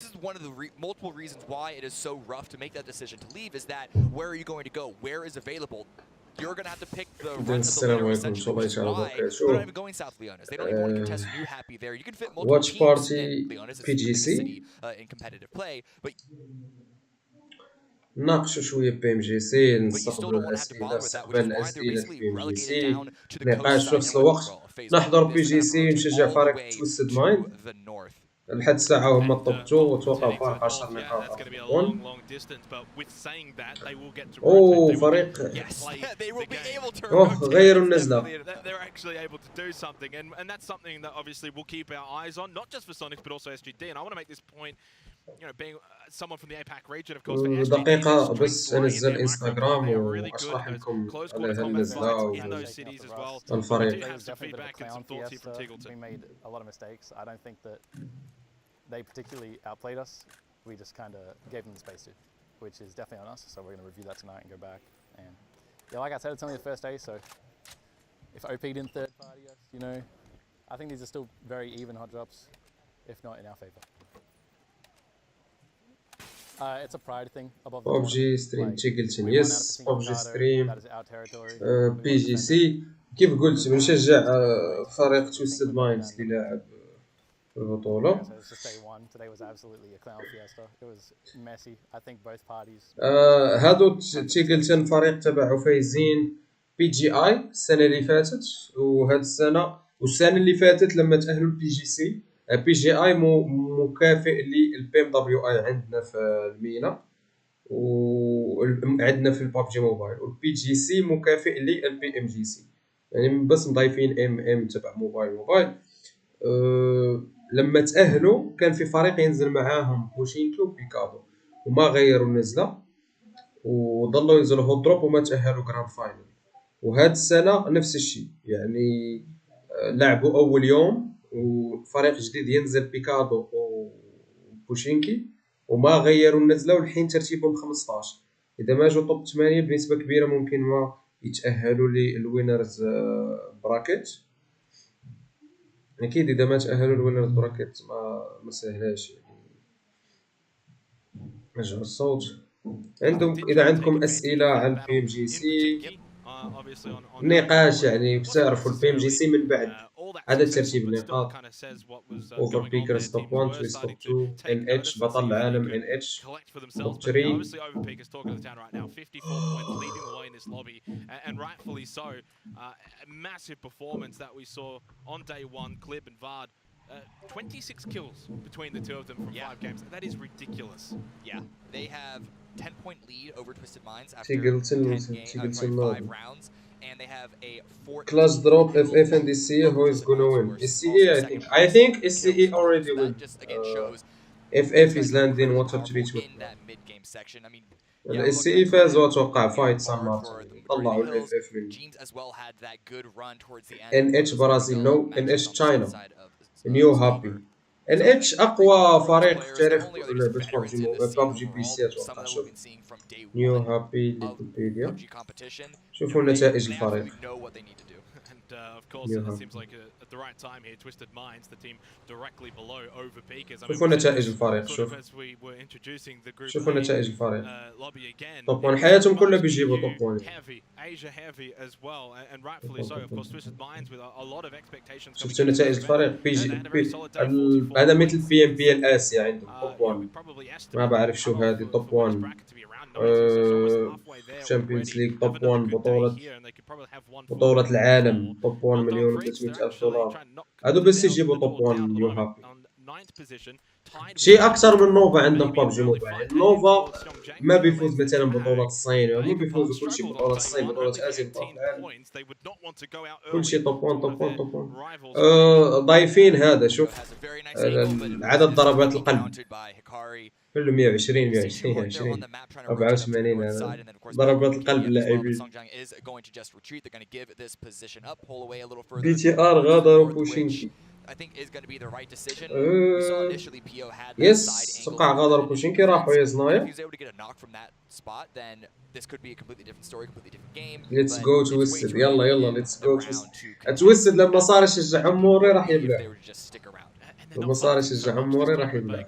is one of the multiple reasons why it is so rough to make that decision to leave, is that where are you going to go? Where is available? You're going to have to pick the run of the litter, essentially, which is why they're not even going South Leonis. They don't even want to contest New Happy there. You can fit multiple watch teams party in Leonis. It's the PGC biggest city in competitive play, but ناقشوا شويه بي ام جي سي، you still نستقبلوا don't want to have to bother الاسئله with that, which استقبال is why they're الاسئله basically في ام جي relegated سي، down to the coast نقاش في side. نفس And when الوقت. a phase نحضر like بي this, جي they're سي gonna ونشجع rotate all the فريق way تويستد مايند. to the north. لحد الساعه هما التوب 2 وتوقعوا فارق 10 نقاط افضل. اوه فريق اوه غيروا النزله. They're actually able to do something, and that's something that obviously we'll keep our eyes on, not just for Sonics but also SGD. And I want to make this point, you know, being someone from the APAC region, of course, for SGD, دقيقه بس انزل انستغرام واشرح لكم على هالنزله in those cities as well. والفريق. We do have some feedback and some thoughts here from Tiggleton. We made a lot of mistakes. I don't think that they particularly outplayed us. We just kind of gave them the space to, which is definitely on us. So we're going to review that tonight and go back. And yeah, like I said, it's only the first day, so if OP didn't third party us, you know, I think these are still very even hot drops, if not in our favor. It's a pride thing above the PUBG stream تيجلتين يس PUBG stream that is our territory. بي جي سي كيف قلت بنشجع فريق تويستد مايندز اللي لاعب في البطولة. So it's just day one. Today was absolutely a clown fiesta. It was messy. I think both parties. هادو تيجلتين فريق تبعو فايزين بي جي اي السنة اللي فاتت وهاد السنة والسنة اللي فاتت لما تأهلوا البي جي سي. بي جي اي مكافئ للبي ام دبليو اي عندنا في المينا وعندنا في البابجي موبايل، والبي جي سي مكافئ للبي ام جي سي، يعني بس مضايفين ام تبع موبايل. لما تأهلوا كان في فريق ينزل معاهم بوشينكي وبيكادو وما غيروا النزلة وظلوا ينزلوا هوت دروب وما تأهلوا جراند فاينل. وهاد السنة نفس الشيء، يعني لعبوا أول يوم وفريق جديد ينزل بيكادو وبوشينكي وما غيروا النزلة والحين ترتيبهم 15. إذا ما جو توب 8 بنسبة كبيرة ممكن ما يتأهلوا للوينرز براكيت. أكيد إذا ما تأهلوا الوينرز براكيت ما سهلاش. رجع الصوت عندهم. إذا عندكم أسئلة عن البي ام جي سي نقاش، يعني بتعرفوا البي ام جي سي من بعد هذا ترتيب النقاط. اوفر بيكرز توب 1 تويست توب 2 ان اتش بطل العالم ان اتش توب 3. Massive performance that we saw on day one. Clib and Vard, 26 kills between the two of them from 5 games. That is ridiculous. Yeah, they have 10-point lead over Twisted Minds after Tiggleton 5 rounds, and they have a 4 class drop FF and SCE. Who is gonna win? SCE, I think SCE already win. Just again shows FF is landing water treat in that mid game section. I mean, SCE فاز واتوقع فايت سان مارتن طلعوا ال FF من Jeans as well had that good run towards the end. NH برازيل no NH China New Happy. NH أقوى فريق في تاريخ لعبة ببجي بي سي أتوقع. شوف New Happy ليكوبيديا، شوفوا نتائج الفريق. Of course, it seems like at the right time here, Twisted Minds, the team directly below over Peakers. شوفوا نتائج الفريق. شوف شوفوا نتائج الفريق. توب 1 حياتهم كلها بيجيبوا توب 1. Heavy as well, and rightfully so. Of course, Twisted Minds with a lot of expectations. شفتوا نتائج الفريق هذا مثل بي ام بي الآسيا عندهم توب 1. ما بعرف شو هذه توب 1 Champions League توب 1 بطولة العالم توب 1 $1,300,000. هادو بس يجيبوا توب 1 نيو هابي. شيء أكثر من نوفا عندهم ببجي موبايل. نوفا ما بيفوز مثلا بطولة الصين، ما بيفوز كل شيء بطولة الصين بطولة آسيا بطولة العالم كل شيء توب 1 توب 1 توب 1. ضايفين هذا شوف عدد ضربات القلب كله 120 84 هذا ضربات القلب اللاعبين. بي تي ار غادروا بوشينكي. يس توقع غادروا بوشينكي راحوا يزنايا. ليتس جو تويستد. يلا ليتس جو تويستد. تويستد لما صار يشجع عموري راح يبلع. المصاري يشجع عموري راح يبلع.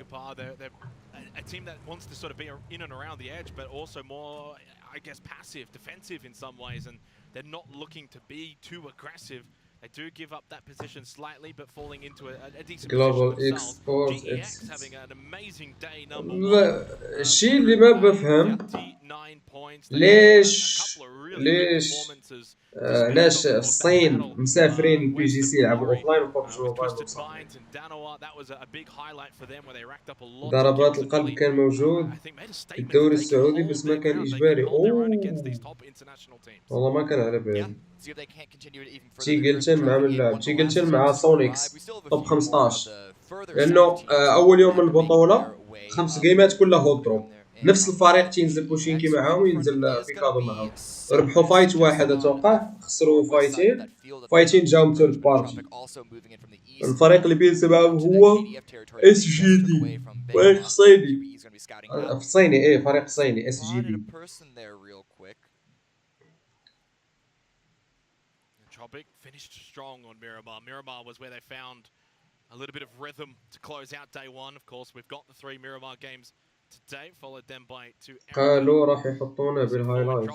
A team that wants to sort of be in and around the edge, but also more, I guess, passive, defensive in some ways, and they're not looking to be too aggressive. They do give up that position slightly, but falling into a decent Global position themselves. ESPORTS GEX having an amazing day, number لا، one. الشيء اللي ما بفهم 39 points. ليش الصين مسافرين البي جي سي يلعبوا اوفلاين وببجي موبايل مصاحبين. ضربات القلب كان موجود في الدوري السعودي بس ما كان اجباري. والله ما كان على بالي. تشيغلتن مع من لاعب؟ تشيغلتن مع سونيكس توب 15، لانه اول يوم من البطوله 5 جيمات كلها هوت دروب. نفس الفريق تينزل بوشينكي معاهم ينزل بيكادو معاهم. ربحوا فايت واحد اتوقع، خسروا فايتين جاهم ثيرد بارتي. الفريق اللي بينزل معاهم هو اس جي دي، فريق صيني. في صيني ايه، فريق صيني اس جي دي. Tropic finished strong on Miramar. Miramar was where they found a little bit of rhythm to close out day one. Of course, we've got the 3 Miramar games today, followed them by 2 Erangel. قالوا راح يحطونا بالهايلايت.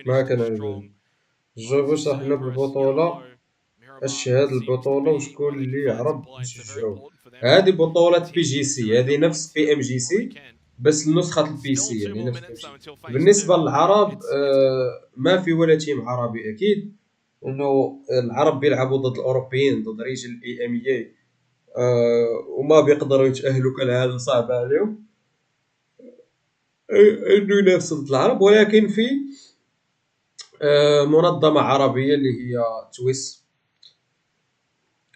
ما كان عندهم. جابوا صاحنا بالبطولة. الشهادة البطولة وشكون اللي يعرب نشجعوه. هذه بطولة بي جي سي، هذه نفس بي ام جي سي بس نسخة البي سي، يعني نفس البي سي. بالنسبة للعرب ما في ولا تيم عربي أكيد، إنه العرب بيلعبوا ضد الأوروبيين، ضد ريجل اي ام اي، وما بيقدروا يتأهلوا كالعادة، صعب عليهم إنه ينافسوا ضد العرب. ولكن في منظمة عربية اللي هي تويس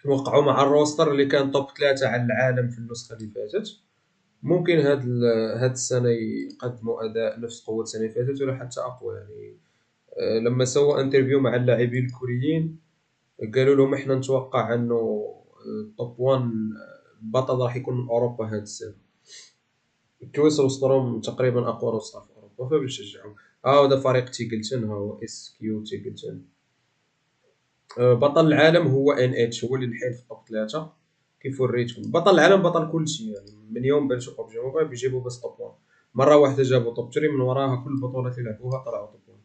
وقعوا مع الروستر اللي كان توب 3 على العالم في النسخة اللي فاتت. ممكن هاد السنة يقدموا أداء نفس قوة السنة اللي فاتت ولا حتى أقوى. يعني لما سووا انترفيو مع اللاعبين الكوريين قالوا لهم احنا نتوقع انه توب 1 بطل راح يكون من اوروبا هاد السنة. تويس روسترهم تقريبا اقوى روستر في اوروبا فبنشجعهم. هذا فريق تيغلتن، هو اس كيو تيغلتن. بطل العالم هو ان اتش، هو اللي الحين في توب 3 كيف وريتكم. بطل العالم بطل كل شيء، يعني من يوم بنشوفوا ببجي موبايل بيجيبوا بس توب 1. مره واحده جابوا توب 3، من وراها كل البطولات اللي لعبوها طلعوا توب 1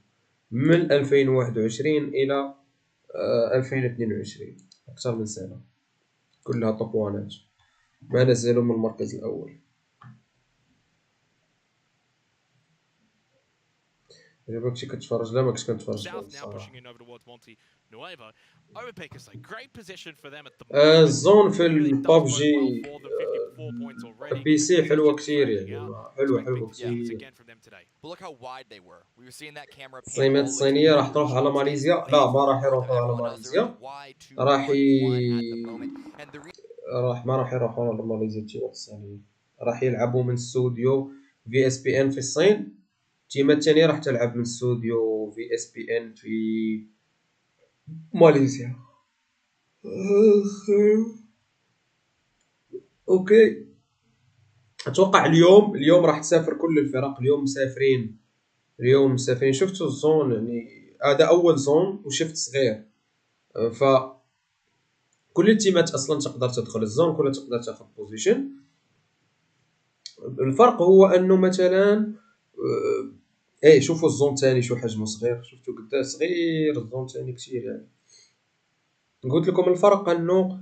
من 2021 الى 2022، اكثر من سنه كلها توب 1، ما نزلوا من المركز الاول. إذا ما كنتي كتفرج لا ما كنتش كنتفرج الزون في الببجي بي سي حلوة كتير، يعني حلوة كتير. الصيمات الصينية راح تروح على ماليزيا؟ لا ما راح يروحوا على ماليزيا، ما راح يروحوا على ماليزيا. التيمات الصينية راح يلعبوا من استوديو في اس بي ان في الصين. التيمات الثانية راح تلعب من استوديو في اس بي ان في ماليزيا. اوكي، اتوقع اليوم راح تسافر كل الفرق. اليوم مسافرين. شفتوا الزون؟ يعني هذا اول زون وشفت صغير، ف كل التيمات اصلا تقدر تدخل الزون، كلها تقدر تاخذ بوزيشن. الفرق هو انه مثلا شوفوا الزون الثاني شو حجمه صغير، شفتوا قداش صغير الزون الثاني كثير. يعني قلت لكم الفرق انه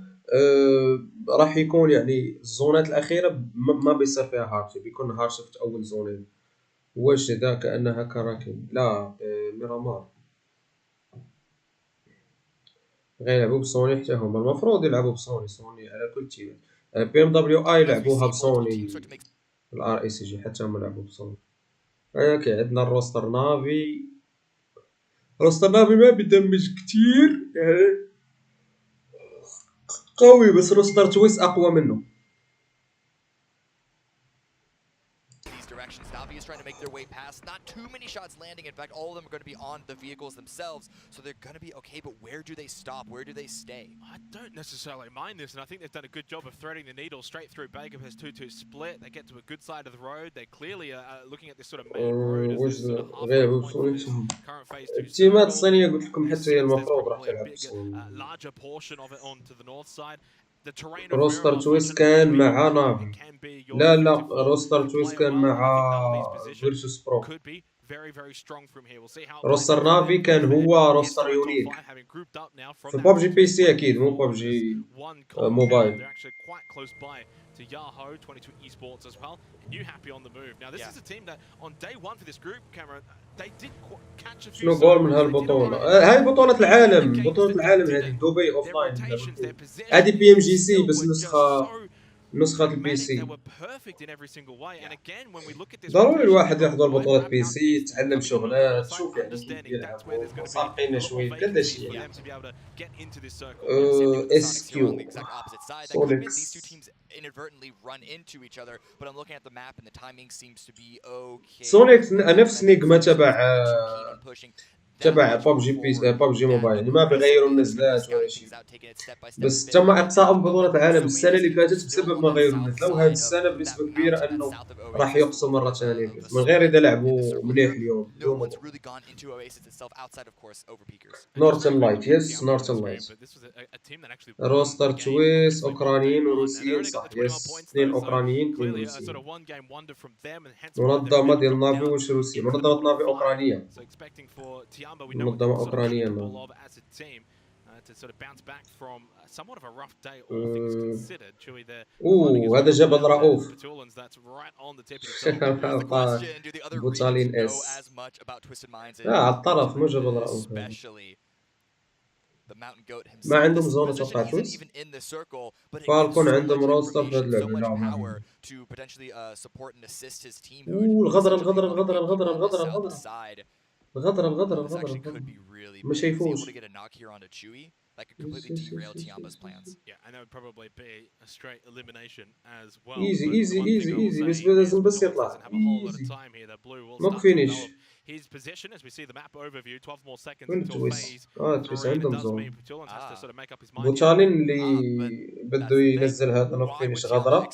راح يكون يعني الزونات الاخيره ما بيصير فيها هارش، بيكون هارش في اول زونين. واش ذا كانها كراكن؟ لا ميرامار غيلعبوا بسوني حتى هما، المفروض يلعبوا بسوني على كل تيم. بي ام دبليو اي لعبوها بسوني، الار اي سي جي حتى هما لعبوا بسوني. اوكي عندنا الروستر نافي ما بيدمج كتير، يعني قوي بس روستر تويس اقوى منه. Navi is trying to make their way past. Not too many shots landing. In fact, all of them are going to be on the vehicles themselves. So they're going to be okay, but where do they stop? Where do they stay? I don't necessarily mind this, and I think they've done a good job of threading the needle straight through. Baker has 2-2 split. They get to a good side of the road. They clearly are looking at this sort of main road as this sort of halfway point of this current phase 2 التيمات الصينية قلت لكم حتى هي المفروض راح تلعب larger portion of it onto the north side. روستر تويست كان مع نافي. لا روستر تويست كان مع فيرسوس برو. روستر نافي كان هو روستر يونيك في ببجي بي سي اكيد، مو ببجي موبايل. To Yahoo, 22 esports as well. New happy on the move. Now this is a team that on day one for this group, Cameron, they did catch a few. شنو جول من هالبطولة؟ هاي بطولة العالم، بطولة العالم هذه دبي اوف لاين. هذه بي ام جي سي بس نسخة البي سي. ضروري الواحد يحضر بطولة بي سي، يتعلم شغلات، تشوف يعني كيف يلعبوا، ساقينا شوي كذا شيء يعني. اس كيو سوليكس سونيك نفس نيجما تبع ببجي موبايل، ما بيغيروا النزلات ولا شيء. بس تم اقصائهم بطولة العالم السنة اللي فاتت بسبب ما غيروا النزلة، وهذه السنة بنسبة كبيرة انه راح يقصوا مرة ثانية من غير اذا لعبوا مليح اليوم. نورتن لايت، يس نورتن لايت. روستر تويس اوكرانيين وروسيين، صح يس، 2 اوكرانيين 2 روسيين. منظمة ديال نافي واش روسية؟ منظمة نافي اوكرانية، منظمة أوكرانية. هذا جبل رؤوف. بوتالين اس. على الطرف مو جبل رؤوف. ما عندهم زون اتوقع تويس. فالكون عندهم روستر في هذه اللعبة. الغدر ما شايفوش. ايزي بس لازم بس يطلع ايزي. نوك فينيش. His position as we see the map overview, 12 more seconds until FaZe. عندهم زون. بوتالين اللي بده ينزل هذا نوك فينيش غدرة.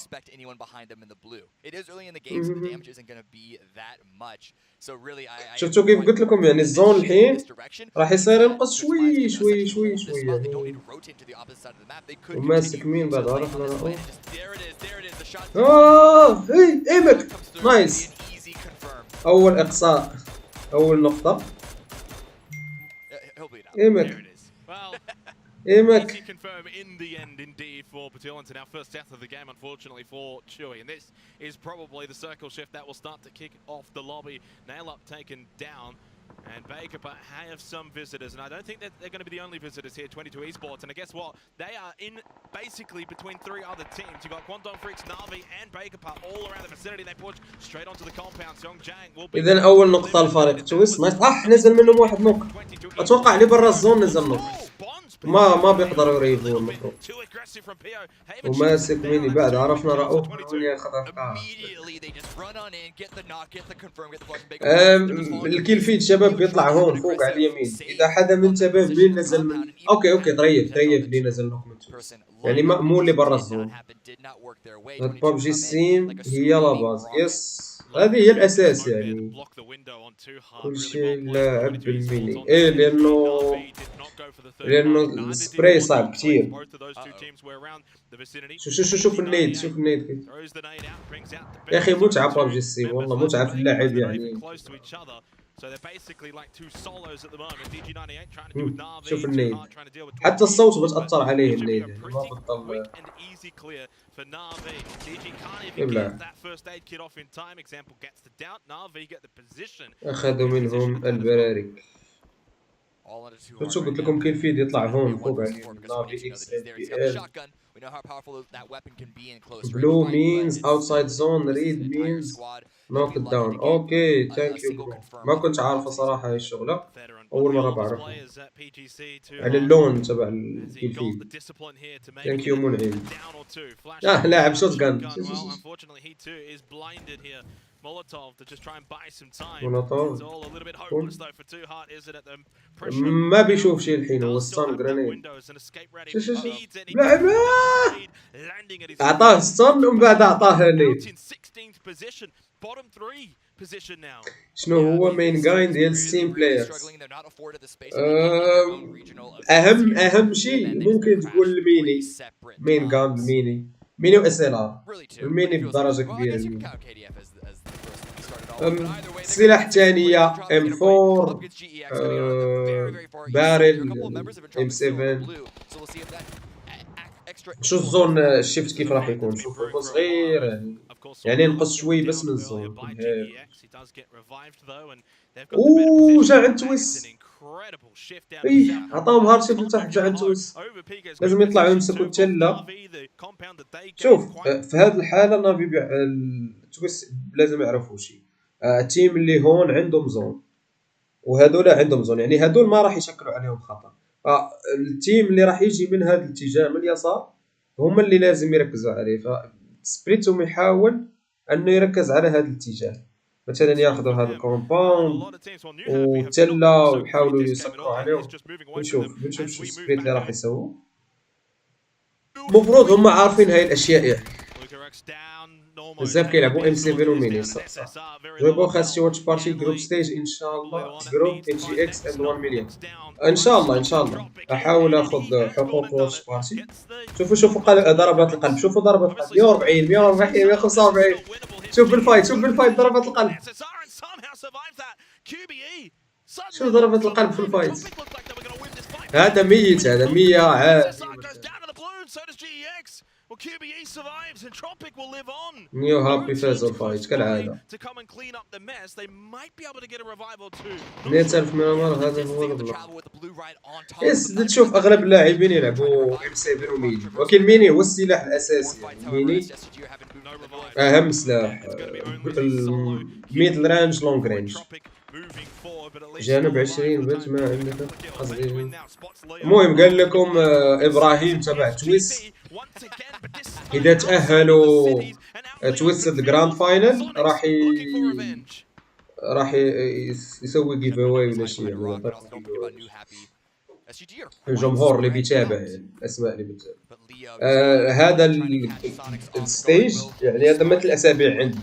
شفتوا كيف قلت لكم يعني الزون الحين راح يصير ينقص شوي يعني. وماسك مين بعد عرفنا. ايمك نايس. اول اقصاء، اول نقطة. ايمك Easy confirm in the end indeed for Patilans, and our first death of the game unfortunately for Chewy, and this is probably the circle shift that will start to kick off the lobby. Nail up taken down, and Baker have some visitors, and I don't think that they're going to be the only visitors here. 22 esports, and guess what, they are in basically between 3 other teams. You've got Quantum Freaks, Navi and Baker all around the vicinity. They push straight onto the compound. Songjang will be اذا اول نقطة الفريق تويست نايس. نزل منهم واحد نوك، اتوقع اللي برا الزون نزل نوك، ما بيقدروا يريفون المفروض. وماسك ميني بعد عرفنا رؤوف الكيل فيد شباب بيطلع هون فوق على اليمين. اذا حدا منتبه مين نزل من اوكي طريف اللي نزل نوك من تويست، يعني مو اللي برا الزون. ببجي سين هي لاباز، يس هذه هي الاساس يعني. كل شيء لاعب بالميني لانه السبراي صعب كثير. شوف النيد يا اخي متعة ببجي سي، والله متعة في اللعب يعني. شوف النيد، حتى الصوت بتأثر عليه النيد يعني ما بتضل يبلع. اخذوا منهم البراريك. شو قلت لكم كيف فيد يطلع هون فوق عليه نافي اكس blue means outside zone, red means knock it down. اوكي ثانك يو. ما كنت عارفه صراحه هاي الشغله، اول مره بعرفها على اللون تبع الكيل فيد. ثانك يو منعم. لاعب شوت جان. Molotov to just try and buy some time. It's all a little bit hopeless though for Too Hot, isn't it? ما بيشوف شيء الحين. هو ستان جرينيد. اعطاه ستان ومن بعد اعطاه نيد. Bottom 3 شنو هو مين جاين ديال ستيم بلايرز؟ اهم شيء ممكن تقول الميني، مين جاين الميني، ميني و اس ال ار، الميني بدرجه كبيره الميني. السلاح الثانيه ام 4 بارل ام 7. شو الزون الشيفت كيف راح يكون؟ شوفوا يكون صغير يعني نقص شوي بس من الزون. اوه جا عند تويس، ايه عطاهم هارد شيفت لتحت، جا عند تويس لازم يطلعوا يمسكوا التله. شوف في هذه الحاله نافي تويس لازم يعرفوا شيء، التيم اللي هون عندهم زون وهذول عندهم زون، يعني هذول ما راح يشكلوا عليهم خطر. التيم اللي راح يجي من هذا الاتجاه من اليسار هم اللي لازم يركزوا عليه. فسبريتهم يحاول انه يركز على هذا الاتجاه، مثلا ياخذوا هذا الكومباوند وتلا ويحاولوا يسكروا عليهم. بنشوف شو السبريت اللي راح يسووا. المفروض هم عارفين هاي الاشياء يعني بزاف كيلعبوا ام 7 وميني. صح جربوا خاص شي واتش بارتي جروب ستيج ان شاء الله، جروب ان جي اكس اند 1 مليون ان شاء الله. ان شاء الله احاول اخذ حقوق واتش بارتي. شوفوا ضربات القلب، شوفوا ضربات القلب 140 140 145. شوف الفايت ضربات القلب، شوف ضربات القلب في الفايت. هذا ميت، هذا 100 عادي. نيو هابي فازوا الفايت كالعادة. 100,000 ميرامار هذا هو البلوك. يس تشوف اغلب اللاعبين يلعبوا ام 7 وميني، ولكن ميني هو السلاح الاساسي. يعني ميني اهم سلاح، الميدل رانج لونج رانج. جانب 20 بت ما عندك قصدي. المهم قال لكم ابراهيم تبع تويس اذا تاهلوا تويس الجراند فاينل راح يسوي جيف اواي ولا شيء. الجمهور اللي بيتابع يعني الاسماء اللي بتتابع هذا الستيج، يعني هذا مثل الاسابيع عندي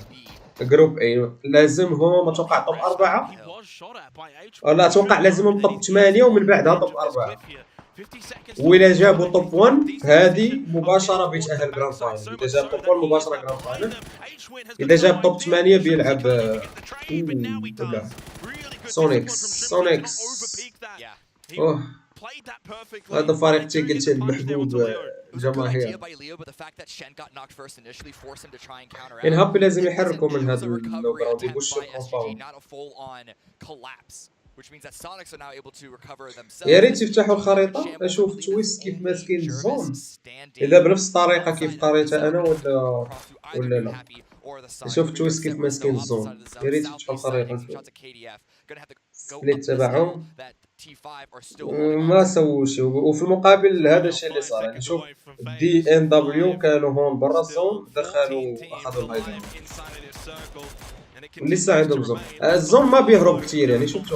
جروب اي لازمهم اتوقع طب 4 لا اتوقع لازمهم طب 8 ومن بعدها طب 4. وإلا جابوا طب 1 هذه مباشرة بيتأهل جراند فاينل. إذا جاب طب 1 مباشرة جراند فاينل. إذا جاب طب 8 بيلعب سونيكس. أوه هذا فريق قلت المحبوب الجماهير. إنهاب لازم يحركوا من هذا الجراوند يبوش الكومباوند. يا ريت يفتحوا الخريطة اشوف تويس كيف ماسكين الزون، اذا بنفس الطريقة كيف قريتها انا ولا لا. اشوف تويس كيف ماسكين الزون، يا ريت يفتحوا الخريطة. سبليت تبعهم ما سووا شيء، وفي المقابل هذا الشيء اللي صار. يعني شوف دي ان دبليو كانوا هون برا الزون، دخلوا اخذوا الهايدر ولسه عندهم زون. الزون ما بيهرب كثير يعني. شوف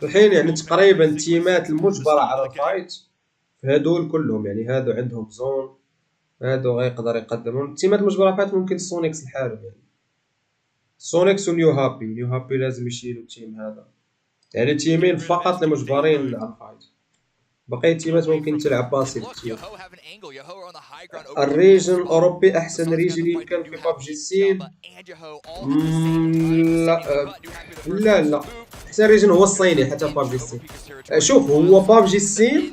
الحين يعني تقريبا تيمات المجبرة على الفايت هذول كلهم، يعني هادو عندهم زون، هادو غيقدر يقدمون. التيمات المجبرة على الفايت ممكن سونيكس لحاله، يعني سونيكس ونيو هابي لازم يشيلوا التيم هذا. يعني تيمين فقط اللي مجبرين على الفايت، بقية التيمات ممكن تلعب باسيف كتير. الريجن الأوروبي أحسن ريجن يمكن في ببجي الصين. لا أحسن ريجن هو الصيني حتى في ببجي الصين. شوف هو ببجي الصين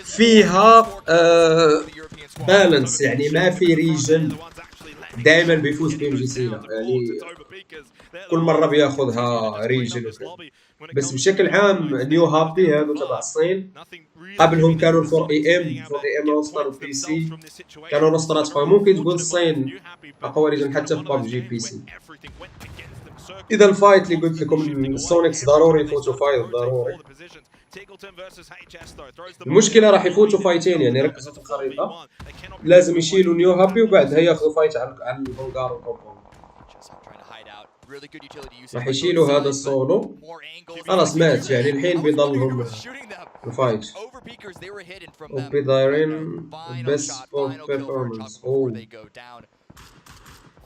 فيها بالانس، يعني ما في ريجن دائما بيفوز ببجي الصين، يعني كل مرة بياخذها ريجن وكذا. بس بشكل عام نيو هابي هذا تبع الصين، قبلهم كانوا الفور اي ام روستر وبي سي، كانوا روسترات قوية. ممكن تقول الصين اقوى ريجن حتى في ببجي بي سي. اذا الفايت اللي قلت لكم السونيكس ضروري يفوتوا فايت ضروري. المشكلة راح يفوتوا فايتين، يعني ركزوا في الخريطة لازم يشيلوا نيو هابي وبعدها ياخذوا فايت على البنغار والكومباوند. راح يشيلوا هذا السولو خلاص مات، يعني الحين بيضلهم الفايت وبي دايرين بس اوف بيرفورمانس.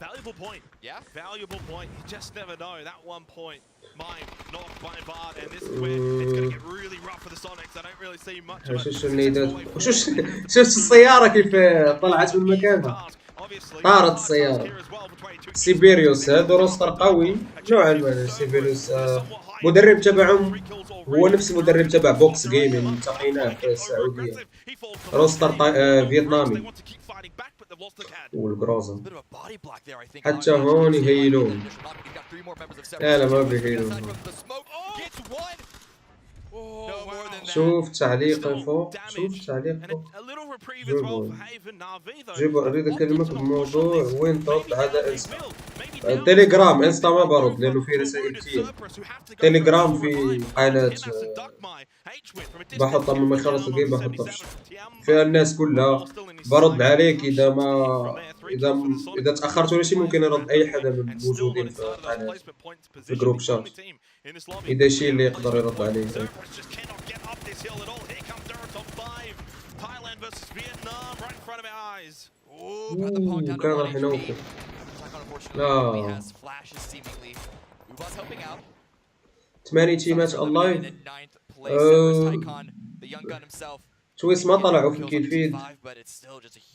Valuable point. Yeah. Valuable point. You just never know. That 1 point might knock by Bard, and this is where it's going to get really rough for the Sonics. I don't really see much of it. شوف النيدات. شوف السيارة كيف طلعت من مكانها. طارت السيارة. سيبيريوس هذا روستر قوي نوعا ما. سيبيريوس مدرب تبعهم هو نفس المدرب تبع بوكس جيمين، التقيناه في السعودية. روستر فيتنامي والجروزا. حتى هون يهيلون. لا ما بيهيلون. شوف تعليق فوق. شوف تعليق فوق. جيبوا اريد اكلمك بموضوع وين ترد هذا انستا. تليجرام انستا ما برد لانه في رسائل كثير. تليجرام في قناة بحطها من ما يخلص الجيم بحطها فيها الناس كلها. برد عليك اذا تاخرت ولا شيء. ممكن يرد اي حدا من الموجودين في القناة في جروب شات. اذا شيء اللي يقدر يرد عليه. كان راح ينوقف. لا 8 تيمات اونلاين. سويس ما طلعوا في كيفيد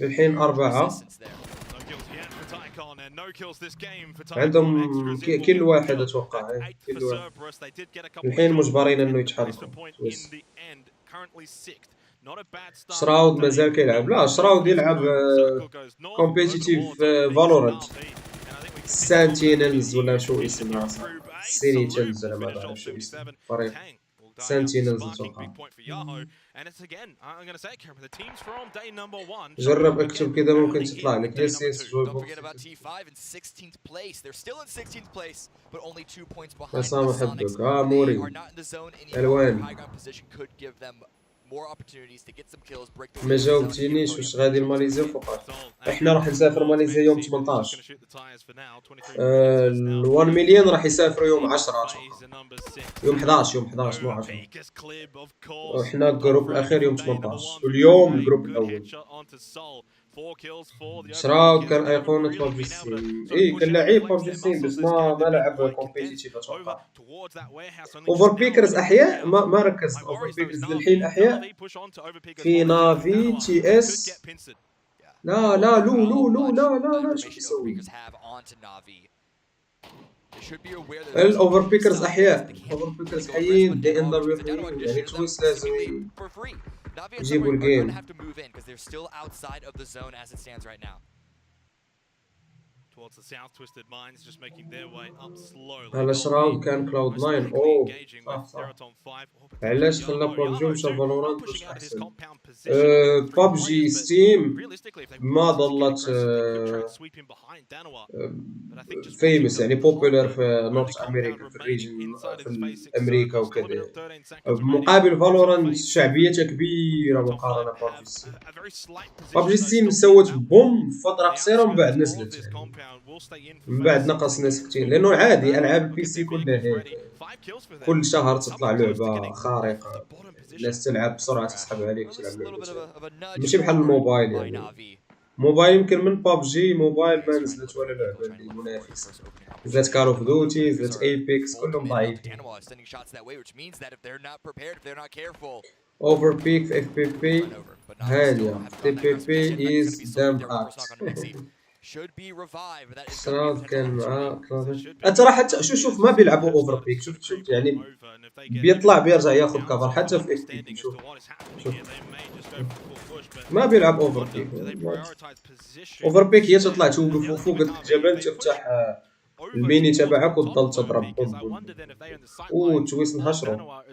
الحين 4. عندهم كل واحد اتوقع. كل واحد الحين مجبرين انه يتحركوا. سويس شراود مازال كيلعب. لا شراود يلعب كومبيتيتيف فالورانت سانتينلز ولا شو اسمها. سينيتلز ولا ما بعرف شو اسم فريق. سانتينلز اتوقع. جرب اكتب كذا ممكن تطلع لك. يس يس جوي بوكس. عصام احبك. موري الوان. ما جاوبتينيش واش غادي لماليزيا فقط. احنا راح نسافر ماليزيا يوم 18. ال1 مليون راح يسافروا يوم 10 يوم 11 مو 10. واحنا الجروب الاخير يوم 18 واليوم الجروب الاول. شراود كان ايقونة ببجي ستيم. كان لعيب ببجي ستيم بس ما لعب كومبيتيتيف اتوقع. اوفر بيكرز احياء ما ركزت. اوفر بيكرز للحين احياء في نافي تي اس. لا لا شو بيسوي. الاوفر بيكرز احياء. اوفر بيكرز حيين. دي ان دبليو يعني تويس لازم يجيبوا الجيم. هلا شراود كان كلاود 9. صح. علاش خلى ببجي ومشى فالورانت واش احسن؟ ببجي ستيم ما ظلت فيمس يعني بوبولار في نورث امريكا في الريجن في امريكا وكذا. بمقابل فالورانت شعبيتها كبيره مقارنه ببجي ستيم. ببجي ستيم سوت بوم فتره قصيره ومن بعد نزلت. من بعد نقص ناس كثير لانه عادي العاب البي سي كلها هيك. كل شهر تطلع لعبه خارقه الناس تلعب بسرعه تسحب عليك تلعب لعبه. ماشي بحال الموبايل يعني. موبايل يمكن من ببجي موبايل ما نزلت ولا لعبه اللي منافسه. نزلت كار اوف دوتي نزلت ايبكس كلهم ضعيفين. اوفر بيك في اف بي بي هانيه. تي بي بي از دام اكت. شراود كان معاه ترى حتى شوف ما بيلعبوا اوفر بيك. شوف يعني بيطلع بيرجع ياخذ كفر حتى في اف بي. شوف ما بيلعب اوفر بيك. اوفر بيك هي تطلع توقف فوق الجبل تفتح الميني تبعك وتضل تضرب بوم وتويس نحشره.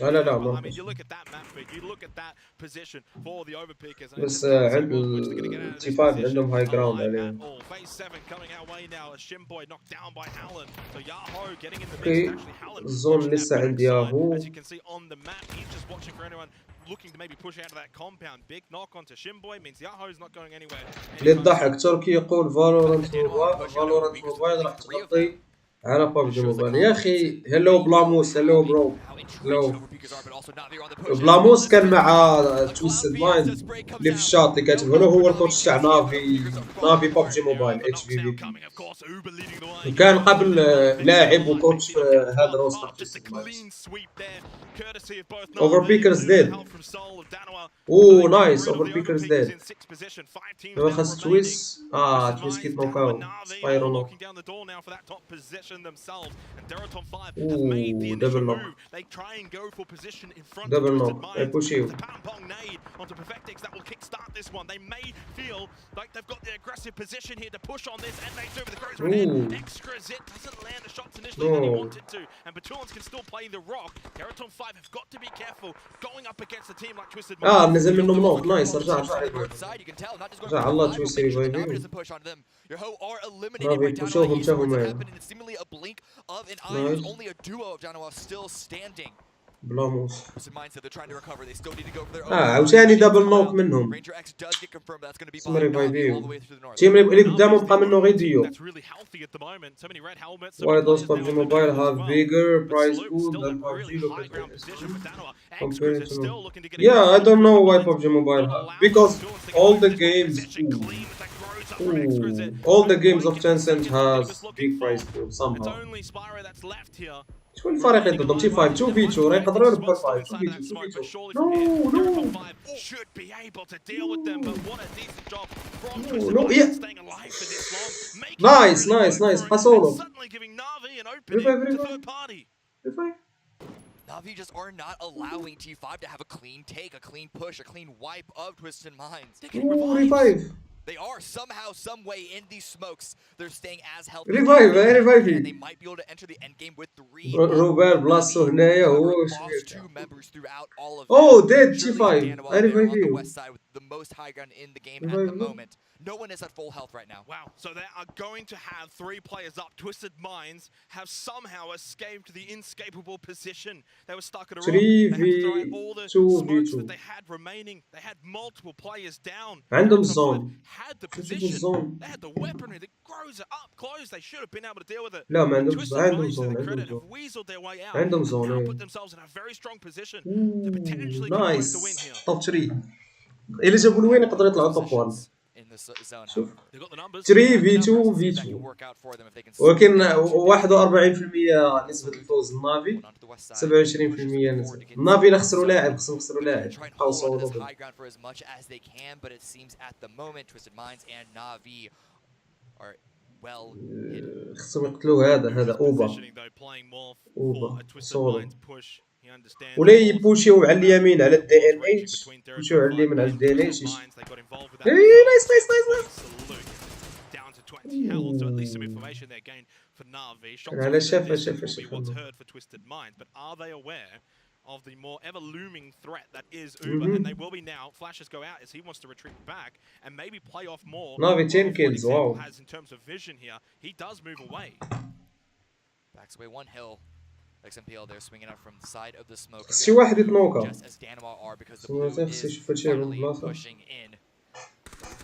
لا ما بس عند التيفايف عندهم هاي جراوند عليهم. اوكي الزون لسه عند ياهو. للضحك تركي يقول فالورانت موبايل راح تغطي على ببجي موبايل يا اخي. هلو بلاموس، هلو برو، هلو. بلاموس كان مع تويستد مايند اللي في الشاط اللي كاتبه له، هو الكوتش تاع نافي ببجي موبايل اتش في في. وكان قبل لاعب وكوتش في هذا الروستر تويستد مايند. اوفر بيكرز ديد. اوه نايس، اوفر بيكرز ديد. لما خاص تويس تويس كيت نوك اوت سبايرو نوك. اوه دبل نوك، دبل نوك يبوشيو. نزل منهم نوك. نايس، رجع الله تويس ريفايفي. نافي بوشوهم شافوا معي. بلاموس. عاوتاني دبل نوك منهم. اسمه ريفايفيو. تيم اللي قدامه بقى منه غير ديو. Why does PUBG Mobile have bigger prize pool than PUBG local? Comparing to yeah, I don't know why PUBG Mobile have, because all the games of Tencent has big prize pool somehow. شكون الفريق اللي ضدهم؟ تي 5 2 في 2 راه يقدروا يربحوا 5 2 في 2 نو نايس حصولهم. Navi just are not allowing T5 to have a clean take, a clean push, a clean wipe of Twisted Minds. They can revive. They are somehow, some way in these smokes. They're staying as healthy. Revive. And they might be able to enter the end game with 3. روبر بلاصتو هنايا هو lost 2 members throughout all of Oh, dead T5. I revive you. On the west side with the most high ground in the game at the moment. No one is at full health right now. Wow, so they are going to have 3 players up. Twisted Minds have somehow escaped the inescapable position. They were stuck at a rock. They had to throw all the smokes that they had remaining. They had multiple players down. عندهم zone. Had the position. They had the weaponry that grows it up close. They should have been able to deal with it. لا ما عندهم zone. Have weaseled their way out. عندهم zone. Now put themselves in a very strong position to potentially go nice. the win here. Top 3. اللي جابوا الوين يقدروا يطلعوا توب 1. شوف 3 في 2 في 2 ولكن 41% نسبة الفوز النافي، 27% نسبة النافي. لا خسروا لاعب، خسروا لاعب بقاو صوتوا خصهم يقتلوا هذا اوبا صولو ولا يبوشيو على اليمين على الدي ان اتش، يمشيو على اليمين على الدي ان اتش. نايس على شاف of the more ever looming threat that is Uber, and they will be now. Flashes go out as he wants to retreat back and maybe play off more. Navi 10 kills, wow. Has in terms of vision here, he does move away. Backs away one hill. XMPL they're swinging out from the side of the smoke. شي واحد يتنوكا. Just as Danimar are because the blue is pushing in.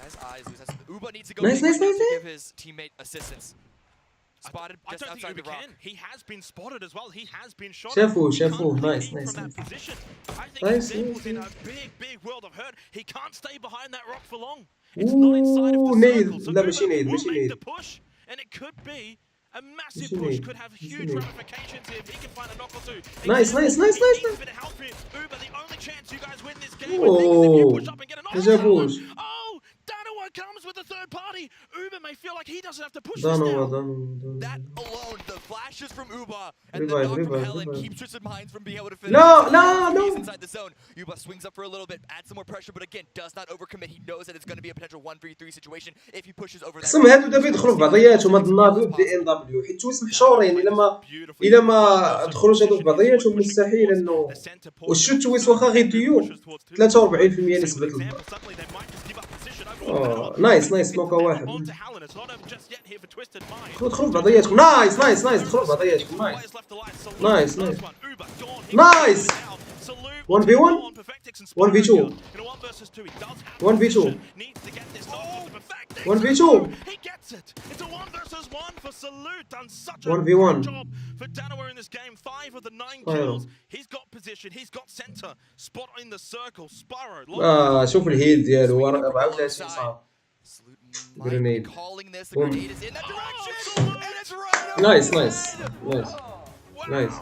Nice eyes. Uber needs to go to give his teammate assistance. Spotted just outside the rock. He has been spotted as well. He has been shot. شافوه. Nice. I think Example's in a big world of hurt. He can't stay behind that rock for long. It's not inside of the circle. So Uber will make the push, and it could be a massive push. Could have huge ramifications if he can find a knock or two. Nice. Bit of help here. Uber, the only chance you guys win this game. If you push up and get a knock. Oh, Danoa comes with a third party. Uber may feel like he doesn't have to push this now. That alone, the flashes from Uba and the knock from Helen keeps Twisted Minds from being able to finish. No. Inside the zone. Uba swings up for a little bit, adds some more pressure, but again, does not overcommit. He knows that it's going to be a potential 1v3 situation if he pushes over that. خصهم هادو دابا يدخلوا في بعضياتهم هاد النافي ودي ان دبليو، حيت تويس محشورين. الا ما دخلوش هادو في بعضياتهم مستحيل انه وشو تويس واخا غير ديو 43% نسبة الضرب. نايس موكا واحد. دخلوا بعضياتكم. نايس دخلوا بعضياتكم. نايس 1v1 1v2 1v2 It's a 1 versus 1 for Salute. Done such a 1v1 great job for Danawa in this game. 5 of the 9 kills. He's got position. He's got center. Spot in the circle. Sparrow. شوف الهيل ديالو 34 صافي. Grenade. calling this. The Boom. grenade is in that direction, and it's right. Nice, nice, nice, nice,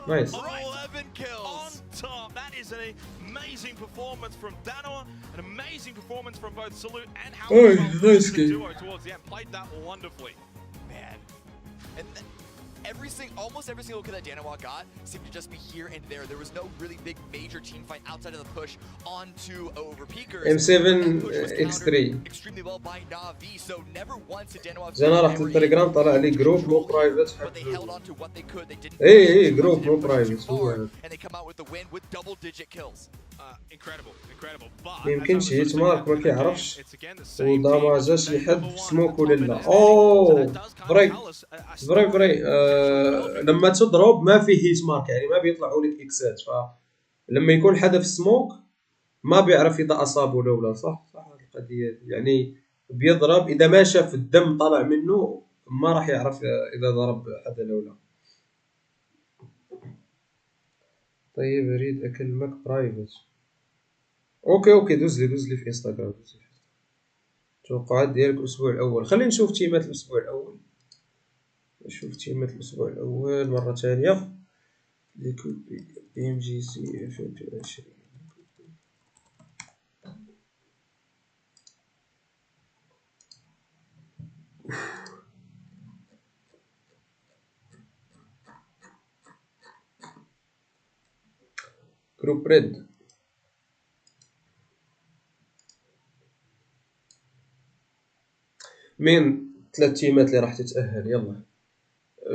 nice. 11 kills. On top. That is an amazing performance from Danawa. An amazing performance from both Salute and how nice the duo towards the end. Played that wonderfully. Man. And almost every single kill that Danawa got seemed to just be here and there. There was no really big major team fight outside of the push onto over peakers. M7 X3 extremely well by Navi, so never once did Danawa. جانا رحت التليجرام طلع لي جروب مو برايفت But they held on to what they could. They didn't. اي جروب مو برايفت هو and they come out with the win with double-digit kills. Incredible. But يمكنش يتمارك ما كيعرفش وداماجا شي حد في سموك ولا لا. فري لما تضرب ما فيه هيت مارك يعني ما بيطلعوا لك اكسات، فلما يكون حدا في السموك ما بيعرف اذا اصاب ولا صح القضيه يعني بيضرب، اذا ما شاف الدم طالع منه ما راح يعرف اذا ضرب حدا لا. طيب اريد اكلمك برايفت. اوكي دوز لي في انستغرام. توقعات ديالك الاسبوع الاول. خلينا نشوف تيمات الاسبوع الاول. مره ثانيه. ليكوب بي ام جي سي 2020. جروب ريد. من 3 تيمات اللي راح تتأهل. يلا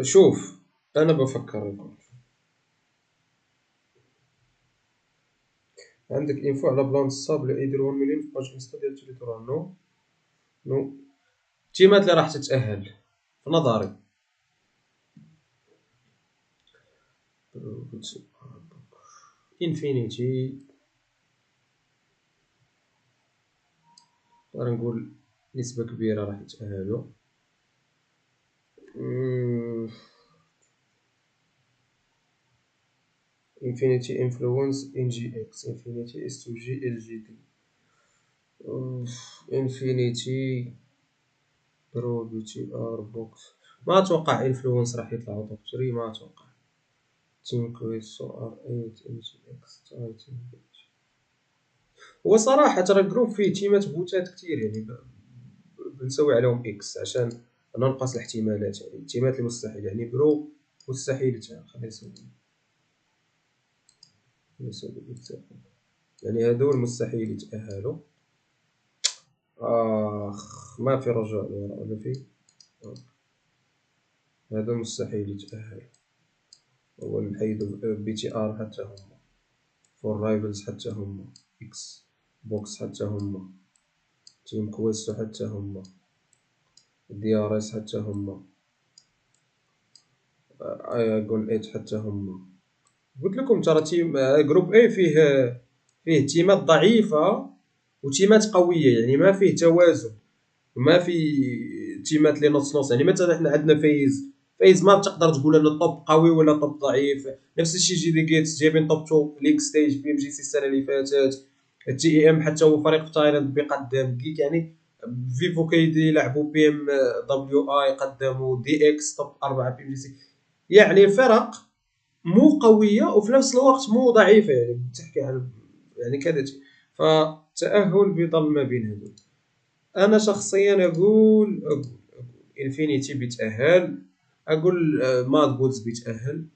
شوف انا بفكر لكم. عندك انفو على بلان الصاب اللي يدير 1 مليون في باج انستا ديال تيليتورال. نو التيمات اللي راح تتأهل في نظري انفينيتي، نقدر نقول نسبة كبيرة راح يتأهلوا. انفينيتي انفلونس ان جي اكس، انفينيتي اس 2 جي ال جي دي، انفينيتي برو بي تي ار بوكس. ما اتوقع انفلونس راح يطلعوا توب 3، ما اتوقع. تيم كويس ار 8 ان جي اكس تايتن. هو صراحة ترى الجروب فيه تيمات بوتات كتير يعني بنسوي عليهم اكس عشان ننقص الاحتمالات. يعني التيمات المستحيل يعني برو مستحيل خلينا نسوي يعني هذول مستحيل يتأهلوا. ما في رجاء للوراء ولا في. هذا مستحيل يتأهل. هو نحيدو بي تي ار حتى هما، فور رايفلز حتى هما، اكس بوكس حتى هما، تيم كويستو حتى هما، دي ار اس حتى هما، اقول ايت حتى هما. قلت لكم ترى تيم جروب اي فيه تيمات ضعيفة وتيمات قوية، يعني ما فيه توازن، ما في تيمات اللي نص يعني. مثلا احنا عندنا فايز ما بتقدر تقول ان الطوب قوي ولا طوب ضعيف. نفس الشيء جي دي جيتس جايبين توب 2 ليج ستيج بي ام جي سي السنه اللي فاتت. التي اي ام حتى هو فريق في تايلاند بيقدم جيك يعني. فيفو كيدي لعبوا بي ام دبليو اي قدموا دي اكس توب 4 بي ام جي سي. يعني الفرق مو قويه وفي نفس الوقت مو ضعيفه، يعني بتحكي عن يعني كذا. فالتاهل بيضل ما بين هذول. انا شخصيا اقول انفينيتي بيتأهل، اقول ماد بودز بيتأهل،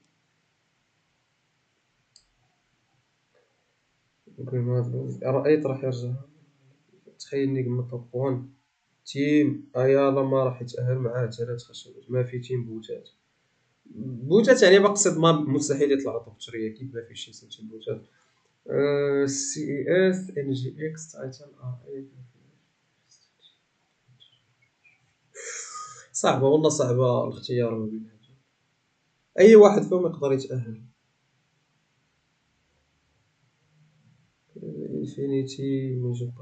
نقول ماد بودز. رأيت راح يرجع. تخيل نيجما توب 1 تيم ايالا ما راح يتأهل معاه 3 خشبات. ما في تيم بوتات يعني بقصد ما مستحيل يطلع توب 3 اكيد ما في شي تيم بوتات. سي اي اس ان جي اكس تايتن ار اي. صعبة والله صعبة الاختيار ما بين هذول. أي واحد فيهم يقدر يتأهل. انفينيتي موجود.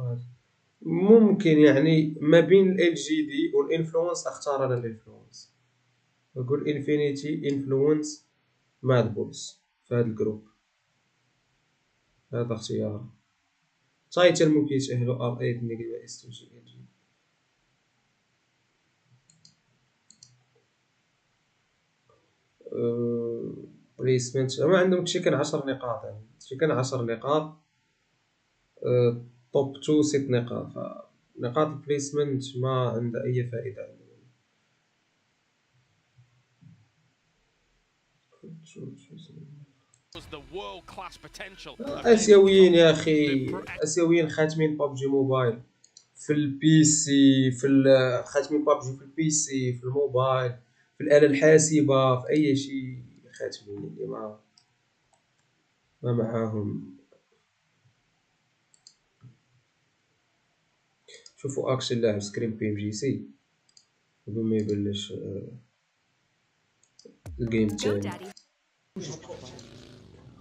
ممكن يعني ما بين ال جي دي والانفلونس اختار انا الانفلونس. نقول انفينيتي انفلونس ماد بولز في هذا الجروب. هذا اختيار. تايتل ممكن يتأهلوا ار 8 نيجما اس 2 جي ال جي. بليسمنت ما عندهم شي كان 10 نقاط يعني شي كان 10 نقاط. توب 2 6 نقاط فنقاط البليسمنت ما عندها اي فائدة عندهم. اسيويين يا اخي اسيويين خاتمين ببجي موبايل في البي سي خاتمين ببجي في البي سي في الموبايل في الآلة الحاسبة في اي شيء خاتمين اللي ما معاهم. شوفوا اكشن لاعب سكرين بي ام جي سي قبل ما يبلش الجيم الثاني.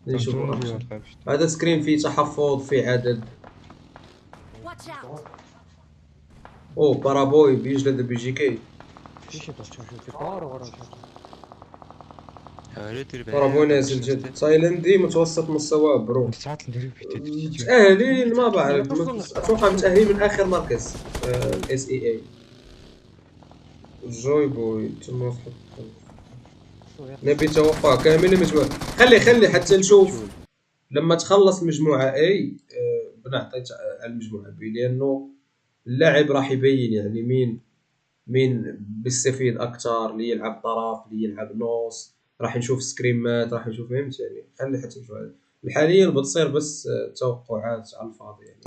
نشوفوا اكشن. هذا سكرين فيه تحفظ فيه عدد. او بارابوي بيجلد بجيكاي. بارابوي نازل جد. سايلندي متوسط مستوى برو. متأهلين ما بعرف اتوقع متأهلين من اخر مركز الاس اي اي. جوي بوي تما نبي توقع كامل المجموعة. خلي حتى نشوف لما تخلص المجموعة اي بنعطي على المجموعة بي لانه اللاعب راح يبين يعني مين بيستفيد اكثر اللي يلعب طرف اللي يلعب نص. راح نشوف سكريمات راح نشوف فهمت يعني. خلي حتى نشوف حاليا بتصير بس توقعات على الفاضي يعني.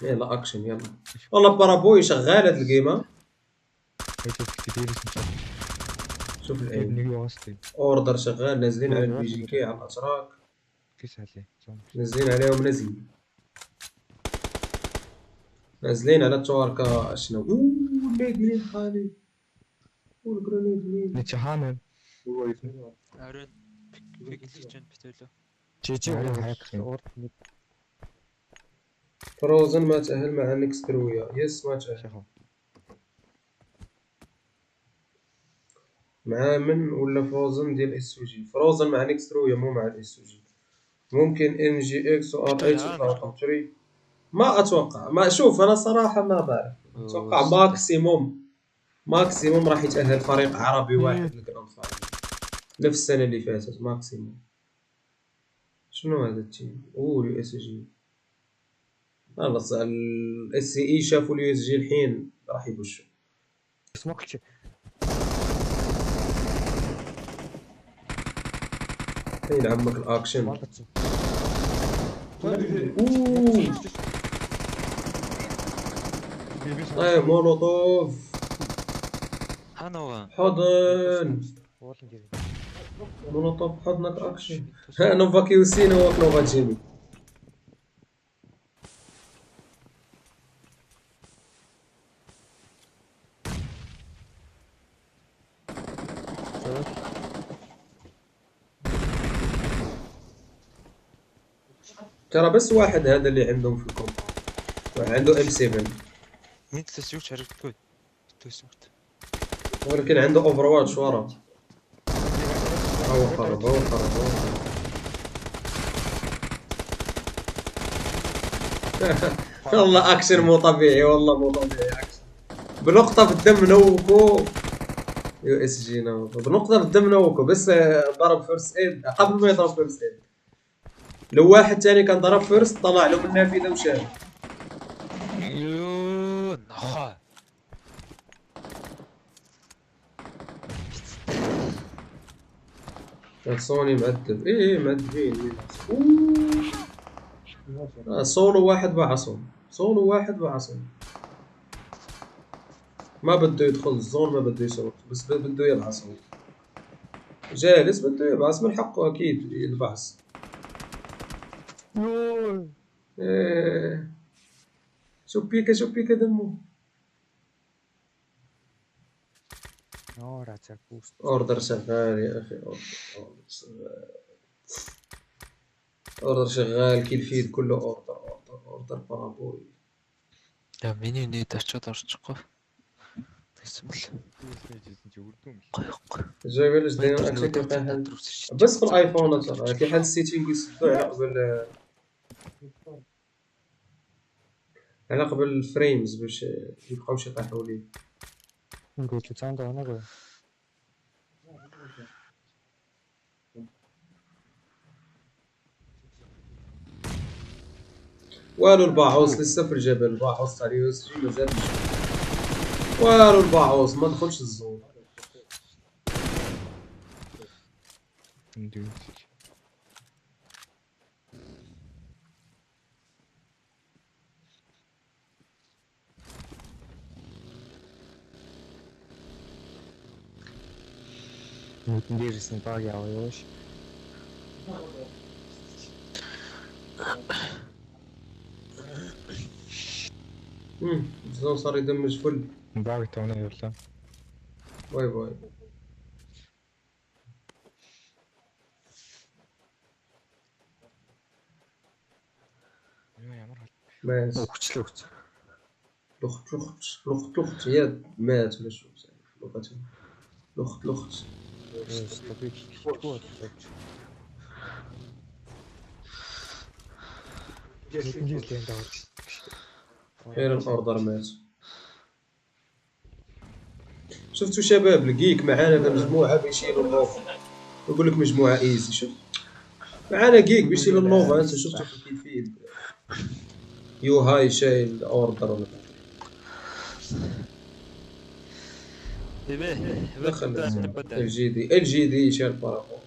يلا اكشن يلا. والله بارابوي شغال هاد الجيمه. شوف الايم اوردر شغال. نازلين على البي جي كي على الاتراك نازلين عليهم نازلين على التواركا. شنو الليد منين خالي والجرانيد منين نتحامل فروزن ما تأهل مع نيكسترويا. يس ما تأهل مع من ولا فروزن ديال اس او جي. فروزن مع نيكسترويا مو مع الاس او جي. ممكن ان جي اكس و ار 8 و 3 ما اتوقع. ما شوف انا صراحه ما بعرف. اتوقع ماكسيموم راح يتأهل فريق عربي واحد للجراند فاينل نفس السنه اللي فاتت ماكسيموم. شنو هذا التيم؟ اليو اس جي. خلاص الاس سي اي شافوا اليو اس جي الحين راح يبشوا. فين عمك الاكشن؟ طيب مولوتوف حضن مولوتوف حضنك اكشن. نوفا كيوسينا ونوفا جيمي. ترى بس واحد هذا اللي عندهم في الكومباوند عنده ام 7 ولكن عنده اوفر واتش ورا. هو خرب والله اكشن مو طبيعي. والله مو طبيعي اكشن. بنقطة في الدم نوكو يو اس جي نوكو. بنقطة في الدم نوكو بس ضرب فيرست ايد قبل ما يضرب فيرست ايد. لو واحد تاني كان ضرب فيرست طلع له من النافذة وشال. سوني معذب. ايه معذبين. سولو واحد بعصم. ما بده يدخل الزون ما بده يسوق بس بده يلعص. جالس بده يبعث من حقه اكيد يلبعث. شوف بيكا دمه. اوردر شغال يا اخي. اوردر شغال كيل فيد كله اوردر. اوردر بارابول. 야 미니니 다쳐다 죽고. 됐습니다. جايبين اش داير هادشي كيبقى حال بس في الايفون ترى في حال السيتينغ يسدو على قبل الفريمز باش يبقاوش يطيحوا ليه. قلت تصاند انا قول والو الباعوص لسه في الجبل. الباعوص تاع اليو اس جي مازال والو الباعوص ما دخلش الزون. 내리신 박이야 요시 الزون صار يدمج فل. باقي تونا يلا باي باي. مات وكتلوكت لخت هي مات ولا شو لغتهم لخت استفيد كتبوت غير الاوردر مات. شفتوا شباب الجيك معانا في المجموعه بيشيلوا النوفا. نقول لك مجموعه ايزي. شوف معانا جيك بيشيلوا النوفا. انت شفتوا في الفيد يو هاي شايل اوردر ولا دخل ال جي دي شايل بارافون.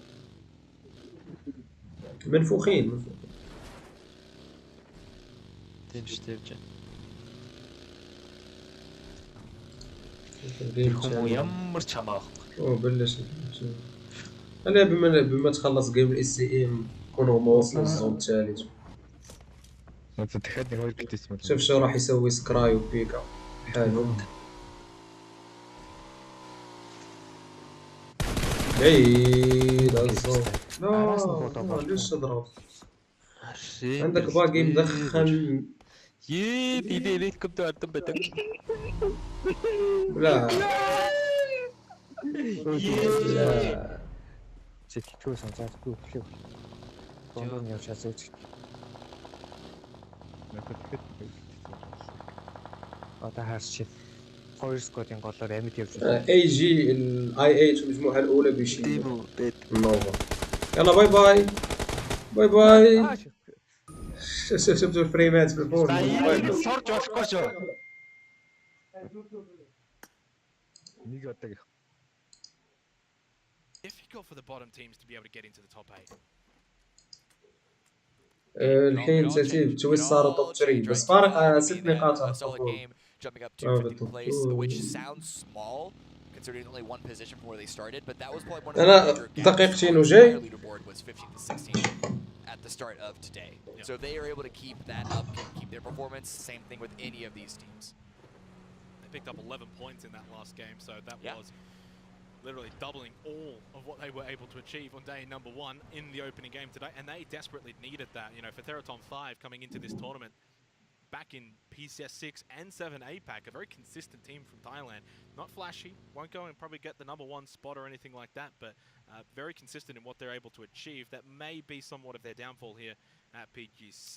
منفوخين تمشي الجيم يمر تماخ. بلش انا بما تخلص جيم الاس سي ام كونوا هما وصلوا للزون الثالث. ما تتخيل هو البيتيسم شوف شو راح يسوي سكراي وبيكا حالهم بعيد الزون. لا ليش تضرب عندك باقي مدخن. يدي كنت أعتبر لا لا 제키 교사 자꾸 필요 그런 거 자주 다 할수 فورس كوتين قطر امتى اي جي الاي 8 المجموعه الاولى بيشيلوا النوفا. يلا باي باي باي باي. شفتوا الفريمات في الفون. Difficult for the bottom teams to be able to get into the top 8. الحين ترتيب تويس صاروا توب 3 بس فارق 6 نقاط على الطفول. Jumping up to 15th place, which sounds small considering only one position from where they started, but that was probably one of the bigger gaps. دقيقتين وجاي. Their leaderboard was 15th to 16th at the start of today. So if they are able to keep that up, keep their performance, same thing with any of these teams. They picked up 11 points in that last game, so that was literally doubling all of what they were able to achieve on day number 1 in the opening game today, and they desperately needed that. You know, for Theraton 5 coming into this tournament, back in PCS 6 and 7 APAC, a very consistent team from Thailand. Not flashy, won't go and probably get the number 1 spot or anything like that, but very consistent in what they're able to achieve. That may be somewhat of their downfall here at PGC.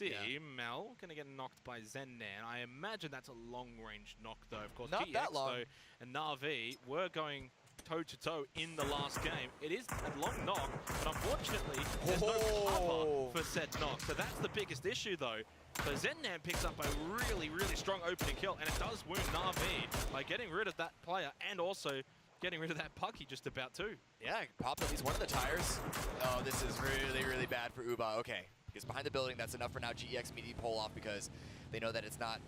Mel going to get knocked by Zennan. I imagine that's a long-range knock, though. Of course, not GX, that long. though, and Na'Vi were going toe-to-toe in the last game. It is a long knock, but unfortunately, there's no cover for said knock. So that's the biggest issue, though. So Zennan picks up a really, really strong opening kill, and it does wound Na'Vi by getting rid of that player and also getting rid of that pucky just about too. Yeah, popped at least one of the tires. Oh, this is really, really bad for Uba. Okay, because behind the building, that's enough for now. GEX immediately pull off because they know that it's not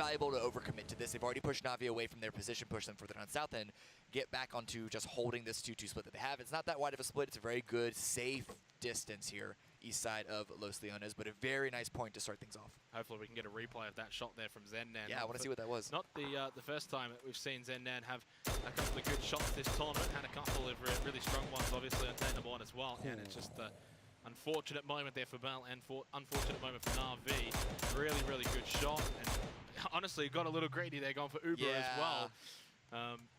valuable to overcommit to this. They've already pushed Na'Vi away from their position, push them further down south, and get back onto just holding this 2-2 split that they have. It's not that wide of a split. It's a very good, safe distance here, east side of Los Leones, but a very nice point to start things off. Hopefully we can get a replay of that shot there from Zennan. Yeah, I want to see what that was. Not the first time that we've seen Zennan have a couple of good shots this tournament. Had a couple of really strong ones, obviously, on day number 1 as well. And it's just Unfortunate moment there for Bell and unfortunate moment for Na'Vi. Really, really good shot. And honestly, got a little greedy there going for Uber as well.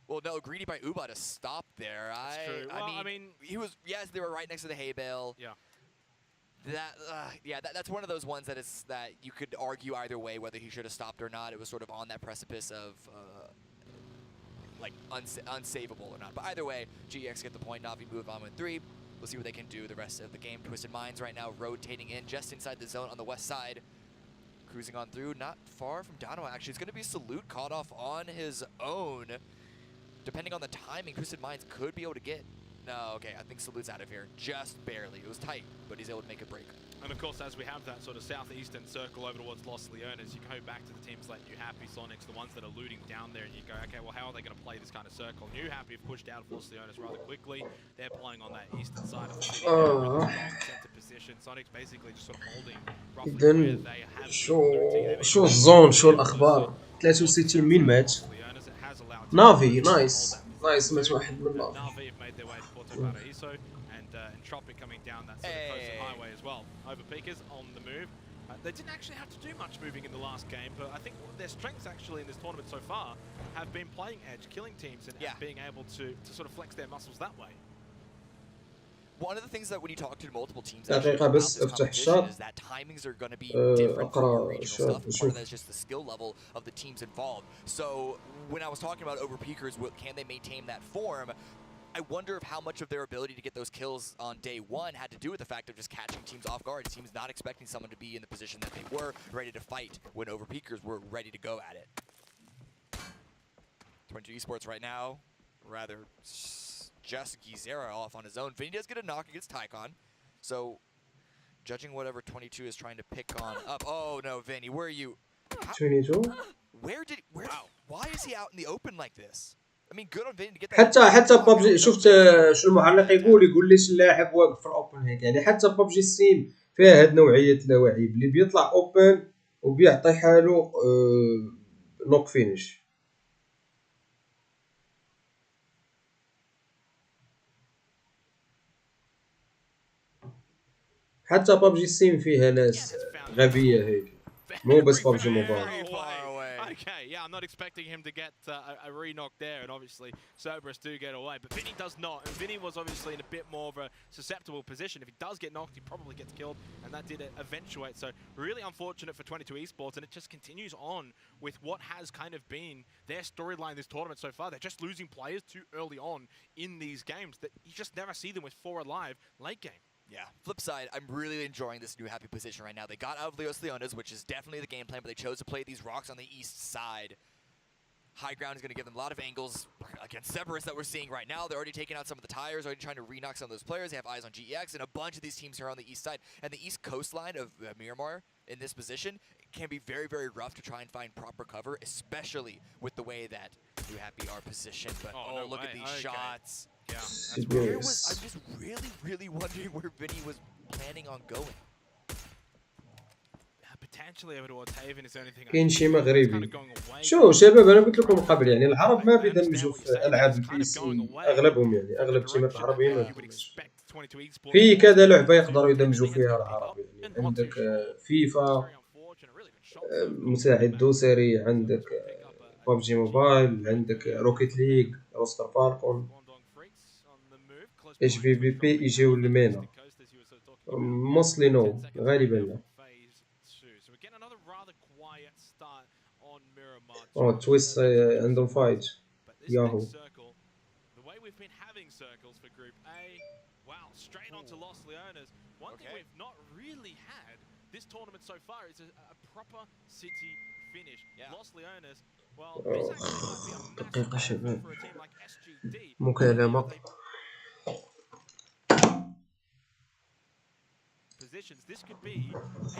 Well, no, greedy by Uba to stop there. That's true. Well, I mean, he was, yes, they were right next to the hay bale. Yeah. That's one of those ones that you could argue either way whether he should have stopped or not. It was sort of on that precipice of like unsavable or not. But either way, GEX get the point. Na'Vi move on with 3. We'll see what they can do the rest of the game. Twisted Minds right now rotating in just inside the zone on the west side. Cruising on through, not far from Dono actually. It's going to be Salute caught off on his own. Depending on the timing, Twisted Minds could be able to get... No, okay, I think Salute's out of here. Just barely. It was tight, but he's able to make a break. And of course, as we have that sort of southeastern circle over towards Los Leones, you go back to the teams like New Happy, Sonics, the ones that are looting down there, and you go, okay, well, how are they going to play this kind of circle? New Happy have pushed out of Los Leones rather quickly. They're playing on that eastern side of the city. Center position. Sonics basically just sort of holding roughly where they have. شو الزون شو الأخبار 63 من ماتش نافي نايس ماتش واحد من نافي Tropic coming down that sort of coastal highway as well. Overpeakers on the move. They didn't actually have to do much moving in the last game, but I think their strengths actually in this tournament so far have been playing edge, killing teams, and being able to sort of flex their muscles that way. One of the things that when you talk to multiple teams دقيقة بس افتح الشات is that timings are going to be different from your regional stuff. Part of that is just the skill level of the teams involved. So when I was talking about overpeakers, can they maintain that form? I wonder if how much of their ability to get those kills on day 1 had to do with the fact of just catching teams off guard. Teams not expecting someone to be in the position that they were, ready to fight when overpeakers were ready to go at it. 22 Esports right now, rather just Gizera off on his own. Vinny does get a knock against Tycon. So, judging whatever 22 is trying to pick on up. Oh no, Vinny, where are you? 22? Why is he out in the open like this? I mean, good on Vinny to get that. حتى ببجي شفت شو المعلق يقول ليش اللاعب واقف في الاوبن هيك يعني حتى ببجي ستيم فيها هاد نوعيه اللاعبين اللي بيطلع اوبن وبيعطي حاله نوك فينيش. حتى ببجي ستيم فيها ناس غبيه هيك مو بس ببجي موبايل. Okay, yeah, I'm not expecting him to get a re-knock there, and obviously Cerberus do get away, but Vinny does not, and Vinny was obviously in a bit more of a susceptible position. If he does get knocked, he probably gets killed, and that did eventuate, so really unfortunate for 22 Esports, and it just continues on with what has kind of been their storyline this tournament so far. They're just losing players too early on in these games, that you just never see them with 4 alive late game. Yeah, flip side, I'm really enjoying this new happy position right now. They got out of Los Leones, which is definitely the game plan, but they chose to play these rocks on the east side. High ground is going to give them a lot of angles against Cerberus that we're seeing right now. They're already taking out some of the tires, already trying to re-knock some of those players. They have eyes on GEX, and a bunch of these teams here on the east side. And the east coastline of Miramar in this position can be very, very rough to try and find proper cover, especially with the way that New Happy are positioned. But no look way. at these shots. Yeah, I'm just really, really wondering where Vinny was planning on going. Potentially over towards Haven is the only thing. كاين شي مغربي شو شباب انا قلت لكم قبل يعني العرب ما بيدمجوا في العاب البي سي اغلبهم يعني اغلب التيمات العربيين ما يدمجوش في كذا لعبه يقدروا يدمجوا فيها العرب يعني عندك فيفا مساعد دوسري عندك ببجي موبايل عندك روكيت ليج روستر فالكون ايش في بي بي يجيو لمينا موصلي نو غالبا لا تويست عندهم فايت ياهو The way we've been having circles for Group A, wow, straight onto Los Leones. One thing we've not really had this tournament so far is a proper city finish. Los Leones, well, this actually might be a massive for a team like SGD. مكالمة This could be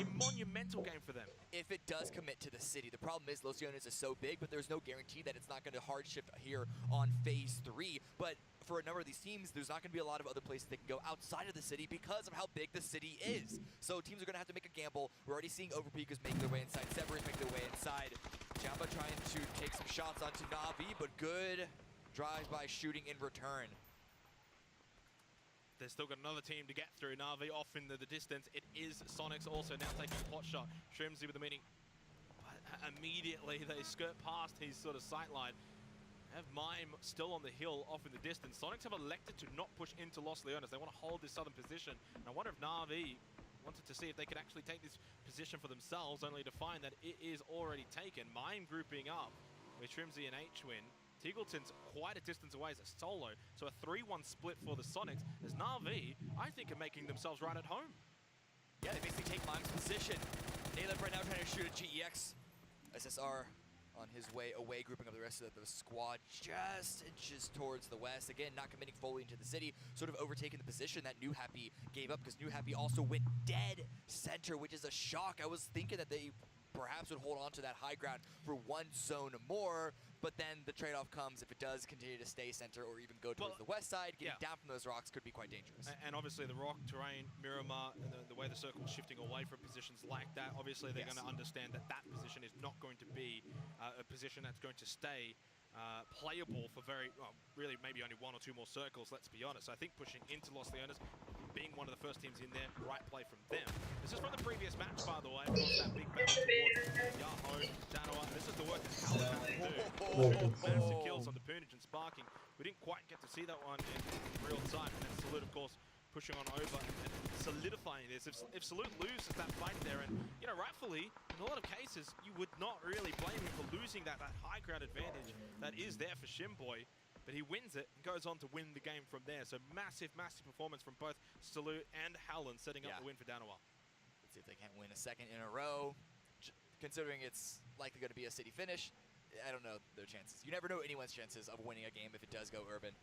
a monumental game for them. If it does commit to the city, the problem is Los Leones is so big, but there's no guarantee that it's not going to hard shift here on phase 3. But for a number of these teams, there's not going to be a lot of other places they can go outside of the city because of how big the city is. So teams are going to have to make a gamble. We're already seeing Overpeakers make their way inside, Cerberus make their way inside. Jamba trying to take some shots onto Na'Vi, but good drive-by shooting in return. They've still got another team to get through. Na'Vi off in the distance. It is Sonics also now taking a pot shot. Shrimsy with the meeting. But immediately they skirt past his sort of sight line. Have Mime still on the hill off in the distance. Sonics have elected to not push into Los Leones. They want to hold this southern position. And I wonder if Na'Vi wanted to see if they could actually take this position for themselves, only to find that it is already taken. Mime grouping up with Shrimsy and H-Win. Teagleton's quite a distance away as a solo, so a 3-1 split for the Sonics. As Na'Vi, I think, are making themselves right at home. Yeah, they basically take Mime's position. Naleb right now trying to shoot a GEX. SSR on his way away, grouping up the rest of the squad just inches towards the west. Again, not committing fully into the city, sort of overtaking the position that New Happy gave up, because New Happy also went dead center, which is a shock. I was thinking that they perhaps would hold on to that high ground for one zone more, but then the trade-off comes if it does continue to stay center or even go towards the west side. Getting down from those rocks could be quite dangerous. And obviously the rock terrain, Miramar, and the way the circle's shifting away from positions like that, obviously they're going to understand that that position is not going to be a position that's going to stay playable for really maybe only one or two more circles, let's be honest. So I think pushing into Los Leones, being one of the first teams in there, right play from them. This is from the previous match, by the way. It was that big battle towards Yahoo, Danoa. This is the work that Howard had to do. Massive kills on the Poonage and Sparking. We didn't quite get to see that one in real time. And then Salute, of course, pushing on over and solidifying this. If Salute loses that fight there, and you know, rightfully, in a lot of cases, you would not really blame him for losing that high ground advantage that is there for Shimboy. But he wins it and goes on to win the game from there. So massive, massive performance from both Salute and Howland, setting up the win for Danoa. Let's see if they can't win a second in a row. Considering it's likely going to be a city finish, I don't know their chances. You never know anyone's chances of winning a game if it does go urban.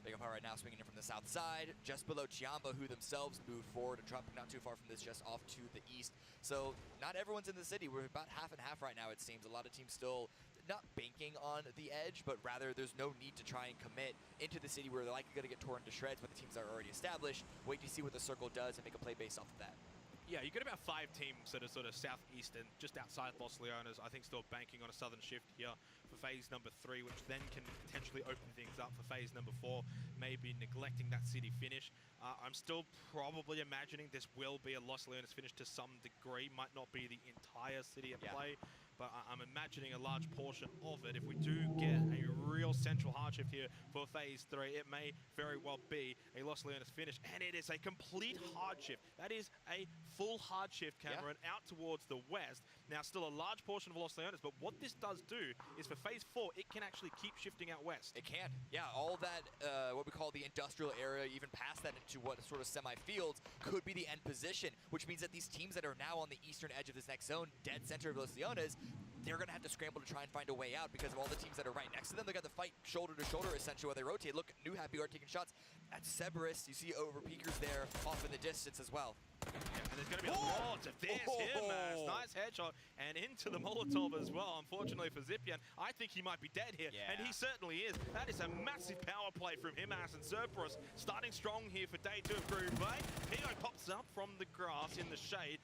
Big Up right now swinging in from the south side, just below Chiamba, who themselves moved forward. And Tropic not too far from this, just off to the east. So not everyone's in the city. We're about half and half right now, it seems. A lot of teams still not banking on the edge, but rather there's no need to try and commit into the city where they're likely going to get torn to shreds, but the teams are already established. Wait to see what the circle does and make a play based off of that. Yeah, you got about 5 teams that are sort of southeast and just outside Los Leones. I think still banking on a southern shift here for phase number 3, which then can potentially open things up for phase number 4, maybe neglecting that city finish. I'm still probably imagining this will be a Los Leones finish to some degree. Might not be the entire city at play, but I'm imagining a large portion of it. If we do get a real central hardship here for phase 3, it may very well be a Los Leones finish, and it is a complete hardship. That is a full hardship, Cameron, out towards the west. Now, still a large portion of Los Leones, but what this does do is for phase 4, it can actually keep shifting out west. It can, yeah. All that, what we call the industrial area, even past that into what sort of semi-fields, could be the end position, which means that these teams that are now on the eastern edge of this next zone, dead center of Los Leones, they're going to have to scramble to try and find a way out because of all the teams that are right next to them. They got to fight shoulder to shoulder, essentially, while they rotate. Look, New Happy are taking shots at Cerberus. You see over peekers there off in the distance as well. Yeah, and there's going to be a lot of this. Nice headshot and into the Molotov as well. Unfortunately for Zipian, I think he might be dead here, and he certainly is. That is a massive power play from him, as and Cerberus starting strong here for day 2 of Group A. Pigo pops up from the grass in the shade.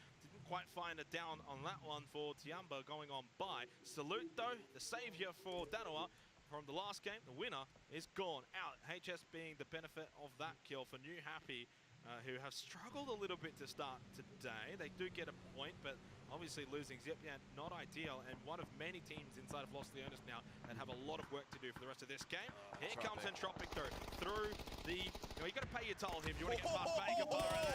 Quite find a down on that one for Tiamba going on by. Salute, though, the savior for Danoa from the last game. The winner is gone out. HS being the benefit of that kill for New Happy, who have struggled a little bit to start today. They do get a point, but obviously losing Zipian, not ideal, and one of many teams inside of Los Leones now that have a lot of work to do for the rest of this game. Here comes Entropic through the, you know, you got to pay your toll here if you want to get past Baker.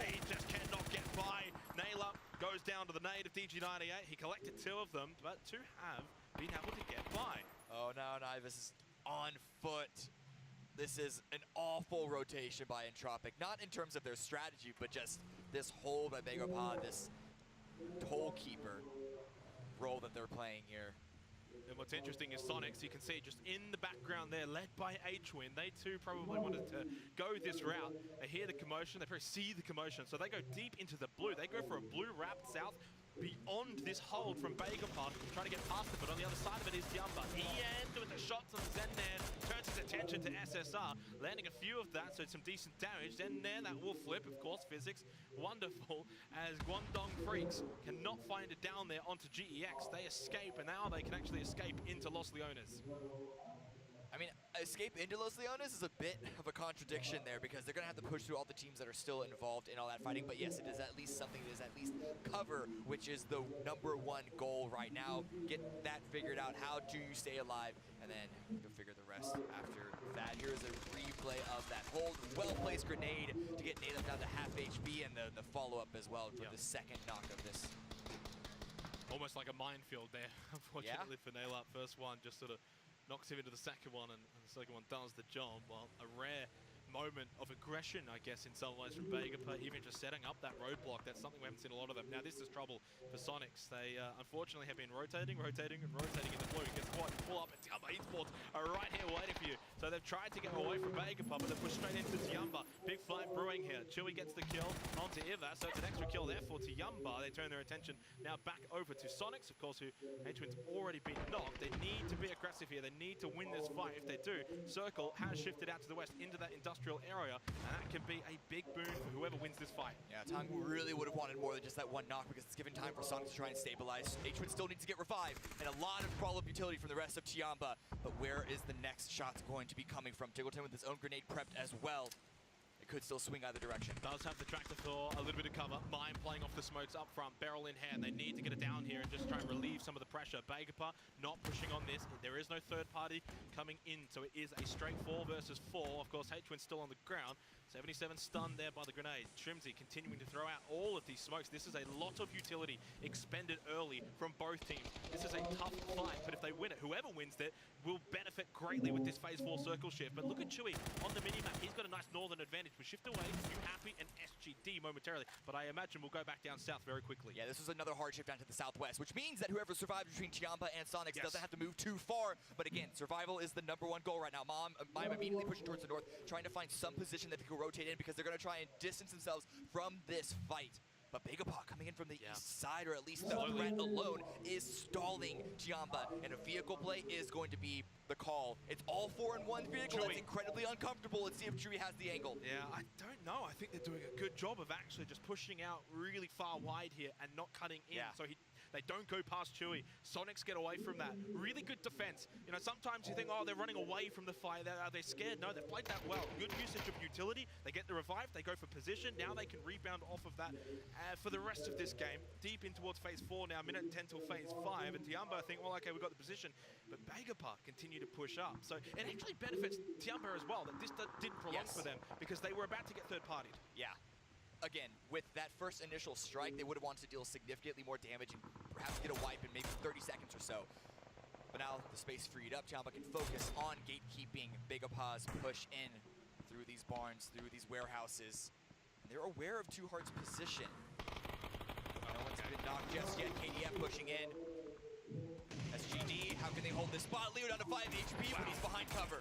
He just cannot get by. Naylor goes down to the nade of DG98. He collected 2 of them, but 2 have been able to get by. Oh no, Nivus is on foot. This is an awful rotation by Entropic, not in terms of their strategy, but just this whole by Begopod, this toll keeper role that they're playing here. And what's interesting is Sonics, you can see just in the background there, led by H-Win. They too probably wanted to go this route. They hear the commotion, they probably see the commotion, so they go deep into the blue. They go for a blue wrapped south beyond this hold from Begopod, trying to get past it, but on the other side of it is Tiamba. Ian with the shots on Zennan, turns his attention to SSR, landing a few of that, so some decent damage. Then there, that will flip, of course, physics, wonderful, as Guangdong Freaks cannot find it down there onto GEX. They escape, and now they can actually escape into Los Leones. I mean, escape into Los Leones is a bit of a contradiction there because they're going to have to push through all the teams that are still involved in all that fighting. But yes, it is at least something that is at least cover, which is the #1 goal right now. Get that figured out. How do you stay alive? And then you'll figure the rest after that. Here's a replay of that hold. Well-placed grenade to get Nathan down to half HP, and the follow-up as well for the second knock of this. Almost like a minefield there, unfortunately, for Nailap. First one just sort of knocks him into the second one, and the second one does the job. Well, a rare moment of aggression, I guess, in some ways from Vegapunk, even just setting up that roadblock. That's something we haven't seen a lot of them. Now, this is trouble for Sonics. They unfortunately have been rotating in the blue. Guess what? Pull up, and Tiamba eSports are right here waiting for you. So they've tried to get away from Vegapunk, but they're pushed straight into Tiamba. Big fight brewing here. Chewy gets the kill onto Iva, so it's an extra kill there for Tiamba. They turn their attention now back over to Sonics, of course, who H-Win's already been knocked. They need to be aggressive here. They need to win this fight. If they do, Circle has shifted out to the west into that industrial area, and that can be a big boon for whoever wins this fight. Yeah, Tang really would have wanted more than just that one knock because it's given time for Sonic to try and stabilize. H-Win still needs to get revived, and a lot of follow-up utility from the rest of Tiamba. But where is the next shot going to be coming from? Tiggleton with his own grenade prepped as well. It could still swing either direction. Does have the tractor for a little bit of cover. Mime playing off the smokes up front, barrel in hand. They need to get it down here and just try and relieve some of the pressure. Vegapunk not pushing on this. There is no third party coming in, so it is a straight 4 versus 4. Of course, H-Win still on the ground. 77 stunned there by the grenade. Trimsy continuing to throw out all of these smokes. This is a lot of utility expended early from both teams. This is a tough fight, but if they win it, whoever wins it will benefit greatly with this phase 4 circle shift. But look at Chewy on the minimap. He's got a nice northern advantage. We shift away to Happy and SGD momentarily, but I imagine we'll go back down south very quickly. Yeah, this is another hard shift down to the southwest, which means that whoever survives between Tiamba and Sonics doesn't have to move too far. But again, survival is the #1 goal right now. Mime immediately pushing towards the north, trying to find some position that they can rotate in because they're going to try and distance themselves from this fight. But Vegapunk coming in from the east side, or at least the threat alone, is stalling Tiamba, and a vehicle play is going to be the call. It's all 4-in-1 vehicle. That's incredibly uncomfortable. Let's see if Chewy has the angle. Yeah, I don't know. I think they're doing a good job of actually just pushing out really far wide here and not cutting in. So they don't go past Chewy. Sonics get away from that. Really good defense. You know, sometimes you think, oh, they're running away from the fight. Are they scared? No, they've played that well. Good usage of utility. They get the revive. They go for position. Now they can rebound off of that for the rest of this game. Deep in towards phase 4 now. Minute 10 till phase 5. And Tiamba think, well, okay, we've got the position. But Vegapunk continue to push up. So it actually benefits Tiamba as well that this didn't prolong for them because they were about to get third-partied. Yeah. Again, with that first initial strike, they would have wanted to deal significantly more damage and perhaps get a wipe in maybe 30 seconds or so. But now the space freed up, Tiamba can focus on gatekeeping. Vegapunk's push in through these barns, through these warehouses. And they're aware of Two Hearts' position. No one's been knocked just yet. KDF pushing in. SGD, how can they hold this spot? Leo down to 5 HP, but he's behind cover.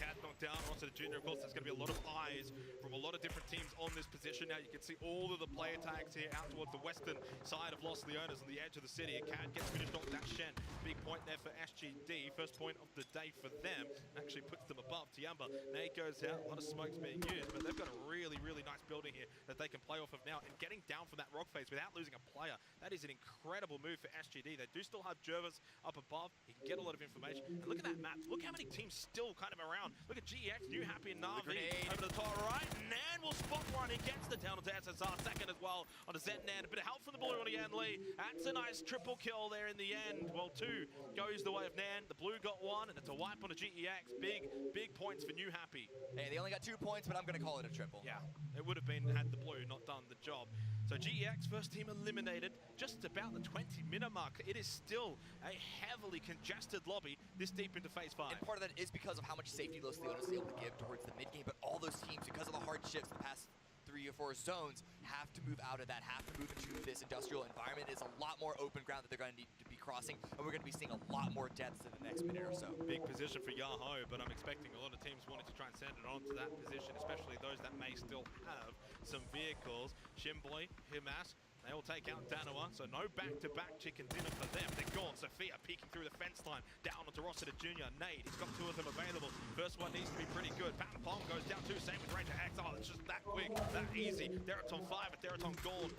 Cat knocked down onto the junior. Of course, there's going to be a lot of eyes from a lot of different teams on this position. Now you can see all of the player tags here out towards the western side of Los Leones on the edge of the city. And Cat gets finished off that Shen. Big point there for SGD. First point of the day for them. Actually puts them above Tiamba. Nade goes out. A lot of smokes being used, but they've got a really, really nice building here that they can play off of now. And getting down from that rock face without losing a player, that is an incredible move for SGD. They do still have Jervis up above. He can get a lot of information. And look at that map. Look how many teams still kind of around. Look at GEX, New Happy, and Na'Vi over the top right. Nan will spot one. He gets the down onto SSR. Second as well onto Zetnan. A bit of help from the blue on Yan Lee. That's a nice triple kill there in the end. Well, 2 goes the way of Nan. The blue got 1, and it's a wipe on a GEX. Big points for New Happy. Hey, they only got 2 points, but I'm going to call it a triple. Yeah, it would have been had the blue not done the job. So GEX, first team eliminated, just about the 20-minute mark. It is still a heavily congested lobby this deep into phase 5. And part of that is because of how much safety Los Leones is able to give towards the mid-game, but all those teams, because of the hard shifts in the past 3 or 4 zones, have to move out of that, have to move into this industrial environment. It's a lot more open ground that they're going to need to be crossing, and we're going to be seeing a lot more deaths in the next minute or so. Big position for Yahoo, but I'm expecting a lot of teams wanting to try and send it on to that position, especially those that may still have some vehicles. Shimboy, Himas, they will take out Danawa, so no back-to-back chicken dinner for them. They're gone. Sophia peeking through the fence line, down onto Rossiter Jr. Nade, he's got 2 of them available. First one needs to be pretty good. Pat Pong goes down too, same with Ranger X. Oh, it's just that quick, that easy. Deraton 5 at Deraton gone.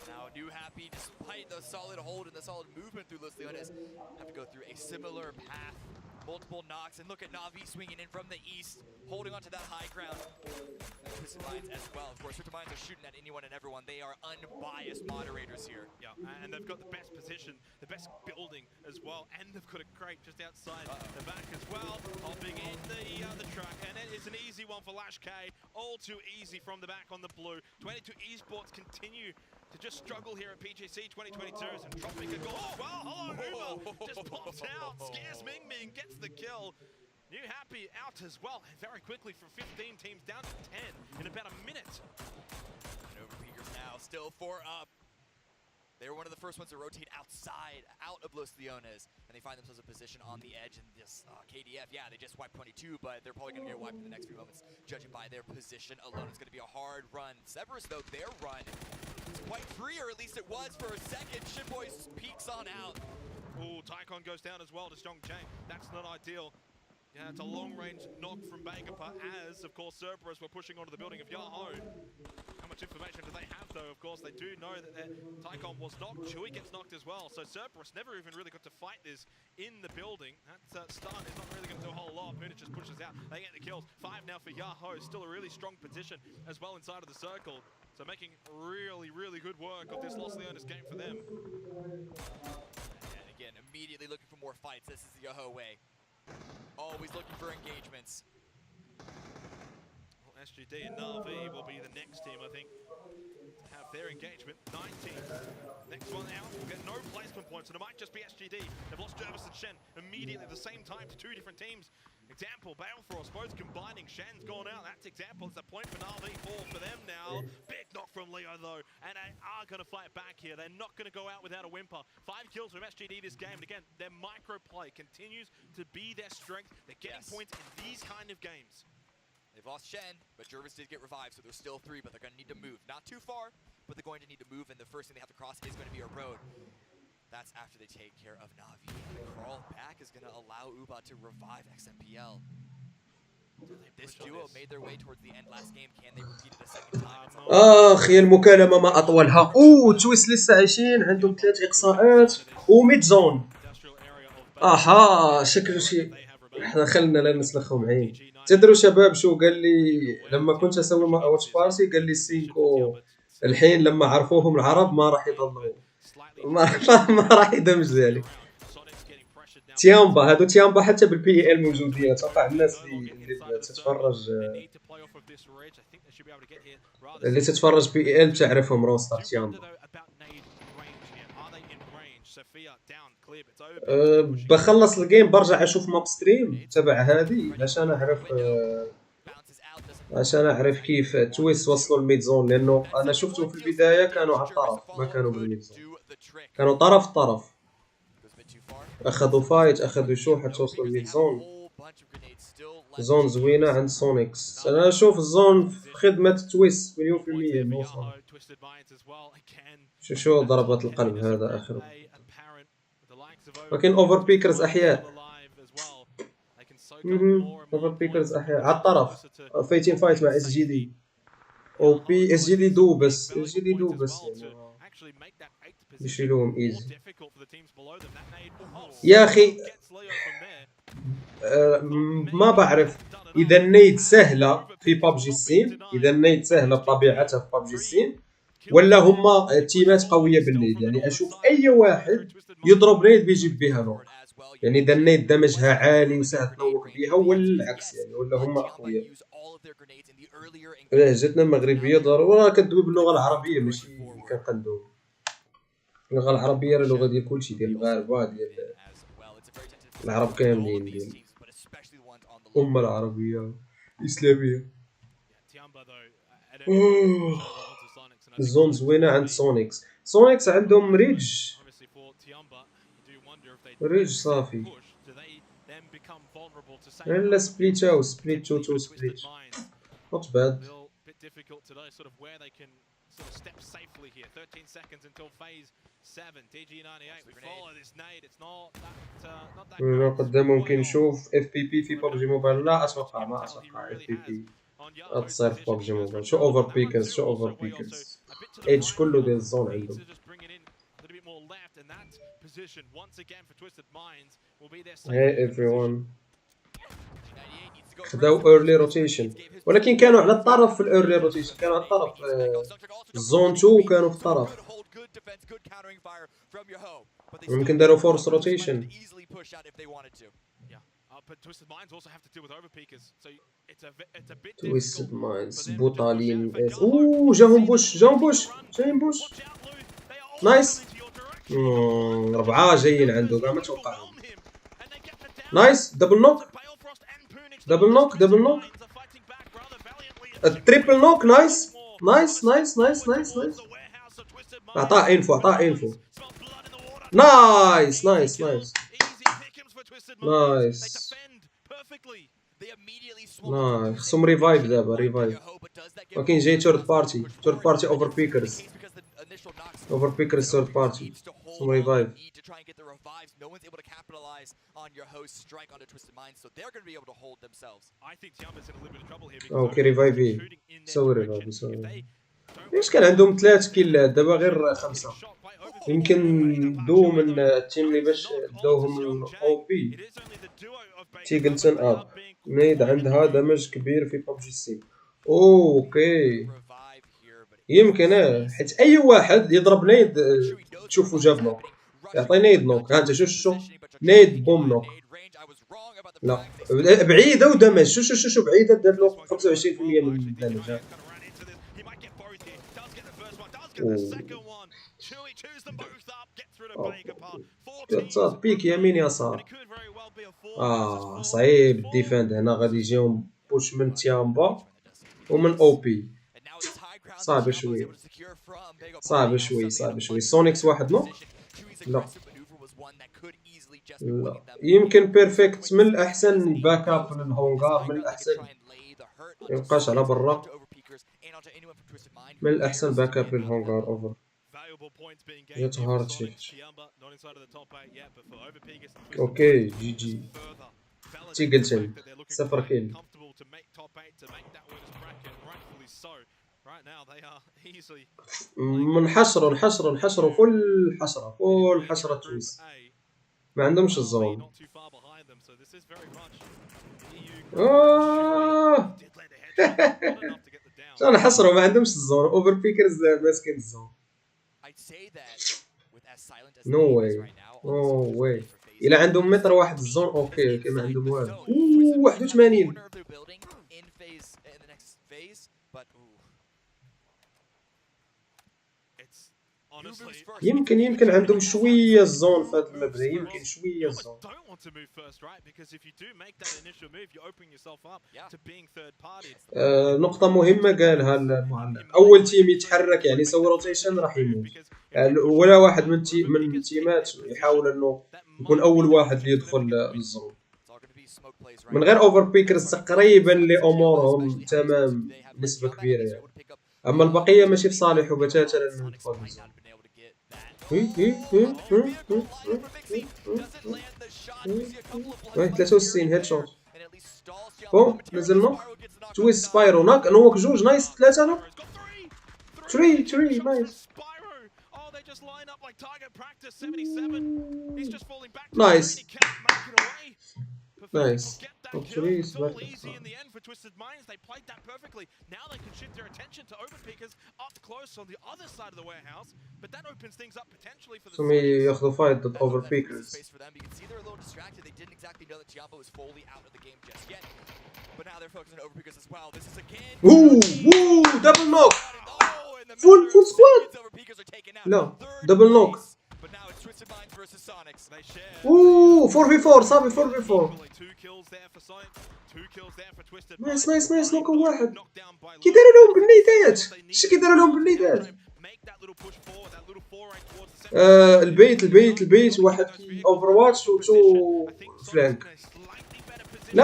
Now, New Happy, despite the solid hold and the solid movement through Los Leones, have to go through a similar path. multiple knocks, and look at Na'Vi swinging in from the east, holding onto that high ground. And Twisted Minds as well. Of course, Twisted Minds are shooting at anyone and everyone. They are unbiased moderators here. Yeah, and they've got the best position, the best building as well, and they've got a crate just outside the back as well. Hopping in the truck, and it is an easy one for Lash K. All too easy from the back on the blue. 22 esports continue to just struggle here at PGC 2022. And dropping a goal as well. Hello, Uber just pops out, scares Ming Ming, gets the kill. New Happy out as well, and very quickly from 15 teams down to 10 in about a minute. And Overpeakers now still 4 up. They were one of the first ones to rotate out of Los Leones, and they find themselves in position on the edge in this KDF. Yeah, they just wiped 22, but they're probably going to get wiped in the next few moments, judging by their position alone. It's going to be a hard run. Cerberus, though, their run is quite free, or at least it was for a second. Shitboys peeks on out. Ooh, Tycon goes down as well to Strong Chang. That's not ideal. Yeah, it's a long-range knock from Bagapa as, of course, Cerberus were pushing onto the building of Yahoo. How much information do they have, though? Of course, they do know that Tycon was knocked. Chewy gets knocked as well. So Cerberus never even really got to fight this in the building. That stun is not really going to do a whole lot. Puna just pushes out. They get the kills. 5 now for Yahoo. Still a really strong position as well inside of the circle. So making really, really good work of this Los Leones game for them. And again, immediately looking for more fights. This is the Yahoo way. Always looking for engagements. Well, SGD and Na'Vi will be the next team, I think, to have their engagement. 19. Next one out will get no placement points, and it might just be SGD. They've lost Jervis and Shen immediately at the same time to 2 different teams. Example, Balefrost, both combining. Shen's gone out. That's example. It's a point for Na'Vi, 4 for them now. Big knock from Leo, though, and they are going to fight back here. They're not going to go out without a whimper. 5 kills from SGD this game, and again, their micro play continues to be their strength. They're getting points in these kind of games. They've lost Shen, but Jervis did get revived, so there's still 3, but they're going to need to move. Not too far, but they're going to need to move, and the first thing they have to cross is going to be a road. That's after they take care of Na'Vi. And the crawl back is going to allow Uba to revive XMPL. This duo made their way towards the end last game. Can they repeat it a second time? اخ يا المكالمه ما اطولها. تويست لسه عايشين، عندهم 3 اقصاءات وميد زون. اها شكله شيء احنا خلنا لا نسلخهم عين. تدروا شباب شو قال لي لما كنت اسوي مع واتش بارتي؟ قال لي السينكو الحين لما عرفوهم العرب ما راح يضلوا ما راح يدمج ذلك. تيامبا، هادو تيامبا حتى بالبي ال موجودين. اتوقع الناس اللي تتفرج بي ال تعرفهم روستر تيامبا. بخلص الجيم برجع اشوف ماب ستريم تبع هذه عشان اعرف كيف تويست وصلوا الميد زون، لانه انا شفتهم في البدايه كانوا على الطرف، ما كانوا بالميد زون، كانوا طرف اخذوا فايت، اخذوا شو حتى وصلوا الميد زون. زون زوينه عند سونيكس. انا اشوف الزون في خدمه تويست 100% نوصل. شو ضربات القلب هذا اخر. لكن اوفر بيكرز احياء. اوفر بيكرز احياء على الطرف فايتين فايت مع اس جي دي او بي. اس جي دي دو بس يعني يشيلوهم ايزي. يا اخي ما بعرف اذا النيد سهله في ببجي السين، اذا النيد سهله بطبيعتها في ببجي السين، ولا هما تيمات قويه بالنيد. يعني اشوف اي واحد يضرب نيد بيجيب بها نور، يعني اذا النيد دمجها عالي وسهل تنوك بها، ولا العكس يعني، ولا هما اقوياء. لهجتنا المغربيه ضروري كندوي باللغه العربيه، ماشي كنقندو اللغه العربيه راه لغه ديال كلشي، ديال المغاربه، ديال العرب كاملين، ديال الامه العربيه الاسلاميه. الزون زوينه عند سونيكس عندهم ريج صافي، الا سبليت او سبليت تو سبليت not bad. قدام ممكن نشوف اف بي بي في ببجي موبايل. لا اتوقع، ما اتوقع اف بي بي تصير في ببجي موبايل. شو اوفر بيكرز ايدج كله ديال الزون عندهم. Hey everyone, خداو ايرلي روتيشن، ولكن كانوا على الطرف في الايرلي روتيشن، كانوا على الطرف الزون 2 كانوا في الطرف. ممكن داروا فورس روتيشن. تويستد مايندز بوطالين. اوه جاهم بوش، جاهم بوش، جايين بوش. نايس. 4 جايين عنده كاع ما توقعهم. نايس دبل نوك، دبل نوك، دبل نوك، التريبل نوك. نايس نايس نايس نايس نايس نايس. عطاه انفو، عطاه انفو. نايس نايس نايس نايس نايس. خصهم ريفايف دابا، ريفايف. ولكن جاي ثيرد بارتي، ثيرد بارتي اوفر بيكرز، اوفر بيكرز ثيرد بارتي. خصهم ريفايف. اوكي ريفايفي، سوي ريفايفي، سوي. ايش كان عندهم 3 كيلات دابا غير 5. يمكن دو من التيم اللي باش داوهم او بي. تيغلتون اب نيد عندها دمج كبير في ببجي سي. اوكي يمكن حيت اي واحد يضرب نيد تشوفو جاب نوك، يعطي نيد نوك. ها انت شو نيد بوم نوك. لا بعيده ودمج. شو بعيده دار له 25% من الدمج. تصاد بيك يمين يسار. صعيب الديفاند هنا. غادي يجيهم بوش من تيامبا ومن او بي. صعبه شويه، صعبه شويه، صعبه شويه. سونيكس واحد نوك. لا لا يمكن بيرفكت من الاحسن باك اب للهونغار، من الاحسن يبقاش على برا، من الاحسن باك اب للهونغار اوفر. جات هارد شيفت. اوكي جي جي. تيغلتون 0 كيل. نحشروا فل حشره، فل حشره تويس. ما عندهمش الزون. انا حصروا ما عندهمش الزون. اوفر بيكرز ماسكين الزون. نو واي، نو واي. الى عندهم متر واحد الزون اوكي. ما عندهم والو. 81. يمكن عندهم شويه الزون في هذا المبدا، يمكن شويه الزون. نقطه مهمه قالها المعلق، اول تيم يتحرك يعني يسوي روتيشن راح يموت. يعني ولا واحد من التيمات يحاول انه يكون اول واحد اللي يدخل للزون. من غير اوفر بيكرز تقريبا لامورهم تمام نسبه كبيره يعني. اما البقيه ماشي في صالحه بتاتا لانه يدخل للزون. 63 هيد شوت. نزل نوك. تويست سبايرو نوك جوج. نايس 3 نوك. 3 نايس. نايس نايس. ثم ياخذوا فايت ضد اوفر بيكرز. دبل نوك. فول سكواد. لا دبل نوك. 4v4 صافي 4v4. نايس نوك واحد. كي داروا لهم بالنيدات. اش كيداروا لهم بالنيدات. البيت واحد كي اوفر واتش و 2 فلانك. لا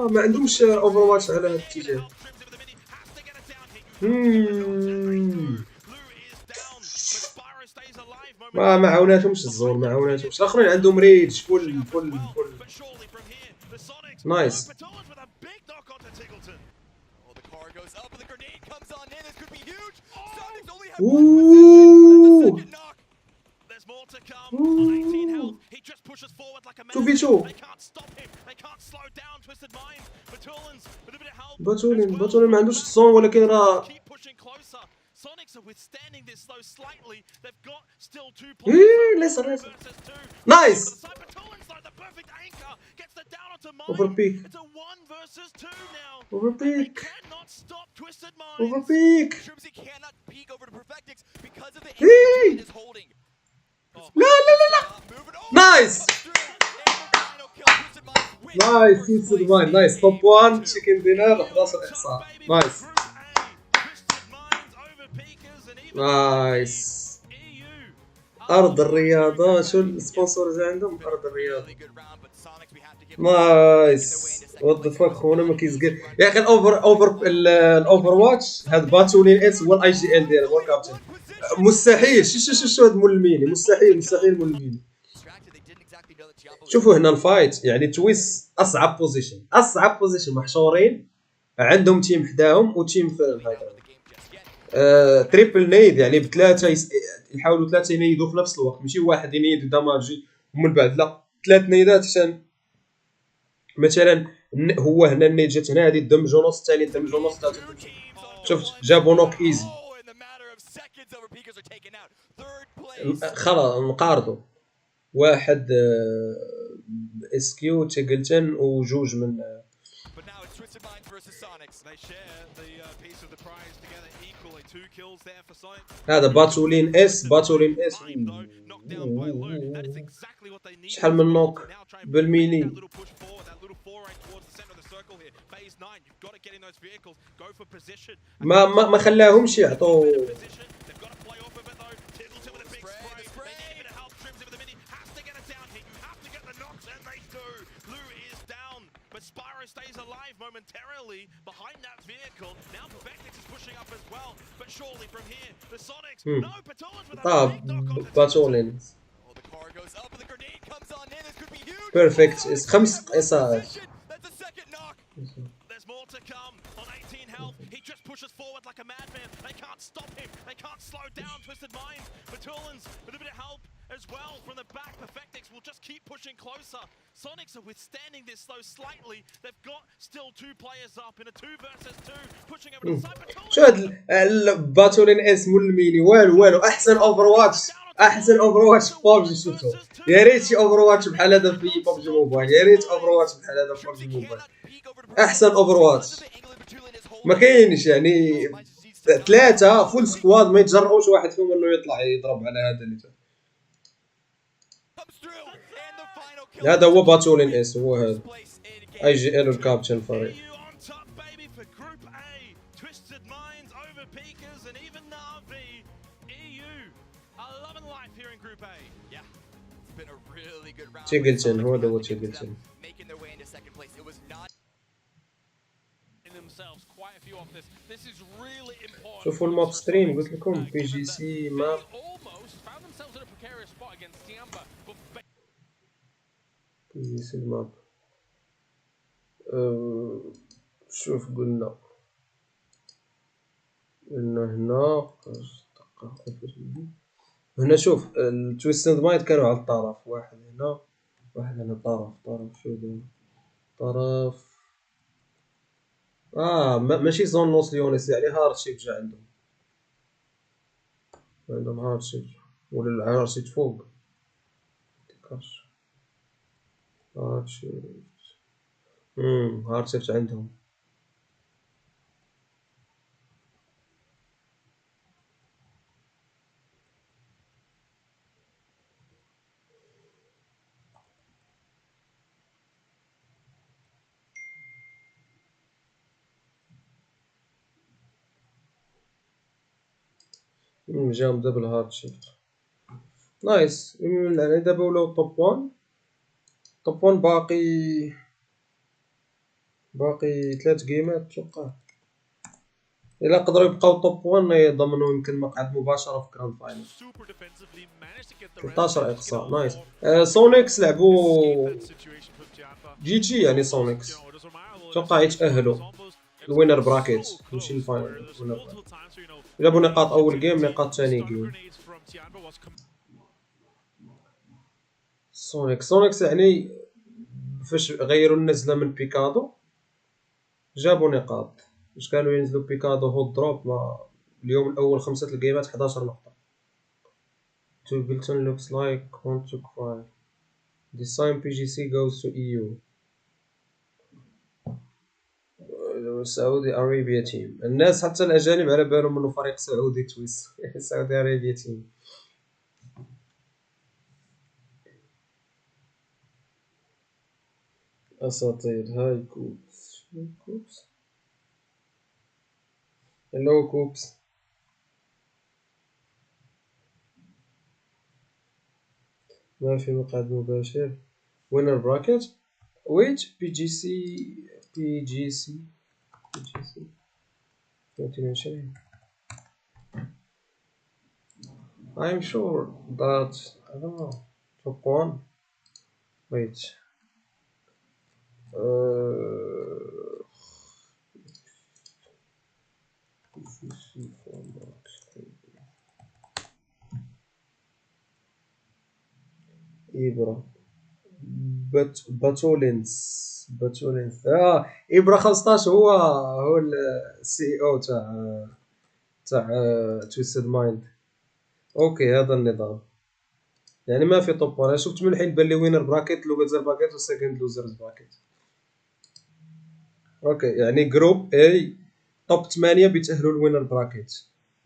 ما عندهمش اوفر واتش على هذا الاتجاه. ما عاوناتهمش الزون، ما عاوناتهمش. الاخرين عندهم ريج فل. نايس. باتولين ما عندوش الصون ولكن راه ليس نايس اوفر بيك لا نايس تwisted mind نايس توب 1 تشيكن دينار 11 احصاء نايس ارض الرياضه شو السبونسورز عندهم ارض الرياضه نايس وات ذا فاك خونا ما كيزقل يا اخي الاوفر واتش هاد باتولين اس هو الاي جي ال ديالو هو كابتن مستحيل شو هاد ملميني مستحيل ملميني شوفوا هنا الفايت يعني تويس اصعب بوزيشن محشورين عندهم تيم حداهم وتيم في تريبل نيد يعني بثلاثه يحاولوا ثلاثه ينيدوا في نفس الوقت ماشي واحد ينيد داماجي ومن بعد لا 3 نيدات عشان مثلا هو هنا النيد جات هنا هذه دمجوا نص الثاني دمجوا نص الثالث شفت جابوا نوك ايزي خلاص نقارضوا واحد اس كيو تيجلتن وجوج من هذا باتولين اس شحال من نوك بالميني ما خلاهمش يعطوا stays alive momentarily behind that vehicle. Now Perfectix is pushing up as well, but surely from here the Sonics. No, Patolins with a big knock on Patolins. Oh, the car goes up and the grenade comes on in. This could be huge. Perfect. It's 5 إصابات. That's a second knock. There's more to come. On 18 health, he just pushes forward like a madman. They can't stop him. They can't slow down Twisted Minds. Patolins with a bit of help as well from the back. Perfectix will just keep pushing closer. Sonics are withstanding this though slightly. They've got still 2 players up in a 2 versus 2, pushing over the side. شو هاد الباتولين اس ملميني والو احسن اوفر واتش في ببجي شفتو يا ريت شي اوفر واتش بحال هذا في ببجي موبايل في ببجي موبايل احسن اوفر واتش ما كاينش يعني 3 فول سكواد ما يتجرؤوش واحد فيهم انه يطلع يضرب على هذا اللي هذا هو باتولين اس هو هذا اي جي ال الكابتن الفريق تيجلتن هو هذا هو تيجلتن شوفوا الماب ستريم قلت لكم بي جي سي ماب بي الماب شوف قلنا هنا شوف التويستد مايند كانوا على الطرف واحد هنا طرف شو هذا طرف ماشي زون نوس ليونيس يعني هارد شيب جا عندهم هارد شيب ولا الهارد شيب فوق تكاش هارد شيب هارد شيب عندهم جاهم دبل هارد شيفت نايس يعني دابا ولاو توب 1 باقي 3 جيمات اتوقع الا قدروا يبقاو توب 1 يضمنوا يمكن مقعد مباشره في جراند فاينل 13 اقصاء نايس سونيكس لعبوا جي يعني سونيكس اتوقع يتاهلوا الوينر براكيت ماشي الفاينل جابوا نقاط اول جيم نقاط ثاني جيم سونيكس يعني فاش غيروا النزله من بيكادو جابوا نقاط واش كانوا ينزلوا بيكادو هوت دروب. ما اليوم الاول 5 الجيمات 11 نقطه. Tubleton looks like want to cry. This time PGC goes to EU. سعودي ارابيا تيم. الناس حتى الاجانب على بالهم انه فريق سعودي تويس. سعودي ارابيا تيم. اساطير. هاي كوبس. كوبس هلو كوبس. ما في مقعد مباشر. وينر براكت. ويت بي جي سي. بي جي سي. بي جي سي 2020. I'm sure that I don't know. Top one. Wait. إبرة. باتولينز. إبرة 15 هو السي او تاع تويستد مايند. اوكي هذا النظام. يعني ما في توب. انا شفت من الحين بان لي وينر براكيت لوزر براكيت وسكند لوزرز براكيت. اوكي يعني جروب اي توب 8 بيتاهلوا للوينر براكيت.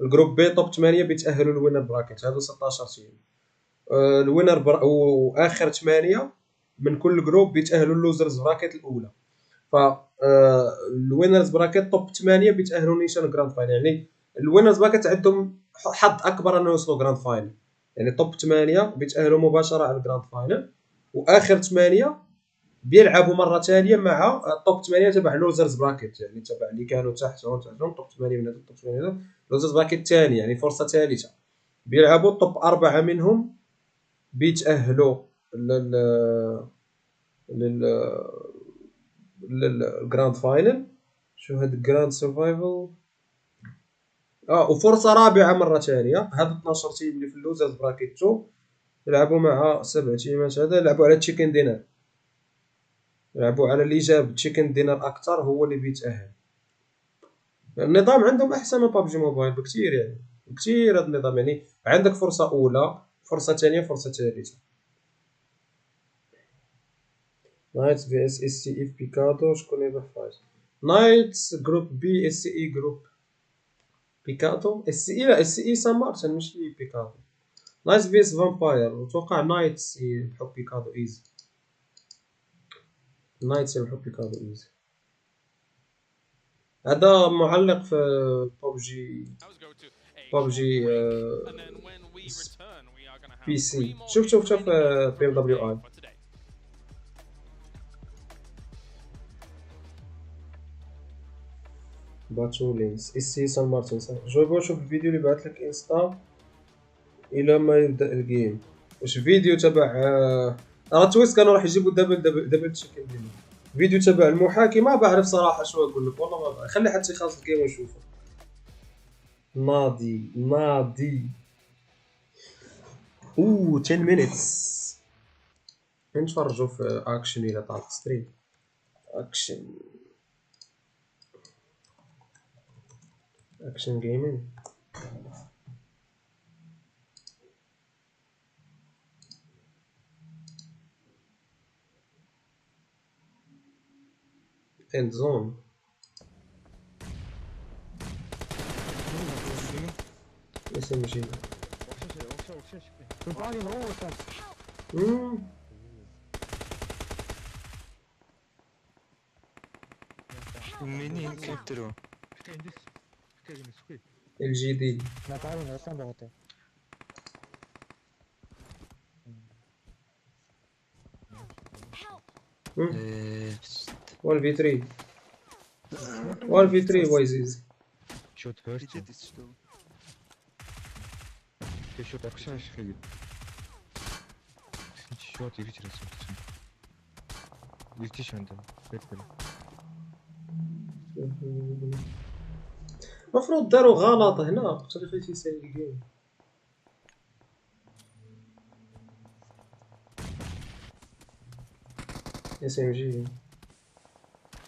الجروب بي توب 8 بيتاهلوا للوينر براكيت. هادو 16 تيم. الوينر واخر 8 من كل جروب بيتاهلوا للوزرز براكيت الاولى. ف الوينرز براكيت توب 8 بيتاهلوا نيشان جراند فاينل. يعني الوينرز براكيت عندهم حظ اكبر انه يوصلوا جراند فاينل. يعني توب 8 بيتاهلوا مباشره على الجراند فاينل واخر 8 بيلعبوا مره ثانيه مع التوب 8 تبع لوزرز براكيت. يعني تبع اللي كانوا تحتهم توب 8 من هذا التوب 8 هذا لوزرز براكيت ثاني. يعني فرصه ثالثه بيلعبوا التوب 4 منهم بيتاهلوا للجراند فاينل. شو هاد الجراند سرفايفل. وفرصه رابعه مره ثانيه. هاد 12 تيم اللي في اللوزرز براكيت 2 يلعبوا مع 7 تيمات. هذا يلعبوا على تشيكن دينر. يلعبوا على اللي جاب تشيكن دينر اكثر هو اللي بيتاهل. النظام عندهم احسن من ببجي موبايل بكثير. يعني بكثير هذا النظام. يعني عندك فرصه اولى فرصه ثانيه فرصه ثالثه. نايتس في اس اس سي اف بيكادو. شكون يربح فايز؟ نايتس جروب بي اس اي جروب بيكادو اس اي. لا اس اي سان مارتن مش بيكادو. نايتس في اس فامباير. اتوقع نايتس يربحوا بيكادو ايزي. نايتس يربحوا بيكادو ايزي. هذا معلق في ببجي بي سي. شوف بي ام دبليو اي. باتولينز اس سي سان مارتن. جربوا شوف الفيديو اللي بعث لك انستا الى ما يبدا الجيم. واش فيديو تبع راه تويست كانوا راح يجيبوا دبل تشيكن دينر. فيديو تبع المحاكي ما بعرف صراحه شو اقول لك. والله ما بعرف. خلي حتى يخلص الجيم ونشوفه. ناضي 10 minutes. نتفرجوا في اكشن الى طالع ستريم. اكشن جيمين. اند زون. اسم جيم. منين كنترو الجديد. 나가면 어떤 거 같아? 1v3 1v3 وايزيز. 슛 first. 슛 액션 시키기. 슛 이리 지렸어. 위치 한다. 백별. المفروض داروا غلط هنا. بطريقه يسالي الجيم. اس ام جي.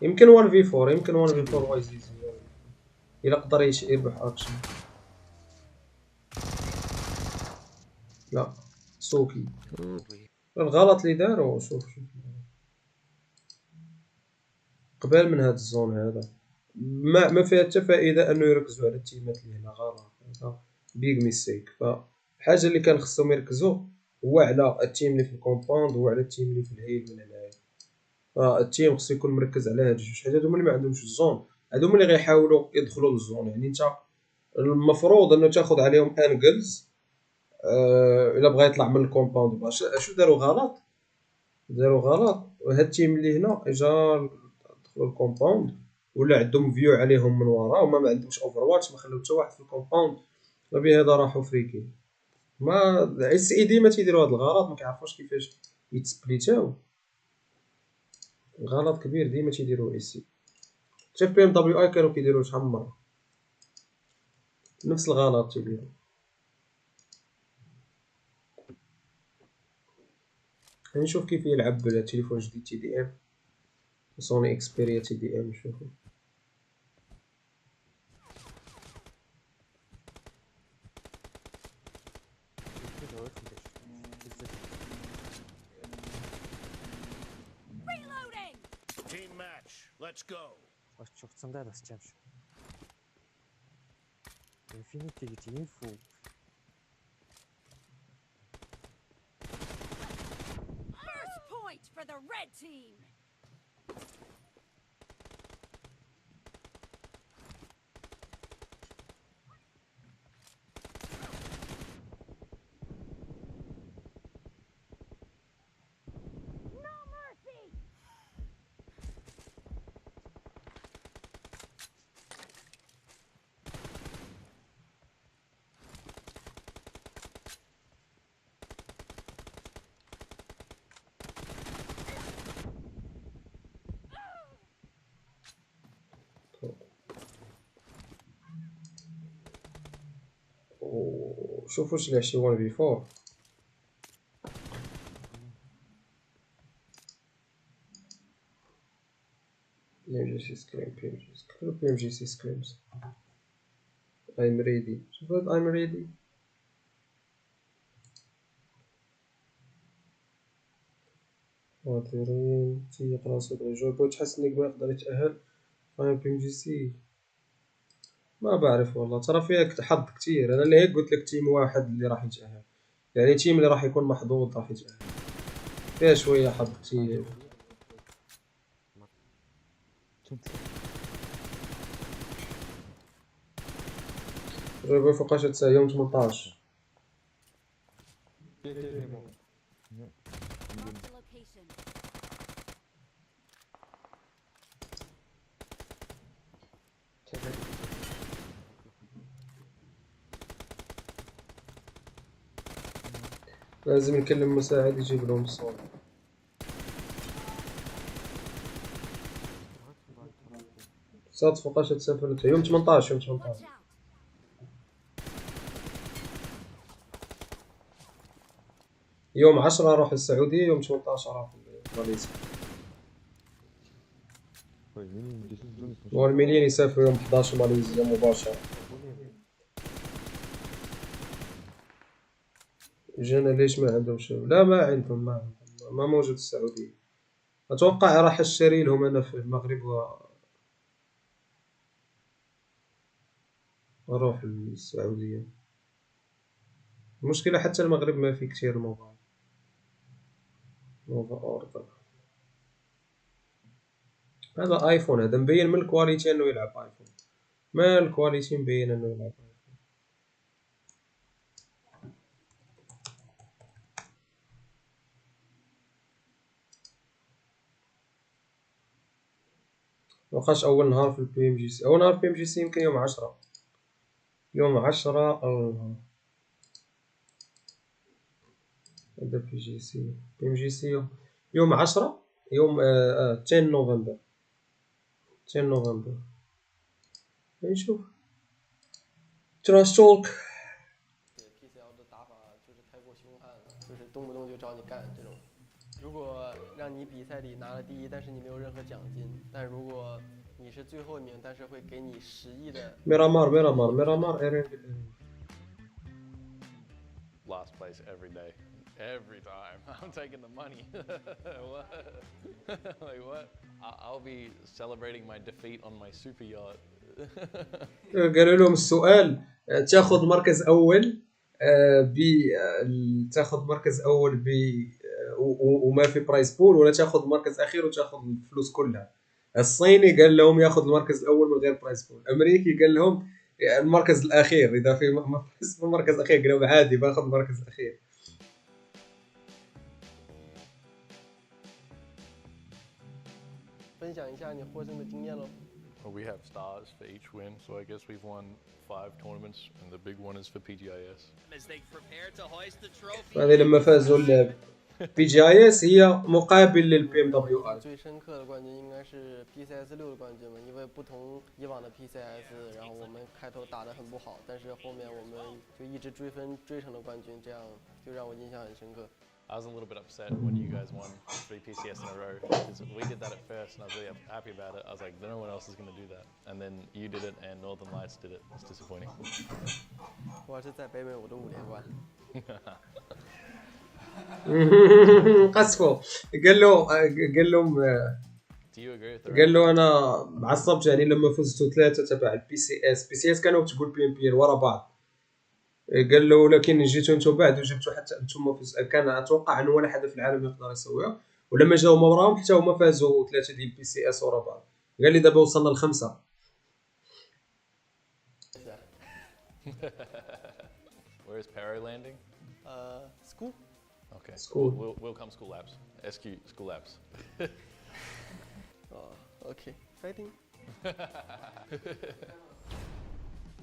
يمكن 1 في 4 يمكن 1 في 4 واي زيزي الا قدر يربح اكشن. لا سوكي الغلط اللي دارو. شوف قبل من هاد الزون هذا ما فيها حتى فائده انه يركزوا على التيمات اللي هنا. غلط هذا بيغ ميستيك. فالحاجه اللي كان خصهم يركزوا هو على التيم اللي في الكومباوند وعلى التيم اللي في الهيل من هنايا. فالتيم خصو يكون مركز على هاد جوج حاجات. هادو اللي ما عندهمش الزون، هادو اللي غيحاولوا يدخلوا للزون. يعني انت المفروض انه تاخذ عليهم انجلز. الا بغا يطلع من الكومباوند. شو داروا غلط هاد التيم اللي هنا اجا دخلوا الكومباوند ولا عندهم فيو عليهم من ورا وما عندهمش اوفر واتش. ما خلاو حتى واحد في الكومباوند. وبهذا راحوا فريكين. ما اس اي دي ما تيديروا هاد الغلط. ما كيعرفوش كيفاش يتسبليتاو. غلط كبير ديما تيديروا اس اي. حتى في بي ام دبليو اي كانوا كيديروا شحال من مره نفس الغلط تيديروا. نشوف كيف يلعب بالتليفون جديد تي دي ام سوني اكسبيريا تي دي ام. نشوفو Team match. Let's go. شفتم دابا ستامش انفينيتي تينفو. First point for the red team. No mercy. شوفوا واش لعب شي 1 في 4. PMGC سكريم PMGC سكريمز. I'm ready. شوف هاد I'm ready. واطيرين تيق راسو بغا يجاوبو. تحس نيغما يقدر يتأهل. PMGC ما بعرف والله. ترى فيها حظ كتير. انا اللي هيك قلت لك تيم واحد اللي راح يتأهل. يعني تيم اللي راح يكون محظوظ راح يتأهل. فيها شويه حظ كتير. جربوا فوقاش هاد الساعة يوم 18. Mark the location. لازم نكلم مساعد يجيب لهم الصوت. صاد فوقاش تسافر يوم 18 يوم 18. Watch out. يوم 10 اروح السعودية. يوم 18 اروح ماليزيا. والمليين يسافر يوم 11 ماليزيا مباشرة. جانا ليش ما عندهم شغل؟ لا ما عندهم ما موجود السعودية. اتوقع راح اشتري لهم انا في المغرب واروح للسعودية. المشكلة حتى المغرب ما في كتير موبايل. نوفا اوردر. هذا ايفون. هذا مبين من الكواليتي انه يلعب ايفون. ما الكواليتي مبين انه يلعب ايفون. وقاش اول نهار في البي ام جي سي. اول نهار في البي ام جي سي يمكن يوم 10. يوم 10 اول نهار. هذا بي جي سي. بي ام جي سي يوم 10 يوم 10 نوفمبر. 10 نوفمبر. نشوف تراش توك. ，PCL 的打法就是太过凶悍了，就是动不动就找你干这种。如果让你比赛里拿了第一，但是你没有任何奖金，但如果你是最后一名，但是会给你10亿的。ميرامار إيرانجل. Last place every day, every time. I'm taking the money. What? Like what? I'll be celebrating my defeat on my super yacht. قالوا لهم السؤال تاخذ مركز اول تاخذ مركز اول وما في برايس بول، ولا تاخذ مركز اخير وتاخذ الفلوس كلها. الصيني قال لهم ياخذ المركز الاول من غير برايس بول. الامريكي قال لهم المركز الاخير، اذا في مركز اخير قال لهم عادي باخذ المركز الاخير. 分享一下你获胜的经验喽。 Well, we have stars for each win, so I guess we've won 5 tournaments, and the big one is for PGIS. As they prepare to hoist the trophy. هذه لما فازوا البي جي اي اس هي مقابل للبي ام دبليو اي. 最深刻的冠军应该是 PCS 6的冠军吧，因为不同以往的 PCS， 然后我们开头打得很不好，但是后面我们就一直追分追成了冠军，这样就让我印象很深刻。 I was a little bit upset when you guys won 3 PCS in a row, because we did that at first and I was really happy about it. I was like, no one else is going to do that. And then you did it and Northern Lights did it. It's disappointing. 我要是在北美我都5连冠。 قصفوا قال لهم Do you agree with the قال له انا عصبت يعني لما فزتوا 3 تبع البي سي اس كانوا تقول بي ام بي ورا بعض. قال له لكن جيتوا انتم بعد وجبتوا حتى انتم كان اتوقع انه ولا حدا في العالم يقدر يسويها، ولما جاو وراهم حتى هما فازوا 3 ديال البي سي اس ورا بعض. قال لي دابا وصلنا ل5. Where is Perry landing? School. Okay. School. We'll come school labs. SQ school labs. Okay. Fighting.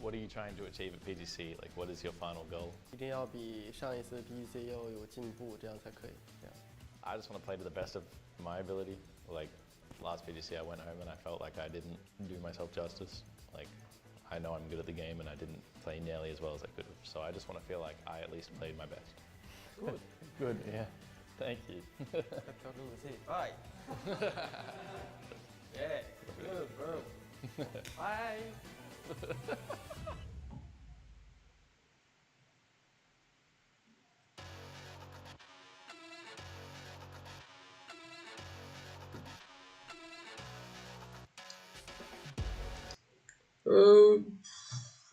What are you trying to achieve at PGC? Like, what is your final goal? 一定要比上一次 PGC 要有进步，这样才可以。I just want to play to the best of my ability. Like, last PGC I went home and I felt like I didn't do myself justice. Like, I know I'm good at the game and I didn't play nearly as well as I could have. So I just want to feel like I at least played my best. Good. Good, yeah. Thank you. 标准武器。Bye. Yeah. Good, bro. Bye.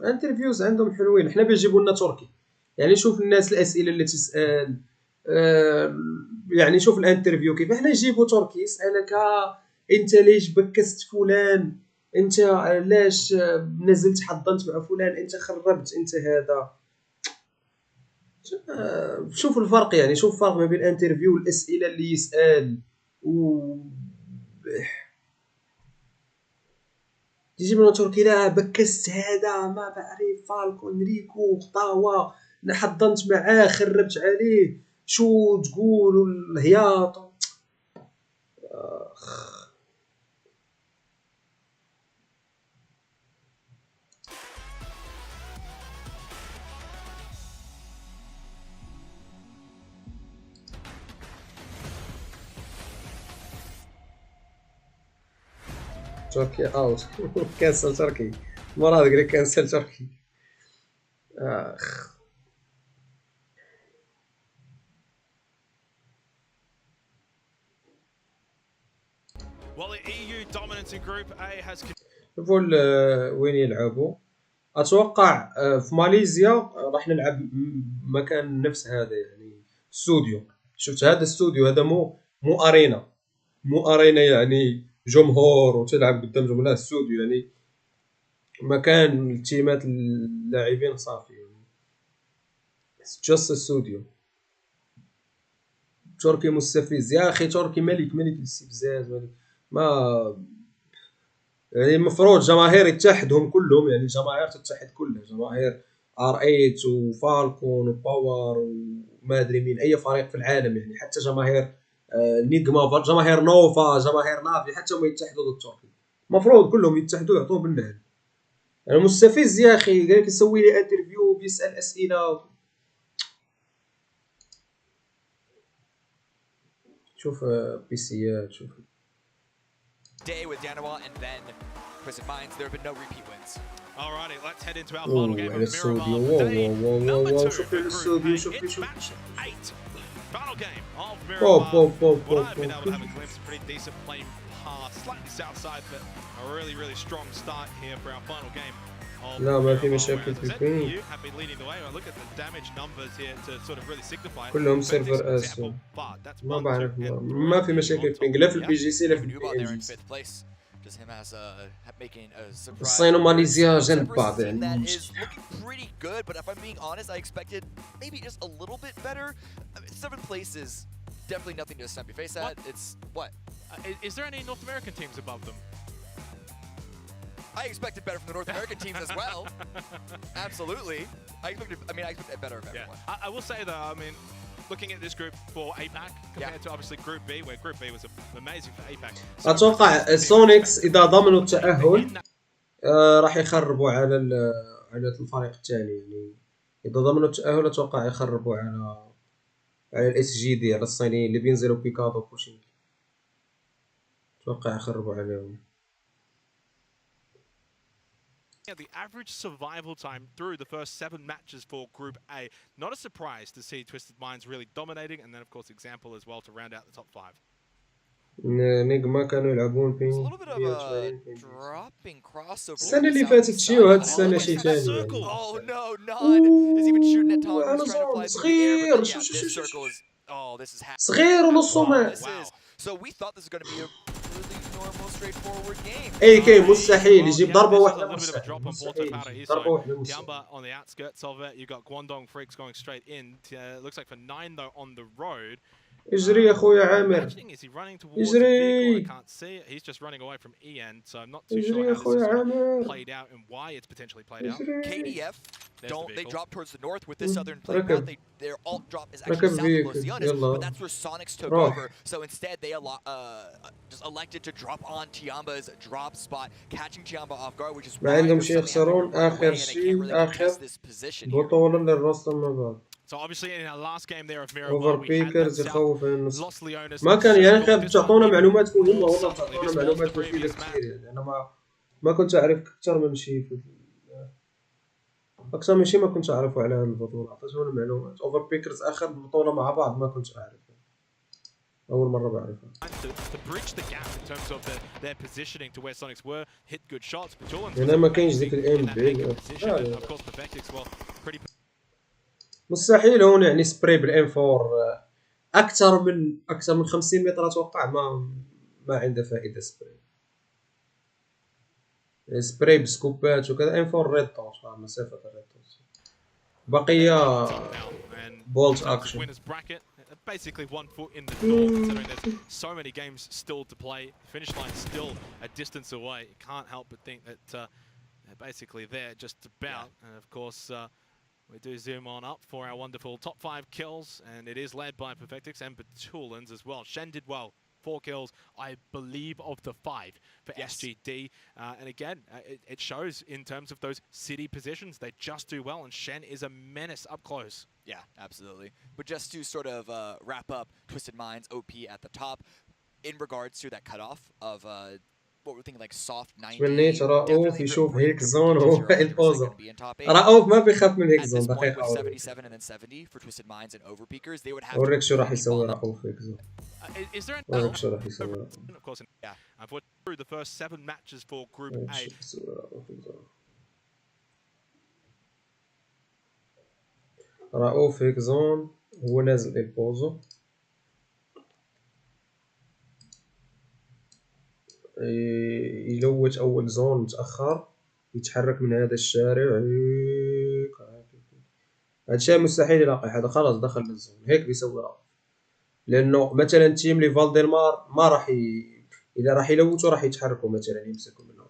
انترفيوز عندهم حلوين. حنا بيجيبوا لنا تركي، يعني شوف الناس الاسئله اللي تسال، يعني شوف الانترفيو كيف. احنا نجيبوا تركي يسالك انت ليش بكست فلان، انت علاش نزلت حضنت مع فلان، انت خربت، انت هذا. شوف الفرق، يعني شوف الفرق ما بين الانترفيو والاسئله اللي يسال تجيب لنا تركي لا بكست هذا ما بعرف فالكون ريكو خطاوه حضنت معاه خربت عليه شو تقول الهياط. تركي اوت. كنسل تركي مراد قال لك كنسل تركي. Well, the EU dominance in Group A has. شوفوا وين يلعبوا. اتوقع في ماليزيا راح نلعب مكان نفس هذا، يعني استوديو. شفت هذا استوديو، هذا مو ارينا، مو ارينا يعني جمهور وتلعب قدام جمهور، لا استوديو يعني مكان التيمات اللاعبين صافي، جاست استوديو. تركي مستفز يا اخي، تركي ملك الاستفزاز، ما يعني المفروض جماهير يتحدهم كلهم، يعني جماهير تتحد كلها، جماهير R8 وفالكون وباور وما ادري مين، اي فريق في العالم، يعني حتى جماهير نيغما، جماهير نوفا، جماهير نافي، حتى هم يتحدوا ضد تركيا. المفروض كلهم يتحدوا يعطوه بالنهل. يعني مستفز يا اخي، قال لك يسوي لي انترفيو بيسال اسئله. شوف بيسيات شوف. Day with Danawa and then Twisted Minds. There have been no repeat wins. Alrighty, let's head into our final game على of السعودية. Miramar. Day number 2 شوف for السعودية. Group A. شوف It's شوف. match 8. Final game of بوب Miramar. بوب بوب What I've been بوب. able to have a glimpse, pretty decent playing path, slightly south side, but a really strong start here for our final game. لا ما في مشاكل في البين. have been leading the way. Look at the damage numbers here to sort of really signify. كلهم سيرفر اسيا. ما بعرف ما في مشاكل في البين لا في البي جي سي لا في البي ام جي. الصين وماليزيا جنب بعض يعني. Pretty good, but if I'm being honest, I expected maybe just a little bit better. I mean, 7th place is definitely nothing to snap your face at. It's what? Is there any North American teams above them? I expected better from the North American teams as well. Absolutely. I expected better of everyone. I will say though, I mean, looking at this group for APAC compared to obviously Group B, where Group B was amazing for APAC. اتوقع سونيكس اذا ضمنوا التأهل راح يخربوا على الفريق الثاني يعني. اذا ضمنوا التأهل اتوقع يخربوا على الاس جي دي، على الصينيين اللي بينزلوا بيكادو بوشينكي. اتوقع يخربوا عليهم. The average survival time through the first 7 matches for Group A. Not a surprise to see Twisted Minds really dominating, and then of course Example as well to round out the top 5. نيجما كانوا يلعبون It's a بين little bit of a dropping crossover. السنة اللي فاتت شي وهاد السنة شي ثاني. Oh no, none is even shooting at Tom. He's trying to fly صغير. through the air, but this circle is this is صغير ونصو مات. So we thought this was going to be a really normal, straightforward game. اي كي مستحيل يجيب ضربة واحدة. مستحيل ضربة واحدة. Yamba on the outskirts of it. You got Guangdong Freaks going straight in. Looks like for 9 though on the road. اجري يا خويا عامر. اجري. I can't see it. He's just running away from EN, so I'm not too sure how this is played out and why it's potentially played out. KDF they drop towards the north with this southern playground. Their alt drop is actually south of Los Llanos, but that's where Sonics took over. So instead they just elected to drop on Tiamba's drop spot, catching Tiamba off guard, which is ما عندهم شي يخسرون. آخر بطولة للرسم مع بعض. So obviously in our last game there of Miramar, we had lost Leonis. ما كان يعني خير تعطونا معلومات مهمة والله، تعطونا معلومات مفيدة كثير يعني. أنا ما كنت أعرف أكثر من شيء أكثر من شيء ما كنت أعرفه على هذه البطولة. أعطيتونا معلومات. أوفر بيكرز آخر بطولة مع بعض ما كنت أعرفها، أول مرة بعرفها. To bridge the gap in terms of their positioning to where Sonics were, hit good shots. هنا ما كاينش ديك الام بي. مستحيل هون يعني سبراي بالام 4 اكثر من 50 متر. اتوقع ما عنده فائده سبراي بسكوبات وكذا. ام 4 ريد توش مسافه الريد توش بقيه بولت اكشن. Basically 1 foot in the door, considering there's so many games still to play. The finish line is still a distance away. You can't help but think that they're basically there just about. And of course, we do zoom on up for our wonderful top 5 kills, and it is led by Perfectix and Batulans as well. Shen did well. 4 kills, I believe, of the 5 for SGD. And again, it shows in terms of those city positions. They just do well, and Shen is a menace up close. Yeah, absolutely. But just to sort of wrap up Twisted Minds, OP at the top, in regards to that cutoff of what we're thinking like soft 90. تمنيت رؤوف يشوف هيك زون هو البوزو. رؤوف ما بيخاف من هيك زون. دقيقة 77 and then 70 for Twisted Minds and Overpeakers. They would have أوريك شو راح يسوي رؤوف هيك زون. Is there أوريك شو راح يسوي. Of course, yeah. I've watched through the first 7 matches for Group A. رؤوف هيك زون هو نازل البوزو. يلوت اول زون متاخر، يتحرك من هذا الشارع هذا الشيء مستحيل يلاقي حدا. خلاص دخل للزون هيك بيسوي رأف. لانه مثلا تيم لي فالديمار ما راح اذا راح يلوتوا راح يتحركوا مثلا يمسكوا منهم.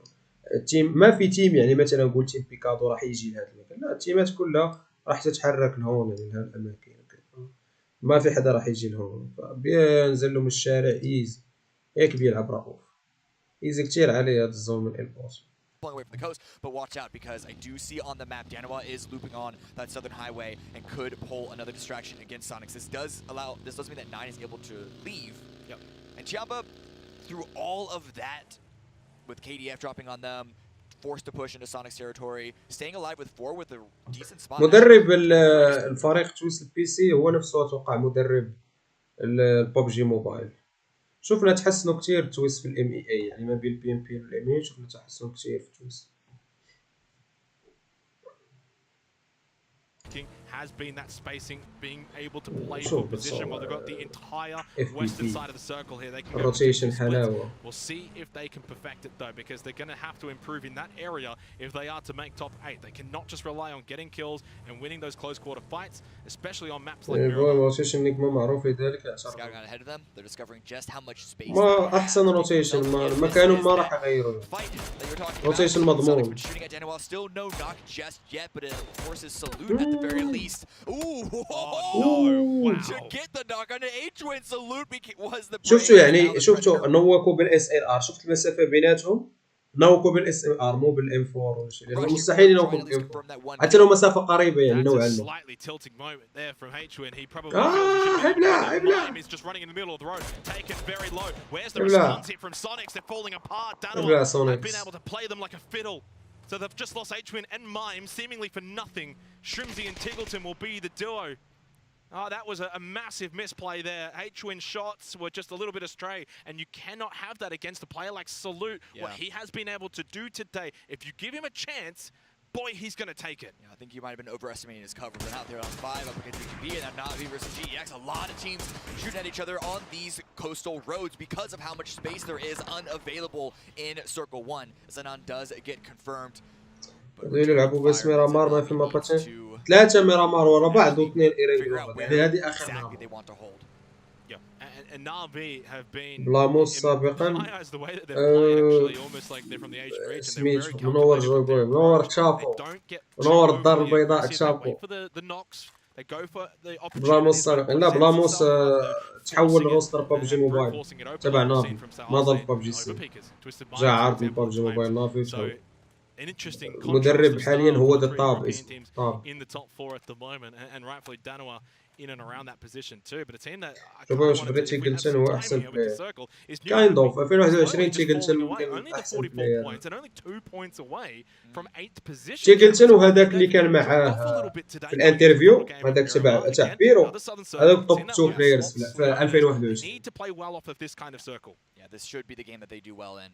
التيم ما في تيم يعني مثلا نقول تيم بيكادو راح يجي لهذا المكان، لا التيمات كلها راح تتحرك لهون يعني لهذه الاماكن. ما في حدا راح يجي لهون، فبينزل له من الشارع ايزي هيك بيلعب رؤوف. ايزي كتير عليه هذا الزون من البوس. Away from the coast, but watch out because I do see on the map Danawa is looping on that southern highway and could pull another distraction against Sonics. This does mean that 9 is able to leave Yep. And Chiamba, through all of that, with KDF dropping on them, forced to push into Sonic's territory, staying alive with 4 with a decent spot. مدرب الفريق تويست البي سي هو نفسه اتوقع مدرب الببجي موبايل. شفنا تحسنوا كثير تويست في الام اي اي، يعني ما بين البي ام بي والام اي شفنا تحسنوا كثير في تويست. has been that spacing, being able to play for position while they've got the entire western side of the circle here. They can rotation حلاوة. We'll see if they can perfect it though, because they're going to have to improve in that area if they are to make top 8. They cannot just rely on getting kills and winning those close quarter fights, especially on maps like Miramar. rotation NIGMA معروف لذلك. Scouting out ahead of them, they're discovering just how much space. ما أحسن rotation ما كانوا ما راح يغيروا. rotation مضمون. Shooting at Daniel, still no knock just yet, but it forces Salute at the very least. Ooh, wow. To get the knock on H-Win, Salute was the. شفتوا يعني شفتوا نوكوا بالاس ال ار، شفت المسافة بيناتهم، نوكوا بالاس ال ار مو بالام 4 ولا شيء، لأنه مستحيل ينوكوا بالام 4 حتى لو مسافة قريبة يعني نوعا ما. ابلع He's just running in the middle of the road, taken very low. Where's the response hit from Sonics? They're falling apart. Danoa have been able to play them like a fiddle. So they've just lost H-Win and Mime, seemingly for nothing. Shrimsy and Tiggleton will be the duo. Oh, that was a massive misplay there. H-Win shots were just a little bit astray, and you cannot have that against a player like Salute. Yeah. What he has been able to do today, if you give him a chance, boy, he's going to take it. Yeah, I think you might have been overestimating his cover, but out there on 5 up against BGB and now Navi versus GEX. A lot of teams shooting at each other on these coastal roads because of how much space there is unavailable in Circle 1. Zenon does get confirmed. يلعبوا بس ميرامار ما في ماباتين 3 ميرامار ورا بعض و2 إيرانجل، يعني هذه آخر ميرامار. بلاموس سابقا سميت منور جوي بوي، منور تشابو، منور الدار البيضاء تشابو. بلاموس سابقا، لا بلاموس تحول لروستر ببجي موبايل تبع نافي، ما ضل ببجي سي، جا عرض من ببجي موبايل نافي. المدرب حاليا هو ذا طاب in and around that position too, but a team that شوفوا واش بغيت تيغلتون هو احسن بلاير كاين ضوف 2021 تيغلتون ممكن احسن بلاير تيغلتون، وهذاك اللي كان معاه في الانترفيو هذاك تبع بيرو هذاك توب 2 بلايرز في 2021. This should be the game that they do well in.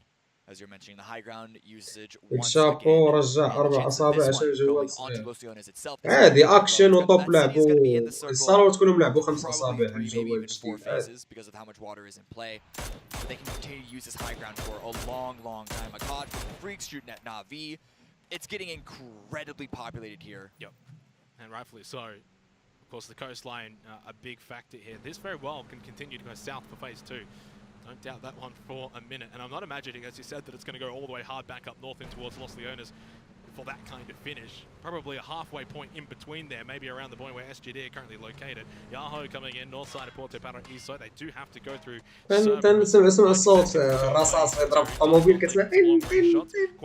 As you're mentioning, the high ground usage. شابو رجع 4 أصابع عشان جوال عادي اكشن وطوب لعبوا صاروا تكونوا لعبوا 5 أصابع على الجوال because of how much water is in play. But they can continue to use this high ground for a long time. A COD from Freak shooting at Navi. It's getting incredibly populated here. Yep, and rightfully so. Of course, the coastline a big factor here. This very well can continue to go south for phase 2. Don't doubt that one for a minute. And I'm not imagining, as you said, that it's going to go all the way hard back up north in towards Los Leones for that kind of finish. Probably a halfway point in between there, maybe around the point where SGD are currently located. Yahoo coming in, north side of Puerto Padre east side. They do have to go through. نسمع الصوت رصاص يضرب في الطوموبيل كتسمع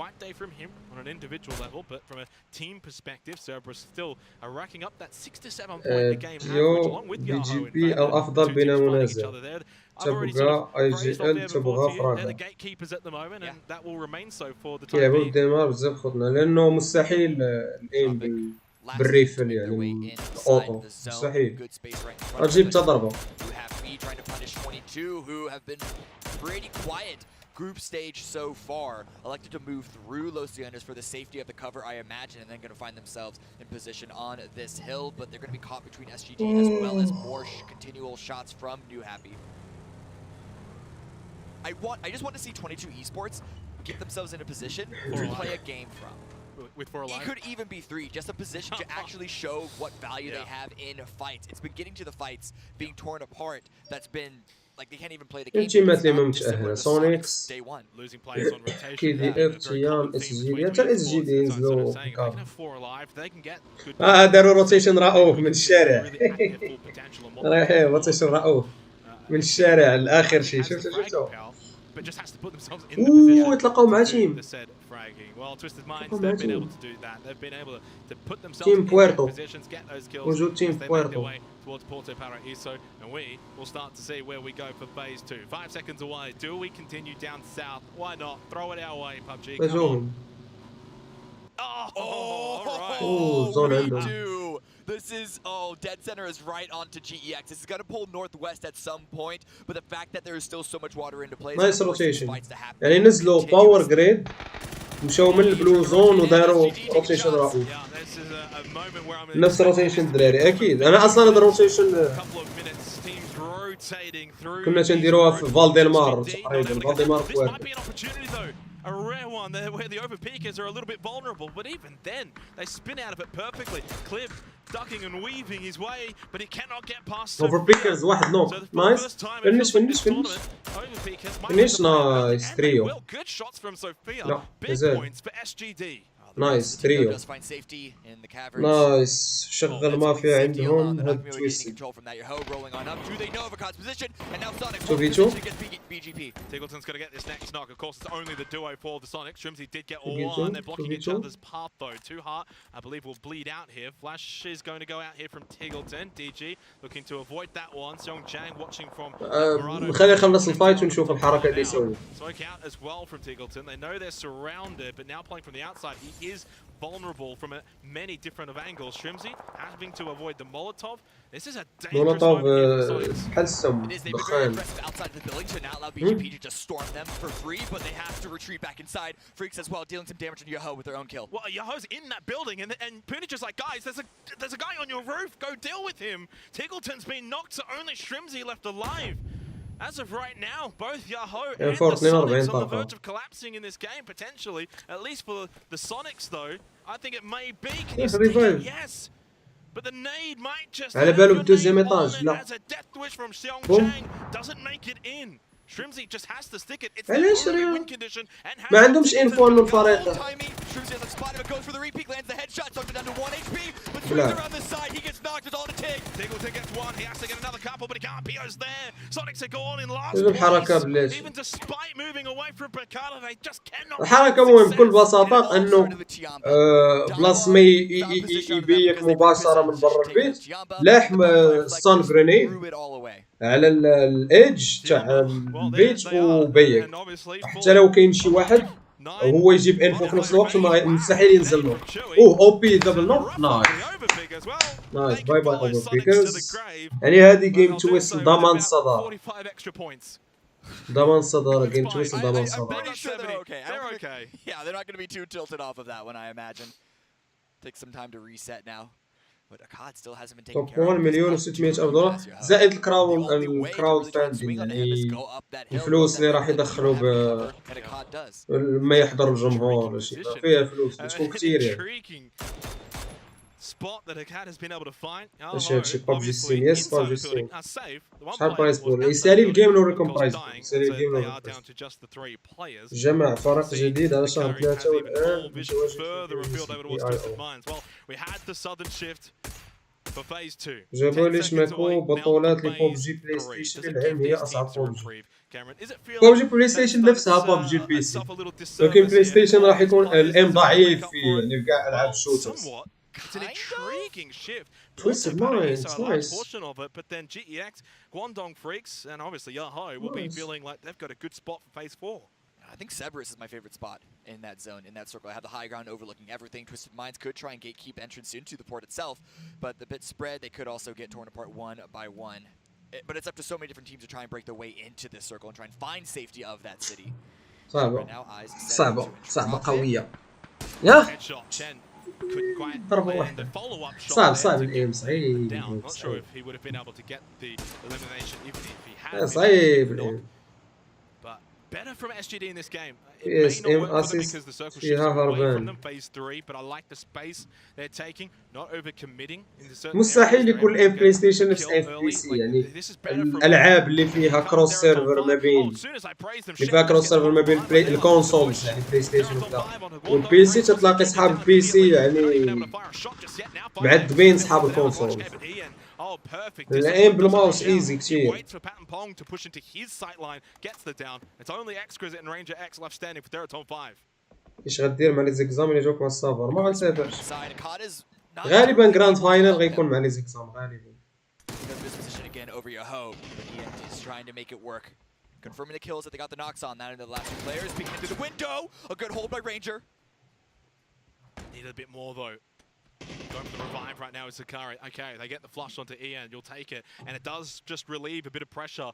Quite day from him on an individual level, but from a team perspective, Cerberus still are racking up that 6 to 7 point a game average along with Yahoo. BGP الأفضل بلا منازع. تبقى اي جي ال تبقى فراغ كيلعبوا الدمار بزاف خطنا لانه مستحيل الايم بالريفل يعني الاوتو مستحيل اجيب تضربه. Group stage so far, elected to move through Los Leones for the safety of the cover, I imagine, and then going to find themselves in position on this hill. But they're going to be caught between SGD as well as more continual shots from New Happy. I just want to see 22 esports get themselves in a position to play a game from. With 4 alive. It could even be 3, just a position to actually show what value they have in fights. It's been getting to the fights, being torn apart. That's been like they can't even play the game. التيمات اللي ما متأهلة سونيكس كي دي اف تيان اس جي دي حتى الاس جي دي ينزلوا داروا روتيشن رؤوف من الشارع رايحين روتيشن رؤوف من الشارع لاخر شيء. شفتوا يتلاقاو مع تيم fragging. Well, Twisted Minds, they've been able to do that. They've been able to put themselves Team in Puerto. good positions, get those kills وجود as Team they make their Puerto. way towards Porto Paraíso, and we will start to see where we go for phase 2. 5 seconds away. Do we continue down south? Why not? Throw it our way, PUBG. Come on. Oh, zone عندهم. do. This is, dead center is right onto GEX. This is going to pull northwest at some point, but the fact that there is still so much water into place. نايس روتيشن. يعني نزلوا باور جريد مشاو من البلو زون وداروا روتيشن رهيب. نفس روتيشن الدراري اكيد. انا اصلا هذا الروتيشن كنا تنديروها في فالديمار تقريبا. فالديمار A rare one there where the overpeakers are a little bit vulnerable, but even then they spin out of it perfectly. Clip ducking and weaving his way, but he cannot get past. Overpeakers واحد نوك. نايس. فينش. نايس تريو. Well, good shots from Sophia. لا Big مازال. points for SGD. نايس تريو. نايس شغل مافيا عندهم هاد تويست. 2v2. Tigleton's going to get this next knock. Of course, it's only the duo for the Sonics. Shrimsy did get all one. They're blocking each other's path, though. Too hard, I believe, will bleed out here. Flash is going to go out here from Tigleton. DG looking to avoid that one. Seong Chang watching from خلينا نخلص الفايت ونشوف الحركة اللي يسويها. Smoke out as well from Tigleton. They know they're surrounded, but now playing from the outside, he is vulnerable from many different of angles. Shrimsy having to avoid the Molotov. This is a dangerous Molotov حسهم دخان. outside the building to not allow BGP to just storm them for free, but they have to retreat back inside. Freaks as well, dealing some damage on Yoho with their own kill. Well, Yoho's in that building, and Punich is like, guys, there's a guy on your roof. Go deal with him. Tigleton's been knocked, so only Shrimsy left alive. As of right now, both Yoho and the Sonics on the verge of collapsing in this game, potentially. At least for the Sonics, though, I think it may be. Can you stick it? Yes. But the nade might just على بالو بالدوزيام ايطاج. لا. as a death wish from Seong Chang doesn't make it in. Shrimsy just has to stick it. It's علاش the only win condition and ما عندهمش انفو انه الفريق. Shrimsy has a spot him, goes for the repeat, lands the headshot, so down to 1 HP. But Blah. swings around the side, he gets knocked, it's all to take. Tigleton gets one, he has to get another couple, but he can't. Pio's there. Sonics are gone in last الحركة place. بلاش. Even despite moving away from Bacala, they just cannot. الحركة مهم بكل بساطة انه بلاص ما يبيك مباشرة من برا البيت لاحم الصن جرينيد على الايدج تاع البيت وبيك حتى لو كاين شي واحد وهو يجيب انفو في نفس الوقت مستحيل ينزل له. او بي دبل نوك. نايس نايس. باي باي اوفر بيكرز. يعني هذه جيم تويست ضمان الصدارة. ضمان الصدارة. جيم تويست ضمان الصدارة. They're okay. Yeah, they're not going to be too tilted off of that one, I imagine. Take some time to reset now. But Akkad still hasn't been taken care of. 1,600,000 $1,600,000 زائد الكراود فاندينغ يعني الفلوس اللي راح يدخلوا ما يحضر الجمهور ولا شيء فيها فلوس بتكون كثير يعني. ايش هادشي ببجي ستيم. يس ببجي ستيم. شحال برايس بول يسالي الجيم نوريكم برايس بول. يسالي الجيم نوريكم برايس. جمع فرق جديد على شهر 3 والان جابوا لي شماكو بطولات لي ببجي بلاي ستيشن. العلم هي اصعب ببجي. ببجي بلاي ستيشن نفسها ببجي البي سي، لكن بلاي ستيشن راح يكون الام ضعيف في يعني كاع العاب الشوترز. It's an intriguing shift. Twisted Minds, nice. Portion of it, but then GEX, Guangdong Freaks, and obviously Yoho will be feeling like they've got a good spot for phase 4. I think Cerberus is my favorite spot in that zone, in that circle. I have the high ground overlooking everything. Twisted Minds could try and gatekeep entrance into the port itself, but the bit spread, they could also get torn apart one by one. But it's up to so many different teams to try and break their way into this circle and try and find safety of that city. صعبة قوية. يا Couldn't quite ضربة land واحدة. the follow-up shot. صعب الايم صعيب. Not sure if he would have been able to get the elimination even if he had. صعيب الايم. But better from SGD in this game. Yes, It may not work for them assist because the circle فيها shifts away هربان. from them phase 3, but I like the space they're taking, not overcommitting into certain مستحيل areas. يكون الام بلاي ستيشن نفس اف بي سي يعني الالعاب اللي فيها كروس سيرفر ما بين اللي فيها كروس سيرفر ما بين الكونسولز يعني بلاي ستيشن وكذا والبي سي تتلاقي اصحاب البي سي يعني معذبين اصحاب الكونسولز. Oh, perfect. الايم بالماوس ايزي كثير. Waits for Patton Pong to push into his sight line, gets the down. It's only Exquisite and Ranger X left standing for Theraton 5. اش غدير مع لي زيكزام اللي جاوك مع السافر؟ ما غنسافرش غالبا جراند فاينل غيكون مع لي زيكزام غالبا. Confirming the kills that they got the knocks on that into the last two players. Peeking into the window. A good hold by Ranger. Need a bit more though. Going for the revive right now is Zakari. Okay, they get the flush onto Ian. You'll take it. And it does just relieve a bit of pressure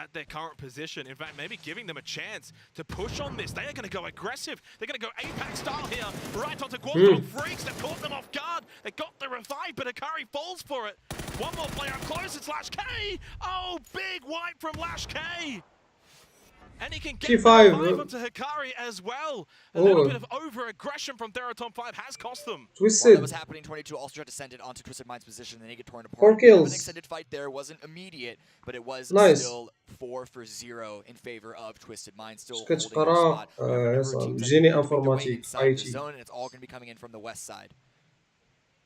at their current position. In fact, maybe giving them a chance to push on this. They are going to go aggressive. They're going to go Apex style here. Right onto Guangdong Freaks. They've caught them off guard. They got the revive, but Akari falls for it. One more player up close. It's Lash K. Oh, big wipe from Lash K. And he can get the revive onto Hikari as well. A little bit of over-aggression from Theraton 5 has cost them. Twisted. While that was happening, 22 also tried to send it onto Twisted Mind's position, and they get torn apart. 4 kills. An extended fight there wasn't immediate, but it was still 4-0 in favor of Twisted Mind. Still holding their spot. جيني انفورماتيك اي تي. And it's all going to be coming in from the west side.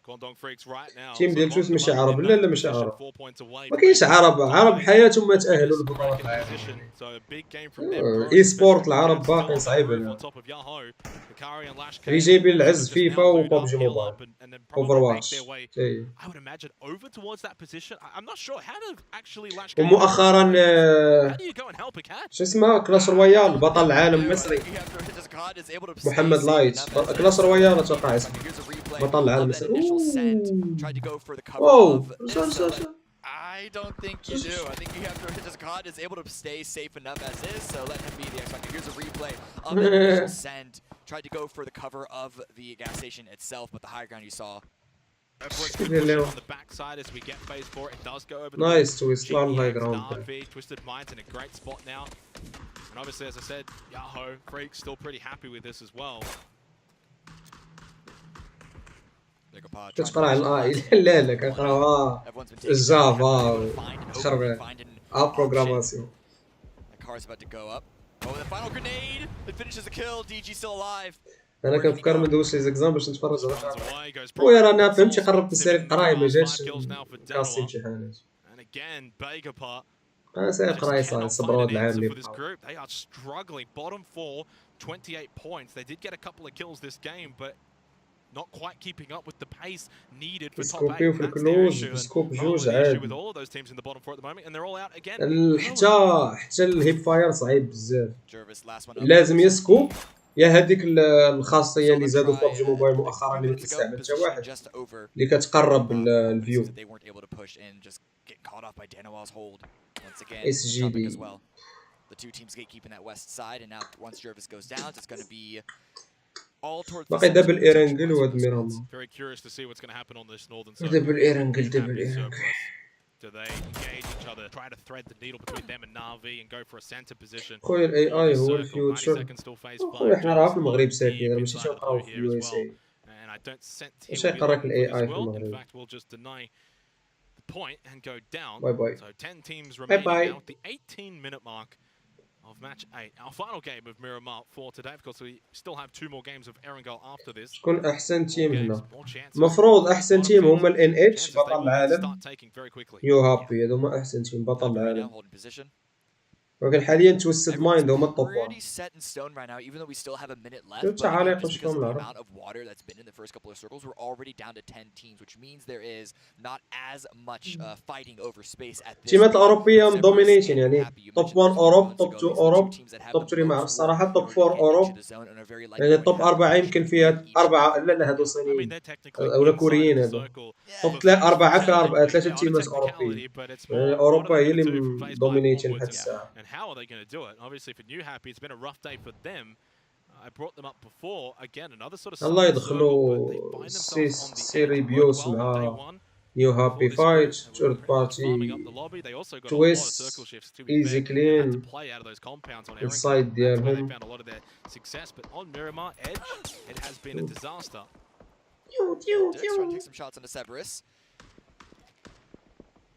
Guangdong Freaks right now. تيم ديال توس ماشي عرب. لا ماشي عرب. ما كاينش عرب حياتهم ما تاهلوا للبطولات العالميه. اي سبورت العرب باقي صعيب عليهم. اللي جايبين العز فيفا وببجي موبايل. اوفر واتش. ومؤخرا شو اسمه كلاش رويال بطل العالم المصري محمد لايت. كلاش رويال اتوقع اسمه بطل العالم المصري. Whoa! I don't think you do. I think you have to. Just God is able to stay safe enough as is, so let him be the X Factor. Here's a replay of the initial send. Tried to go for the cover of the gas station itself, but the high ground you saw. On the backside as we get phase 4, it does go over. Nice twist on high ground. Twisted Minds in a great spot now, and obviously, as I said, Yahoo Freak still pretty happy with this as well. كتقرا على لا كنقراوها جافا شرب بروغراماسيون. انا كنفكر ما ندوزش لي زيكزام باش نتفرج على خويا رانا فهمتي قربت السيري قراي ما جاتش كاسين شي حاجات انا سير قراي صافي صبروا هاد العام اللي بقى. 28 points. They did get a couple of kills this game, but not quite keeping up with the pace needed for top 8. That's their issue with all of those teams in the bottom 4 at the moment, and they're all out again. حتى الهيب فاير صعيب بزاف. لازم يسكوب يا هذيك الخاصيه اللي زادوا في ببجي موبايل مؤخرا اللي ما كيستعمل حتى واحد اللي كتقرب الفيو اس جي دي. The two teams gatekeeping that west side, and now once Jervis goes down, it's going to be all towards باقي دابل ايرانجل وهاد ميرامار. Very curious to see what's going to happen on this northern side. دابل ايرانجل. Do they engage each other, try to thread the needle between them and Navi and go for a center position? خويا الاي اي هو الفيوتشر. خويا حنا راه في المغرب ساكنين ماشي تنقراو في اليو اس اي. واش يقراك الاي اي في المغرب؟ Point and go down. Bye bye. So 10 teams remaining now at the 18-minute mark of match 8. Our final game of Miramar for today. Of course, we still have 2 more games of Erangel after this. شكون احسن تيم هنا؟ المفروض احسن تيم هما الان اتش بطل العالم. يو هابي هذوما احسن تيم بطل العالم. ولكن حاليا تويستد مايند هما التوب 1. تعاليق واش فهم العرب. التيمات الاوروبيه مدومينيشن يعني توب 1 اوروب توب 2 اوروب توب 3 ما عرفت الصراحه توب 4 اوروب يعني التوب 4 يمكن فيها 4 لا هادو صينيين ولا كوريين هادو توب 4 فيها 3 تيمات اوروبيين اوروبا هي اللي مدومينيشن لحد الساعه. And how are they going to do it? Obviously, for New Happy, it's been a rough day for them. I brought them up before. Again, another sort of. الله يدخلوا سيري بيوس مع New Happy Fight, third party, twist, easy clean, inside ديالهم. Success, but on Miramar Edge, it has been a disaster. Trying to take some shots onto Cerberus.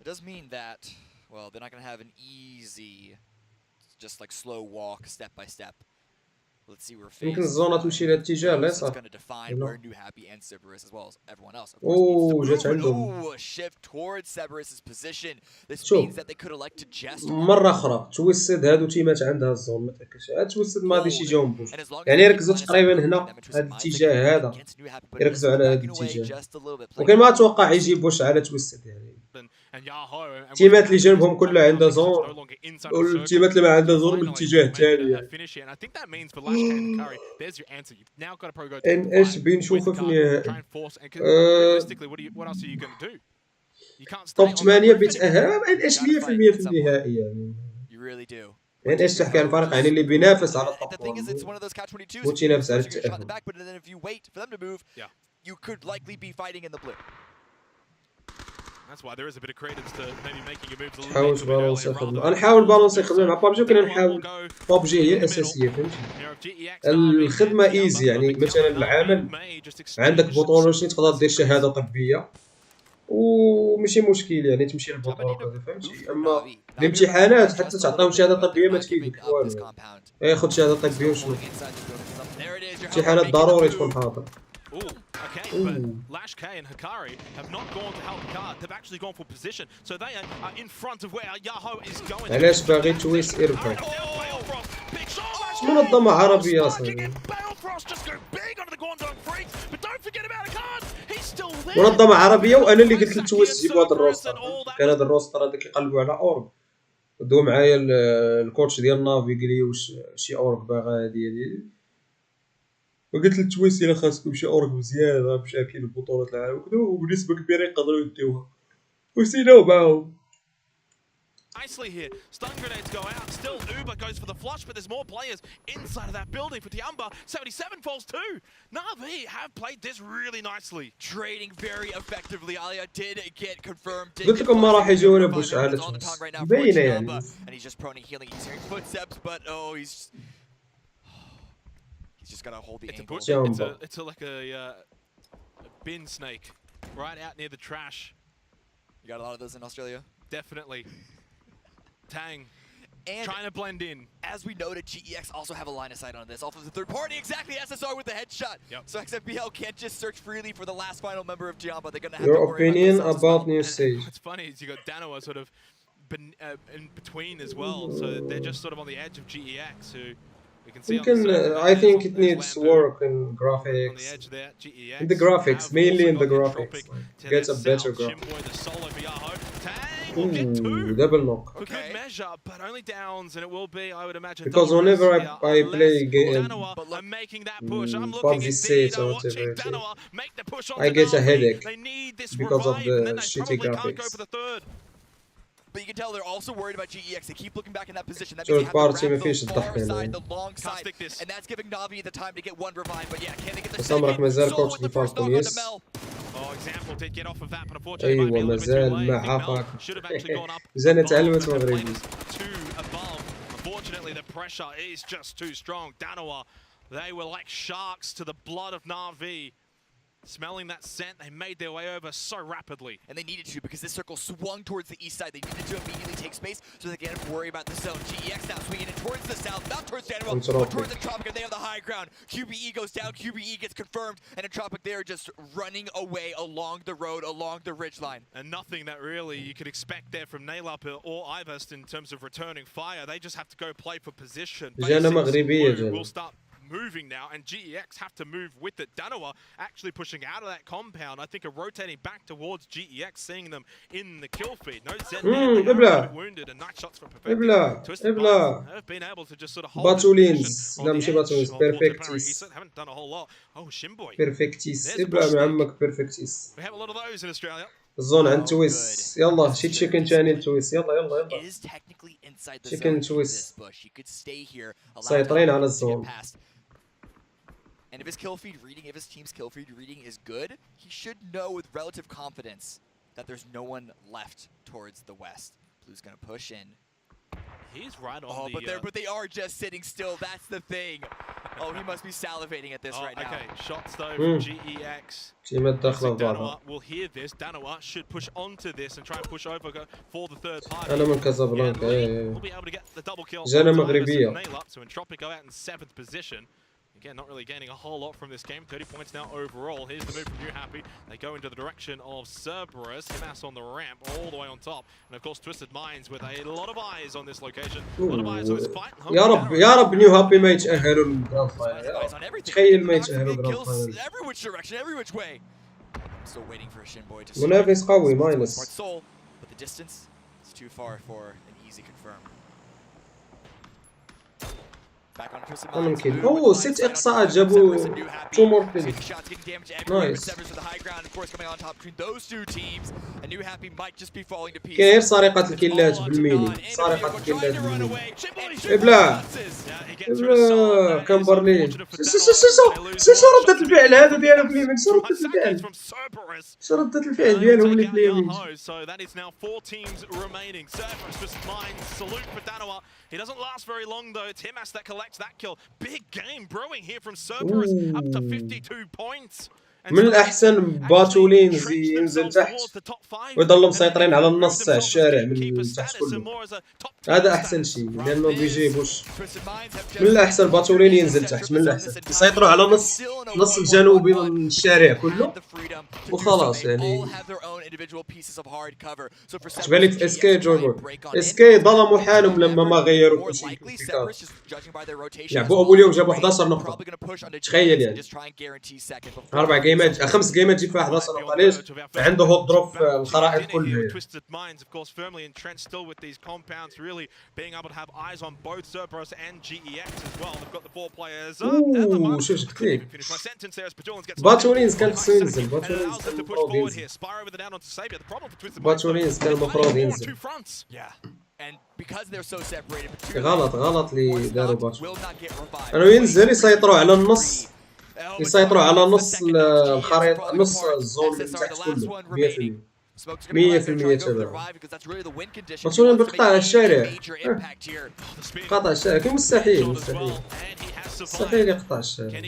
It does mean that. Well, they're not going to have an easy, just like slow walk, step by step. يمكن الزونة تمشي للاتجاه اليسار. اوه جات عندهم. شوف مرة أخرى تويستد هادو تيمات عندها الزون ما تاكلش. هاد تويستد ما غاديش يجيهم بوش، يعني يركزوا تقريبا هنا هاد الاتجاه هذا، يركزوا على هاد الاتجاه، وكان ما اتوقع يجي بوش على تويستد. يعني التيمات اللي جنبهم كلها عندها زون، والتيمات اللي ما عندها زون من الاتجاه الثاني. ان ايش بنشوفه في النهائي؟ توب 8 بيتأهل. ان ايش 100% في النهائي يعني. ان ايش تحكي عن فريق يعني اللي بينافس على التوب 1 وتينافس على التأهل. حاول بالونسي خدمة. نحاول بالونسي خدمة مع ببجي، وكنا نحاول ببجي هي الأساسية فهمتي. الخدمة ايزي، يعني مثلا العمل عندك بطولة شي تقدر دير شهادة طبية وماشي مشكل يعني تمشي للبطولة وكذا فهمتي. اما الامتحانات حتى تعطيهم شهادة طبية ما تفيدك والو، ياخذ شهادة طبية وشنو. امتحانات ضروري تكون حاضر. Okay, but Lash K and Hikari have not gone to help Hikari. They've actually gone for position, so they are in front of where Yahoo is going. علاش باغي تويس إرفع؟ منظمة عربية أصلا. منظمة عربية وأنا اللي قلت لتويس جيبوا هذا الروستر. كان هذا الروستر هذاك يقلبوا على أورب. دو معايا الكوتش ديال نافي قال لي واش شي أورب باغا هادي وقلت لتويس إلا خاصكم شي أورق مزيان راه مشاركين ببطولة العالم وكذا وبنسبة كبيرة يقدروا يديوها وسيناو معاهم. Nicely here, stun grenades go out. Still Uber goes for the flush, but there's more players inside of that building for Tiamba. 77 falls too. Na'Vi have played this really nicely, trading very effectively. Alia did get confirmed. قلت لكم ما راح يجونا بوش على تويس باينة يعني. And he's just proning healing. He's hearing footsteps, but oh, he's just gotta hold the angle. It's like a bin snake right out near the trash. You got a lot of those in Australia? Definitely. Tang and trying to blend in. As we noted, GEX also have a line of sight on this off of the third party. Exactly, SSR with the headshot. Yep. So XFBL can't just search freely for the last final member of Giamba. They're gonna have Your to worry opinion about new stage. What's funny is you got Danoa sort of in between as well, so they're just sort of on the edge of GEX, who we can see. You can, I think it needs work in graphics. On the edge there, GEX in the graphics, mainly in the graphics. Get a better graphics. Ooh, double knock. For good measure, but only downs, and it will be, I would imagine. Because whenever I play game, making that push. I'm PUBG State or whatever, I get a headache because of the shitty graphics. But you can tell they're also worried about GEX. They keep looking back in that position. That means they have to wrap the far side, the long side, and that's giving Navi the time to get one revive. But yeah, can they get the second? Solo with the first knock on the Mel. Oh, example did get off of that, but unfortunately أيوة مازال مع فاك. زين تعلمت مغربي. Unfortunately, the pressure is just too strong. Danoa, they were like sharks to the blood of Navi. Smelling that scent, they made their way over so rapidly. And they needed to because this circle swung towards the east side. They needed to immediately take space so they didn't have to worry about the zone. GEX now swinging in towards the south, not towards Daniel, but towards Entropic, and they have the high ground. QBE goes down, QBE gets confirmed, and Entropic, they are just running away along the road, along the ridgeline. And nothing that really you could expect there from Nailap or Ivest in terms of returning fire. They just have to go play for position. We'll start moving now, and GEX have to move with it. Danoa actually pushing out of that compound. I think are rotating back towards GEX, seeing them in the kill feed. No Zen wounded, and nice shots from Perfectis. Twisted Minds have been able to just sort of hold Batulins. لا ماشي Batulins, Perfectis. Haven't done a whole lot. Oh, Shimboy. Perfectis. ابلع مع عمك Perfectis. We have a lot of those in Australia. الزون عند تويس. يلا شي تشيكن ثاني لتويس. يلا تشيكن تويس. سيطرين على الزون. And if his kill feed reading, if his team's kill feed reading is good, he should know with relative confidence that there's no one left towards the west. Blue's gonna push in. He's right on but they are just sitting still. That's the thing. Oh, he must be salivating at this right now. Okay, shots though from GEX. تيمات داخله في Danawa بعضها. will hear this. Danawa should push onto this and try and push over for the third party. انا من كازابلانكا. We'll be able to get the double kill. جانا مغربيه. So Entropic go out in 7th position. Again, not really gaining a whole lot from this game. 30 points now overall. Here's the move from New Happy. They go into the direction of Cerberus. Himas on the ramp, all the way on top. And of course, Twisted Minds with a lot of eyes on this location. A lot of eyes on this fight. يا رب نيو هابي ما يتأهلوا للجراند فاينل. تخيل ما يتأهلوا للجراند فاينل. Every which direction, every which way. Still waiting for Shinboy to منافس قوي ماينس. But the distance is too far for an easy confirm. ممكن. اوه 6 اقصاءات جابوا 2 مور كيل. نايس. كاين غير سرقة الكيلات بالميني. سرقة الكيلات بالميني. ابلع ابلع كامبرلين. شو ردة الفعل هذا ديالهم اليمين؟ شو ردة الفعل؟ شو ردة الفعل ديالهم اللي في اليمين؟ He doesn't last very long though. It's Himas that collects that kill. Big game brewing here from Cerberus, up to 52 points. من الأحسن باتولينز ينزل تحت ويضلوا مسيطرين على النص تاع الشارع من تحت كله. هذا أحسن شيء لأنه بيجيبوش. من الأحسن باتولين ينزل تحت، من الأحسن يسيطروا على نص الجنوبي من الشارع كله وخلاص. يعني تبالي في اسكي جوجو اسكي ظلموا حالهم لما ما غيروا كل شيء. لعبوا أول يوم جابوا 11 نقطة. تخيل يعني 4 جيمات 5 جيمات تجيب فيها 11 نقطة. ليش؟ عنده هوت دروب في الخرائط كلها. اوه شو كثير. باتولينز كان خصو ينزل. باتولينز كان المفروض ينزل. غلط اللي داروا باتولينز. انه ينزل يسيطروا على النص. يسيطروا على نص الخريطة، نص الزون من تحت كله 100% تبعهم. مقصودين بقطع الشارع. قطع الشارع كان مستحيل يقطع الشارع.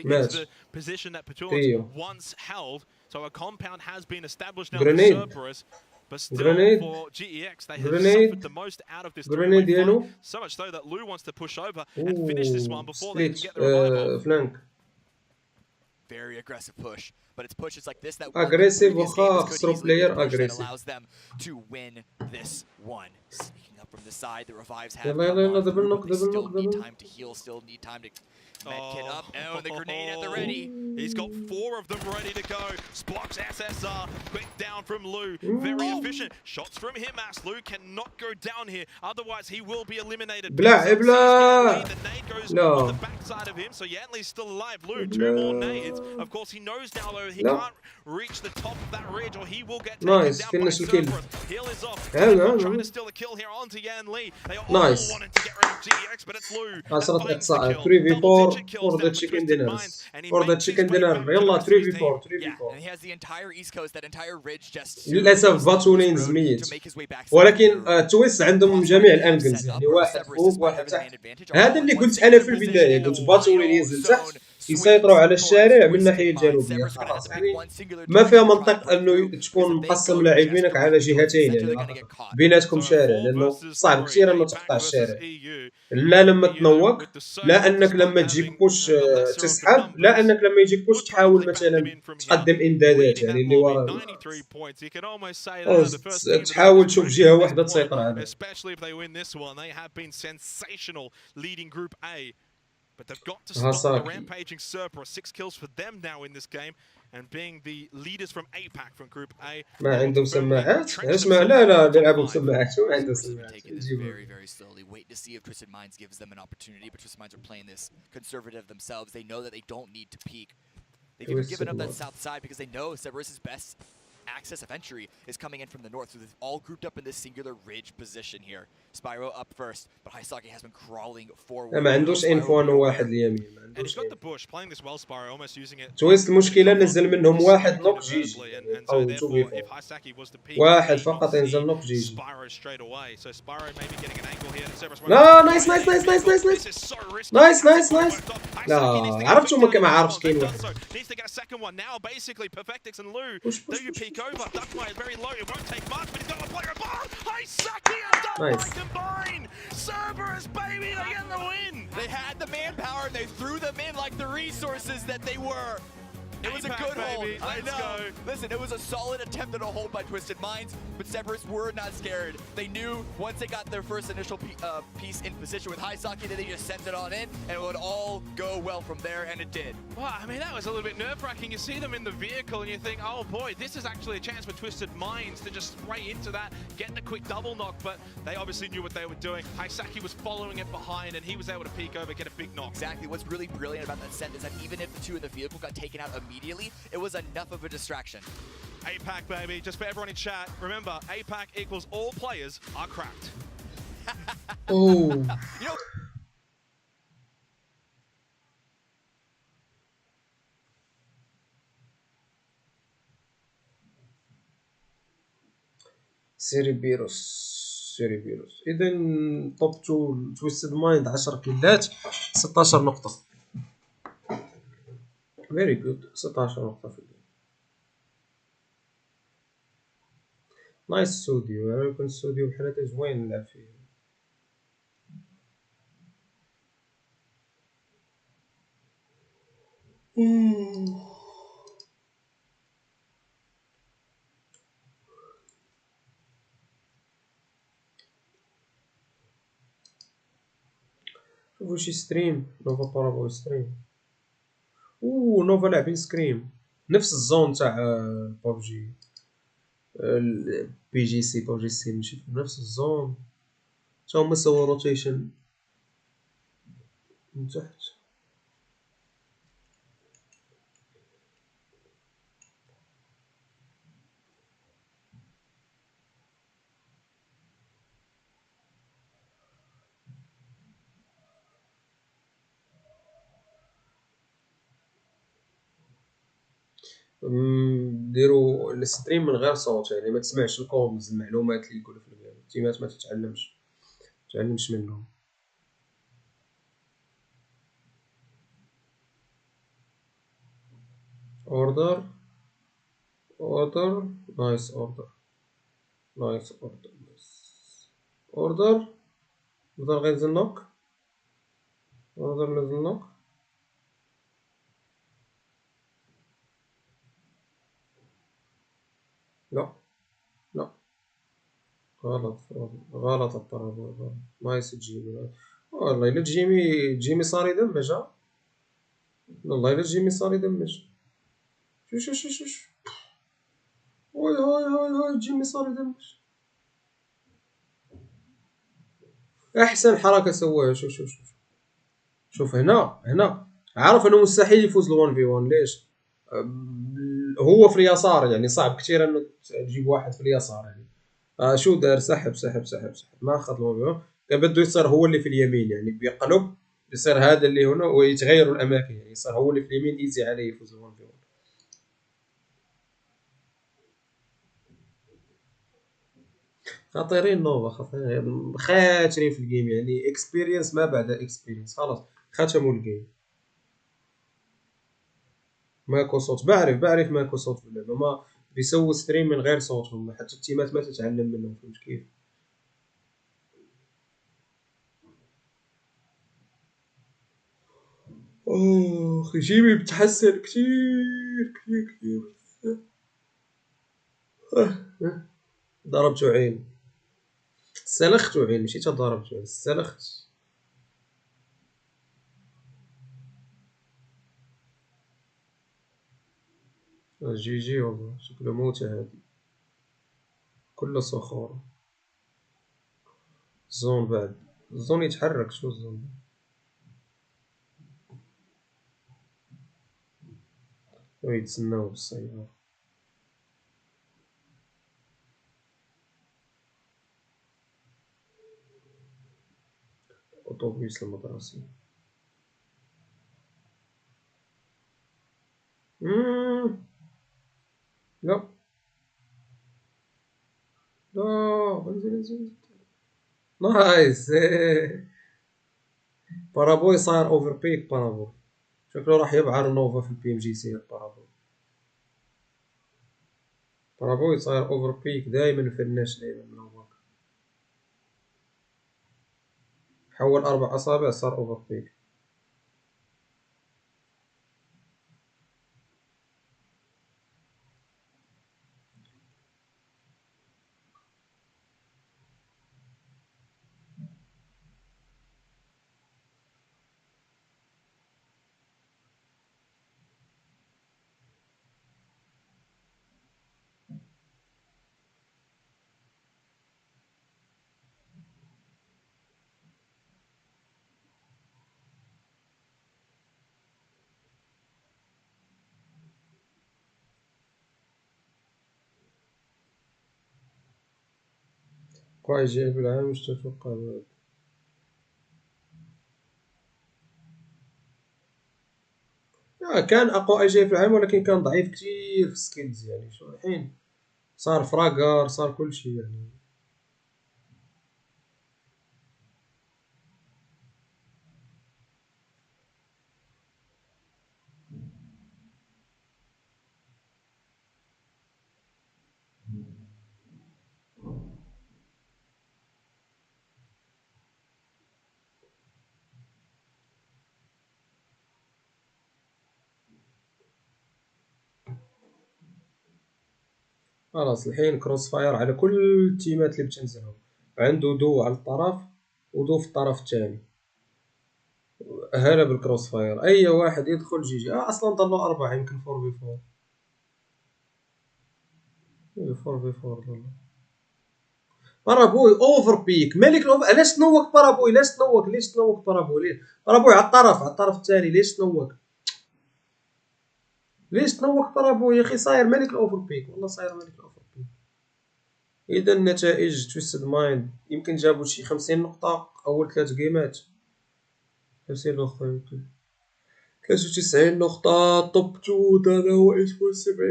مات تريو. جرينيد جرينيد ديالو. سبليت فلانك. Very aggressive push, but it's pushes like this that aggressive وخا خسروا بلاير aggressive. allows them to win this one. Sneaking up from the side, the revives have يلا دبل still need time to heal, still need time to medkit up. Oh, and the grenade at the ready. He's got 4 of them ready to go. Splocks SSR, quick down from Lou. Very efficient. Shots from him as Lou cannot go down here. Otherwise he will be eliminated. بلا The nade goes on the backside of him, so Yanli's still alive. Lou, 2 more nades. Of course he knows now though he can't reach the top of that ridge or he will get taken down by Cerberus. Heal is off. Trying to steal a kill here onto Yanli. They all wanted to get rid of GEX, but it's Lou. 3v4 for the chicken dinners. For the chicken dinner. يلا 3v4. And he has the entire east coast, that entire ridge just. للأسف باتولينز ميت. ولكن تويس عندهم جميع الانجلز، يعني واحد فوق واحد تحت. هذا اللي قلت أنا في البداية، قلت باتولين ينزل تحت يسيطروا على الشارع من الناحية الجنوبية. خلاص يعني ما فيها منطق أنه تكون مقسم لاعبينك على جهتين، يعني بيناتكم شارع، لأنه صعب كثير أنه تقطع الشارع. لا لما تنوق، لا أنك لما تجيك بوش تسحب، لا أنك لما يجيك بوش تحاول مثلا تقدم إمدادات، يعني اللي ورا تحاول تشوف جهة واحدة تسيطر عليها. But they've got to stop the rampaging Cerberus. 6 kills for them now in this game, and being the leaders from APAC from Group A. ما عندهم سماعات؟ اسمع لا يلعبوا بسماعات، شو عندهم سماعات؟ Very, very slowly. Wait to see if Twisted Minds gives them an opportunity, but Twisted Minds are playing this conservative themselves. They know that they don't need to peak. They've even given up that south side because they know Cerberus is best access of entry is coming in from the north, so they've all grouped up in this singular ridge position here. Spyro up first, but Haisaki has been crawling forward. ما عندوش انفو انه واحد اليمين ما And he's عندوش got the bush, playing this well, Spyro, almost using it. تويست المشكله نزل منهم واحد نوك جيجي يعني بقاو 2 في 4 واحد فقط ينزل نوك جيجي. Spyro straight away. So Spyro maybe getting an angle here. لا نايس نايس نايس نايس نايس نايس نايس نايس نايس. لا عرفت شو ما عارفش كاين واحد. Needs to get a second one now. Basically, Perfectix and Lou. Do you peek over? Duckmire is very low. It won't take much, but he's got a player above. Haisaki and Duckmire combine. Cerberus, baby, they get the win. They had the manpower and they threw them in like the resources that they were. It was a good hold. I know. Listen, it was a solid attempt at a hold by Twisted Minds, but Cerberus were not scared. They knew once they got their first initial piece in position with Haisaki that they just sent it on in, and it would all go well from there, and it did. Well, I mean, that was a little bit nerve-wracking. You see them in the vehicle, and you think, oh boy, this is actually a chance for Twisted Minds to just spray into that, get the quick double knock, but they obviously knew what they were doing. Haisaki was following it behind, and he was able to peek over, get a big knock. Exactly. What's really brilliant about that set is that even if the two in the vehicle got taken out immediately, it was enough of a distraction. APAC, baby. Just for everyone in chat, remember, APAC equals all players are cracked. Oh. You know, سيريبيروس اذا توب 2 تويستد مايند 10 كيلات 16 نقطه فيري جود 16 نقطه في الجيم. نايس ستوديو يكون ستوديو بحال هذا زوين نلعب فيه. شوفوا شي ستريم نوفا طلبوا ستريم. نوفا لاعبين سكريم نفس الزون تاع ببجي بي جي سي ببجي سي ماشي نفس الزون تا هما سوا روتيشن من تحت. ديروا الستريم من غير صوت يعني ما تسمعش الكومز المعلومات اللي يقولوا في الجيم التيمات ما تتعلمش منهم. اوردر نايس اوردر نقدر غير نزل نوك لا غلط الطلب غلط. نايس جيمي والله الا جيمي صار يدمج والله الا جيمي صار يدمج شوش هاي جيمي صار يدمج احسن حركه سواها. شوف هنا عارف انه مستحيل يفوز ل1 في 1 ليش هو في اليسار يعني صعب كثير انه تجيب واحد في اليسار يعني شو دار سحب ما اخذ ل1 في 1 بده يصير هو اللي في اليمين يعني بيقلب يصير هذا اللي هنا ويتغيروا الاماكن يعني يصير هو اللي في اليمين ايزي عليه يفوز ل1 في 1. خطيرين نوفا خاطرين في الجيم يعني اكسبيرينس ما بعد اكسبيرينس خلاص ختموا الجيم. ماكو صوت بعرف ماكو صوت في اللعبه ما بيسووا ستريم من غير صوتهم حتى التيمات ما تتعلم منهم فهمت كيف. جيمي بتحسن كتير ضربتو عين سلختو عين ماشي ضربتو عين سلخت. جي والله شكله موتة هادي كله صخور. الزون بعد الزون يتحرك شو الزون ويتسناو بالسيارة. أوتوبيس المدرسي. لا لا، انزل. نايس. بارابوي صاير اوفر بيك. بارابوي شكله راح يبعر نوفا في البي ام جي سي. بارابوي صاير اوفر بيك دائما في النش دائما من هو حول 4 أصابع صار اوفر بيك. كواي جاي بالعام مش تتوقع. كان اقوى اي جي في العالم، ولكن كان ضعيف كثير في السكيلز. يعني شو الحين صار فراغر، صار كل شيء يعني. خلاص الحين كروس فاير على كل التيمات اللي بتنزلهم. عنده دو على الطرف ودو في الطرف الثاني. هلا بالكروس فاير، اي واحد يدخل جي اصلا ضلوا 4 يمكن 4 في 4. 4 في 4 ضلوا. بارابوي اوفر بيك ملك علاش تنوك بارابوي؟ ليش تنوك بارابوي؟ بارابوي على الطرف الثاني. ليش تنوك بارابوي يا اخي؟ صاير ملك الاوفر بيك، والله صاير ملك الاوفر بيك. اذا النتائج تويستد مايند يمكن جابوا شي 50 نقطة اول 3 جيمات. 50 نقطة يمكن 93 نقطة. توب 2 هذا هو ايسبورت 70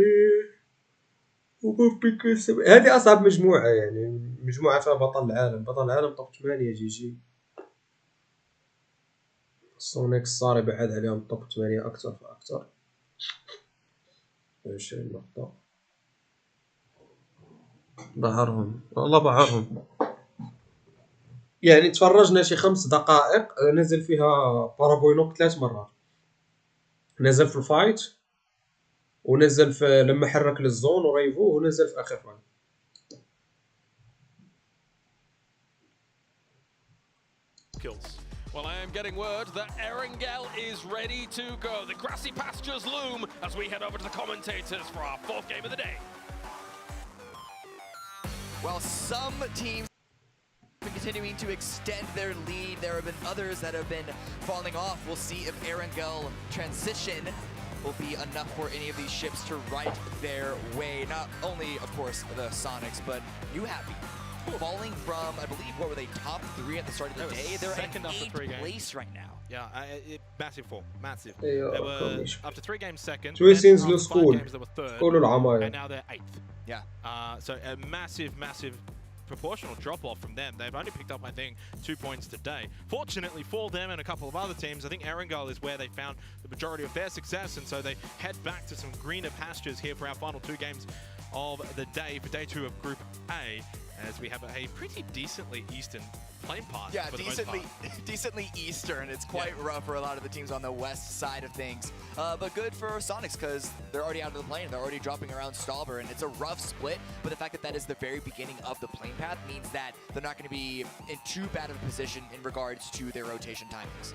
وبيك 70. هذه اصعب مجموعة يعني، مجموعة فيها بطل العالم. توب 8 جي. سونيك صار يبعد عليهم توب 8 اكثر فاكثر. 20 نقطة بعرهم، والله بعرهم. يعني تفرجنا شي 5 دقائق نزل فيها بارابوي نوك 3 مرات. نزل في الفايت، ونزل في لما حرك للزون وريفو، ونزل في اخر فايت. Well, I am getting word that Erangel is ready to go. The grassy pastures loom as we head over to the commentators for our 4th game of the day. While some teams have been continuing to extend their lead, there have been others that have been falling off. We'll see if Erangel transition will be enough for any of these ships to right their way. Not only, of course, the Sonics, but New Happy. Falling from, I believe, what were they, top 3 at the start of the day? They're in 8th place right now. Yeah, massive fall, massive. They were after 3 games second, then after 5 school. games they were third, and now they're 8th. Yeah. So a massive proportional drop-off from them. They've only picked up, I think, 2 points today. Fortunately for them and a couple of other teams, I think Erangel is where they found the majority of their success, and so they head back to some greener pastures here for our final 2 games of the day, for day 2 of Group A, as we have a pretty decently Eastern playing path. Yeah, for the most part. decently Eastern. It's quite rough for a lot of the teams on the west side of things. But good for Sonics, because they're already out of the plane. They're already dropping around Stauber, and it's a rough split. But the fact that that is the very beginning of the plane path means that they're not going to be in too bad of a position in regards to their rotation timings.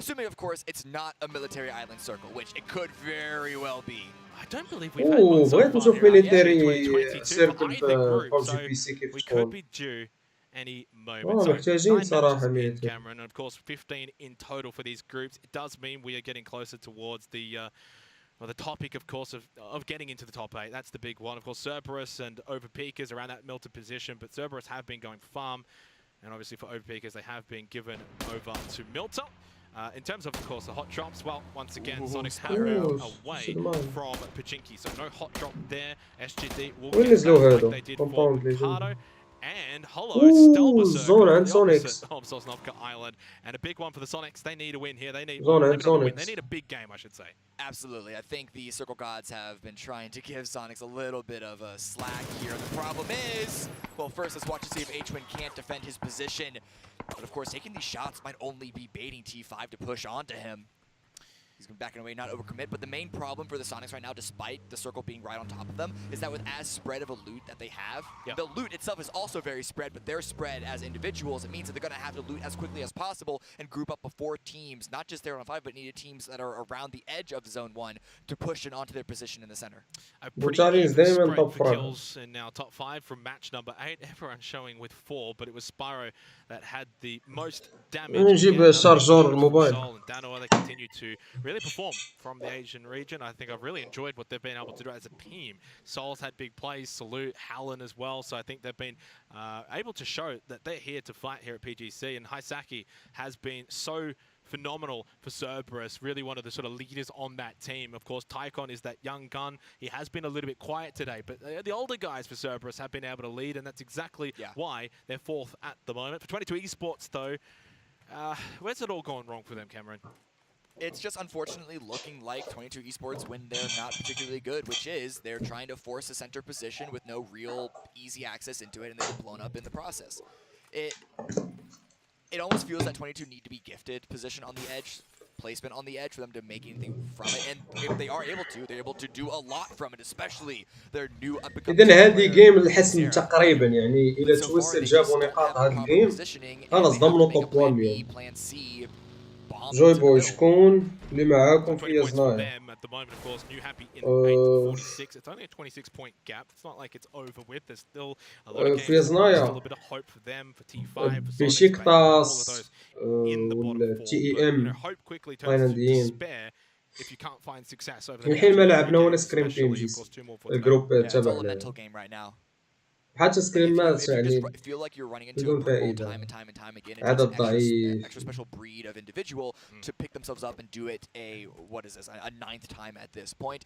Assuming, of course, it's not a military island circle, which it could very well be. I don't believe we've had one so بغيت far نشوف here. ميليتاري 2022 سيركل for either في group, ببجي so بي سي كيف we could تكون. be due any moment. So محتاجين 9 صراحة matches in ميليتاري. Cameron, and of course 15 in total for these groups. It does mean we are getting closer towards the topic, of course, of getting into the top 8. That's the big one. Of course, Cerberus and Overpeakers around that melted position, but Cerberus have been going farm. and obviously for overpeakers, they have been given over to Milta. In terms of course, the hot drops, well, once again, Sonic's have moved away from Pachinki, so no hot drop there. SGD will get back like they did for Ricardo. And Hollow Stelber Circle, the opposite of Sosnovka Island. And a big one for the Sonics. They need a win here. They need, well, maybe not a win. They need a big game, I should say. Absolutely. I think the Circle Gods have been trying to give Sonics a little bit of a slack here. The problem is, well, first let's watch to see if H-Win can't defend his position. But of course, taking these shots might only be baiting T5 to push onto him. He's been backing away, not overcommit, but the main problem for the Sonics right now, despite the circle being right on top of them, is that with as spread of a loot that they have, the loot itself is also very spread, but they're spread as individuals. It means that they're going to have to loot as quickly as possible and group up before teams, not just there on 5, but needed teams that are around the edge of Zone 1 to push it onto their position in the center. A pretty even spread for kills in now top 5 from match number 8. Everyone showing with 4, but it was Spyro that had the most damage. And Danoa, they continue to really perform from the Asian region. I think I've really enjoyed what they've been able to do as a team. Soul's had big plays, Salute, Hallen as well. So I think they've been able to show that they're here to fight here at PGC. And Haisaki has been so phenomenal for Cerberus, really one of the sort of leaders on that team. Of course, Tycon is that young gun. He has been a little bit quiet today, but the older guys for Cerberus have been able to lead, and that's exactly why they're 4th at the moment. For 22 Esports, though, where's it all gone wrong for them, Cameron? It's just unfortunately looking like 22 Esports when they're not particularly good, which is they're trying to force a center position with no real easy access into it, and they get blown up in the process. It almost feels that 22 need to be gifted position on the edge, placement on the edge for them to make anything from it. And if they are able to, they're able to do a lot from it, especially their new up-and-coming. إذن هذه جيم الحسم تقريبا يعني إذا توصل جابوا نقاط هذا الجيم خلاص ضمنوا توب 1 اليوم. جوي بوي شكون اللي معاكم في يزنايا؟ At the moment, of course, New Happy in 8-46. It's only a 26-point gap. It's not like it's over with. There's still a lot of games. There's still a bit of hope for them, for T5, for Sonic, all of those in the bottom 4. But hope quickly turns to despair if you can't find success over the next 2 games, especially, of course, 2 more for الجروب It's all a mental game right now. حتى سكريمات يعني feel like you're running into a time and time again. عدد ضعيف. Extra special breed of individual to pick themselves up and do it a 9th time at this point.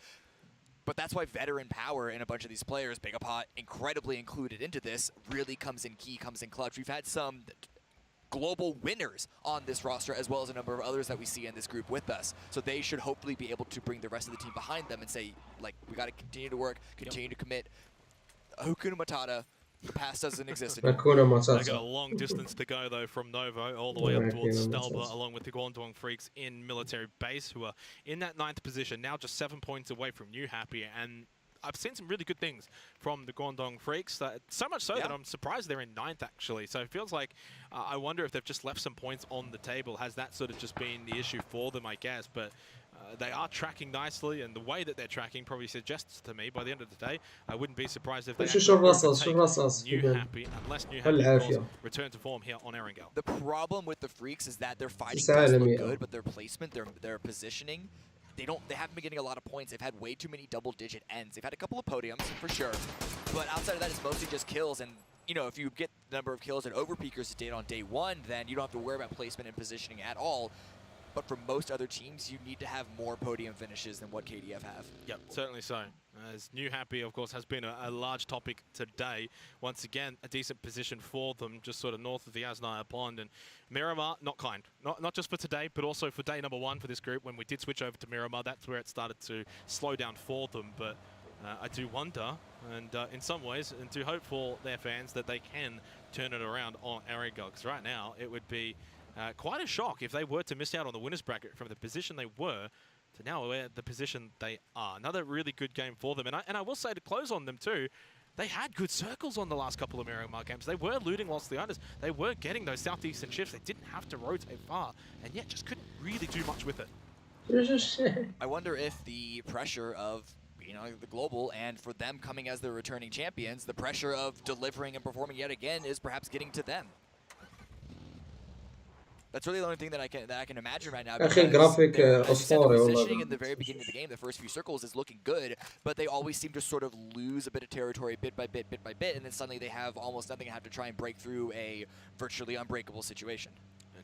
But that's why veteran power in a bunch of these players, Bigapot incredibly included into this, really comes in key, comes in clutch. We've had some global winners on this roster, as well as a number of others that we see in this group with us. So they should hopefully be able to bring the rest of the team behind them and say, like, we got to continue to work, continue to commit. Hakuna Matata, the past doesn't exist anymore. They've got a long distance to go, though, from Novo all the way up towards Stelber, along with the Guangdong Freaks in military base, who are in that 9th position, now just 7 points away from New Happy. And I've seen some really good things from the Guangdong Freaks, so much so that I'm surprised they're in 9th, actually. So it feels like, I wonder if they've just left some points on the table. Has that sort of just been the issue for them, I guess? But they are tracking nicely, and the way that they're tracking probably suggests to me, by the end of the day, I wouldn't be surprised if they overtake New Happy, unless New Happy, of course, return to form here on Erangel. The problem with the Freaks is that their fighting does look good, but their placement, their positioning, they haven't been getting a lot of points. They've had way too many double-digit ends. They've had a couple of podiums, for sure, but outside of that, it's mostly just kills. And you know, if you get the number of kills that Overpeakers did on day 1, then you don't have to worry about placement and positioning at all. But for most other teams, you need to have more podium finishes than what KDF have. Yep, certainly so. As New Happy, of course, has been a large topic today. Once again, a decent position for them, just sort of north of the Asnaya Pond. And Miramar, not kind. Not just for today, but also for day number 1 for this group. When we did switch over to Miramar, that's where it started to slow down for them. But I do wonder, and in some ways, and do hope for their fans that they can turn it around on Erangel. Because right now, it would be quite a shock if they were to miss out on the winners bracket from the position they were to now where the position they are. Another really good game for them. And I will say, to close on them too, they had good circles on the last couple of Miramar games. They were looting whilst the others. They were getting those southeastern shifts. They didn't have to rotate far, and yet just couldn't really do much with it. I wonder if the pressure of the global, and for them coming as the returning champions, the pressure of delivering and performing yet again is perhaps getting to them. That's really the only thing that I can imagine right now. أخي الجرافيك أسطوري والله. Positioning in the very beginning of the game, the first few circles is looking good, but they always seem to sort of lose a bit of territory bit by bit, and then suddenly they have almost nothing and have to try and break through a virtually unbreakable situation.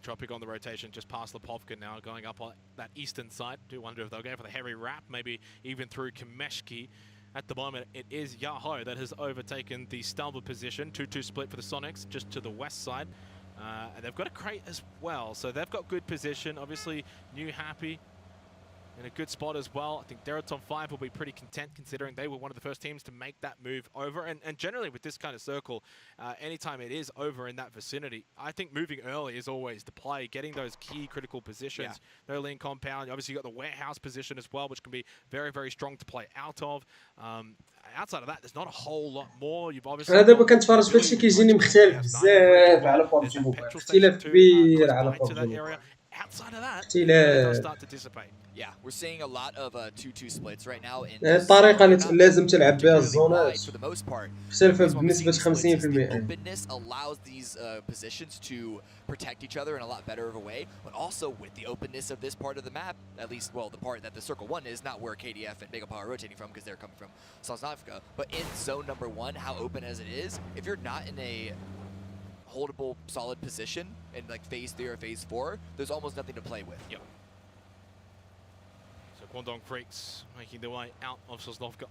Tropic on the rotation, just past Lipovka now, going up on that eastern side. Do wonder if they'll go for the heavy wrap, maybe even through Kameshki. At the moment, it is Yahoo that has overtaken the Stalber position. 2-2 split for the Sonics, just to the west side. And they've got a crate as well, so they've got good position. Obviously, New Happy in a good spot as well. I think Deraton 5 will be pretty content considering they were one of the first teams to make that move over. And generally with this kind of circle, anytime it is over in that vicinity, I think moving early is always the play, getting those key critical positions. Yeah. No lean compound. Obviously you've got the warehouse position as well, which can be very, very strong to play out of. Outside of that, there's not a whole lot more. You've obviously انا دابا كنتفرج في هادشي كيجيني مختلف بزاف على ببجي موبايل، اختلاف كبير على ببجي موبايل. Outside of that, they'll start to dissipate. Yeah, we're seeing a lot of 2-2 splits right now. الطريقة اللي لازم تلعب بها الزونات مختلفة بنسبة 50%. Openness allows these positions to protect each other in a lot better of a way, but also with the openness of this part of the map, at least, well, the part that the Circle 1 is, not where KDF and Mega POWR are rotating from because they're coming from Sanhok, but in zone number 1, how open as it is, if you're not in a holdable, solid position in like phase 3 or phase 4, there's almost nothing to play with. Yep. So Guangdong Freaks making their way out of Sosnovka.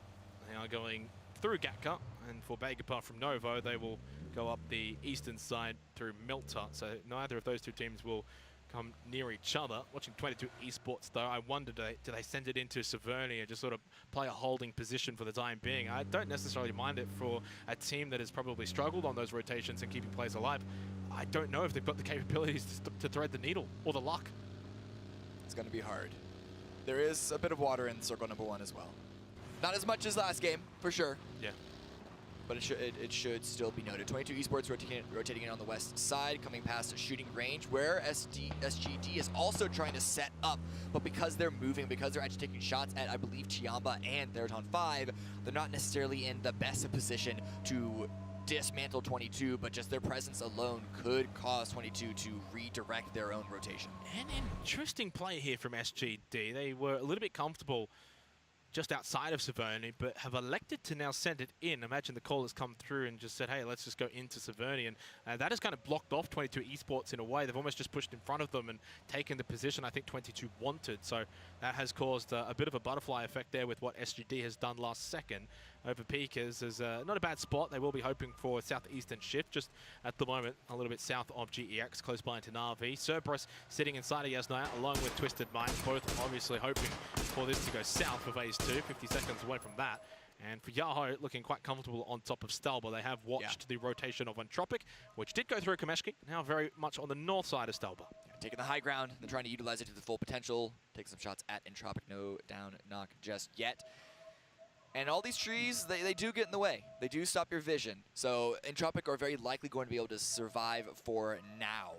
They are going through Gatka, and for Bagapar from Novo, they will go up the eastern side through Milta. So neither of those two teams will come near each other. Watching 22 esports though, I wonder do they send it into Severny and just sort of play a holding position for the time being? I don't necessarily mind it for a team that has probably struggled on those rotations and keeping players alive. I don't know if they've got the capabilities to thread the needle or the luck. It's going to be hard. There is a bit of water in circle number 1 as well. Not as much as last game, for sure. Yeah. But it should still be noted. 22 esports rotating in on the west side, coming past a shooting range where SGD is also trying to set up, but because they're moving, because they're actually taking shots at, I believe, Chiamba and Theraton 5, they're not necessarily in the best of position to dismantle 22, but just their presence alone could cause 22 to redirect their own rotation. An interesting play here from SGD. They were a little bit comfortable just outside of Severny, but have elected to now send it in. Imagine the call has come through and just said, hey, let's just go into Severny. And that has kind of blocked off 22 esports in a way. They've almost just pushed in front of them and taken the position I think 22 wanted. So that has caused a bit of a butterfly effect there with what SGD has done last second over Peakers. Is not a bad spot. They will be hoping for southeastern shift, just at the moment a little bit south of GEX, close by into Narvi. Cerberus sitting inside of Yasnaya along with Twisted Mind, both obviously hoping for this to go south for phase 2, 50 seconds away from that. And for Yahoo, looking quite comfortable on top of Stalber. They have watched the rotation of Entropic, which did go through Kameshki, now very much on the north side of Stalber. Yeah, taking the high ground and trying to utilize it to the full potential. Take some shots at Entropic, no down knock just yet. And all these trees, they do get in the way. They do stop your vision. So Entropic are very likely going to be able to survive for now.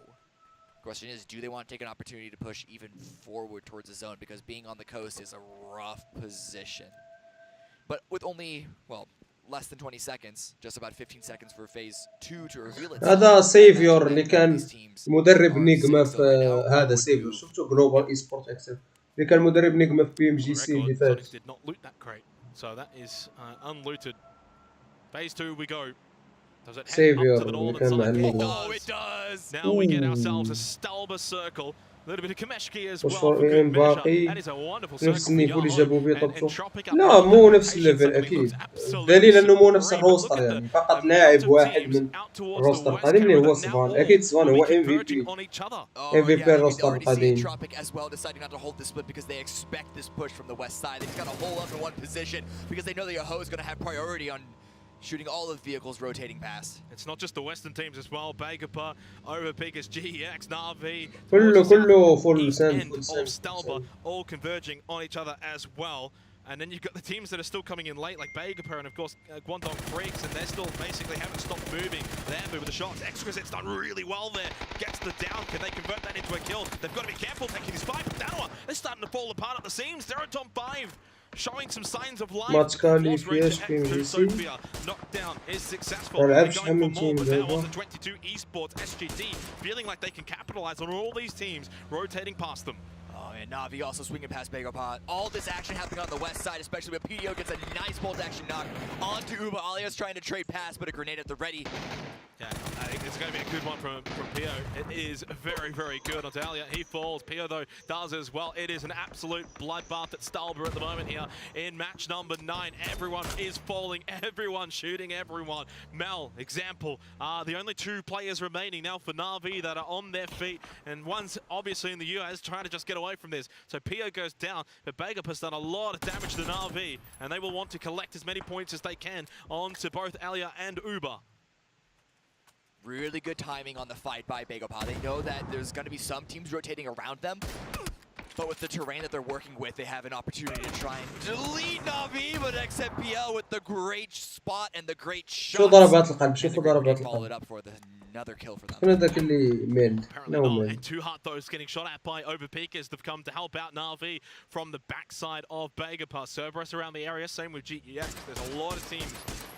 Question is, do they want to take an opportunity to push even forward towards the zone? Because being on the coast is a rough position. But with only, well, less than 20 seconds, just about 15 seconds for phase 2 to reveal itself. هذا سيفيور اللي كان مدرب نيجما في هذا سيفيور، شفتوا جلوبال اي سبورت اكسل اللي كان مدرب نيجما في بي ام جي سي اللي فات. So that is unlooted. Phase 2 we go. Does it Savior, head up to the northern side? Oh, it does! Now we get ourselves a Stalber circle. A little bit of Kameshki as well for good measure. That is a wonderful circle for Entropic. لا مو نفس الليفل اكيد. دليل انه مو نفس الروستر يعني فقط لاعب واحد من الروستر القديم اللي هو سفان. اكيد سفان هو ام في بي. ام في بي الروستر القديم. Entropic as well deciding not to hold the split because they expect this push from the west side. They've got to hold up in one position because they know the Yahoo is going to have priority on shooting all of the vehicles rotating past. It's not just the western teams as well. Bagapa, Overpeakers, GEX, Narvi. كله full send, Stalber all converging on each other as well. And then you've got the teams that are still coming in late, like Bagapa and of course Guangdong Freaks, and they're still basically haven't stopped moving. They're moving the shots. Exquisite's done really well there. Gets the down. Can they convert that into a kill? They've got to be careful taking this fight. But Danoa, they're starting to fall apart at the seams. Theraton 5 showing some signs of life. ماتش كالي Force في range اش بي ahead ام to سي Sophia. Knockdown is successful. ما They're لعبش going for حمل more, تيم but now on دابا. the 22 esports, SGD feeling like they can capitalize on all these teams rotating past them. Oh, and Navi also swinging past Begopod. All this action happening on the west side, especially with PDO gets a nice bolt action knock onto Uba. Alia's trying to trade pass, but a grenade at the ready. Yeah, I think it's going to be a good one from Pio. It is very, very good on Dahlia. He falls. Pio, though, does as well. It is an absolute bloodbath at Stalber at the moment here in match number 9. Everyone is falling. Everyone shooting everyone. Mel, example, the only 2 players remaining now for Na'Vi that are on their feet. And one's obviously in the US trying to just get away from this. So Pio goes down, but Begop has done a lot of damage to Na'Vi. And they will want to collect as many points as they can onto both Alia and Uba. Really good timing on the fight by Begopod. They know that there's going to be some teams rotating around them, but with the terrain that they're working with, they have an opportunity to try and delete Na'Vi, but XMPL with the great spot and the great shot. شو ضربات القلب شوفوا ضربات Followed القلب. up for another kill for them. من هذاك اللي ميل Apparently نو not. ميل. And Too Hot, though, is getting shot at by Overpeakers. They've come to help out Na'Vi from the backside of Begopod. Cerberus around the area, same with GES. There's a lot of teams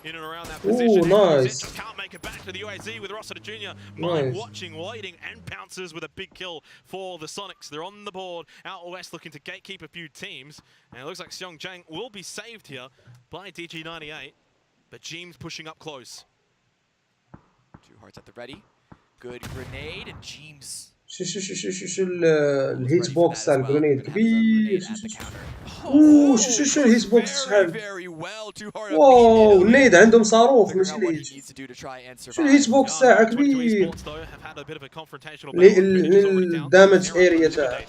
in and around that position. Ooh, nice. Just can't make it back to the UAZ with Rossiter Jr. Nice. Watching, waiting, and bounces with a big kill for the Sonics. They're on the board. Out west looking to gatekeep a few teams. And it looks like Seong Jang will be saved here by DG98. But Jeems pushing up close. 2 hearts at the ready. Good grenade and Jeems. شو الهيت بوكس تاع الجرينيد كبير. شو الهيت بوكس شحال. واو النيد عندهم صاروخ ماشي الهيت. شو الهيت بوكس تاعها كبير. الدامج اريا تاعها.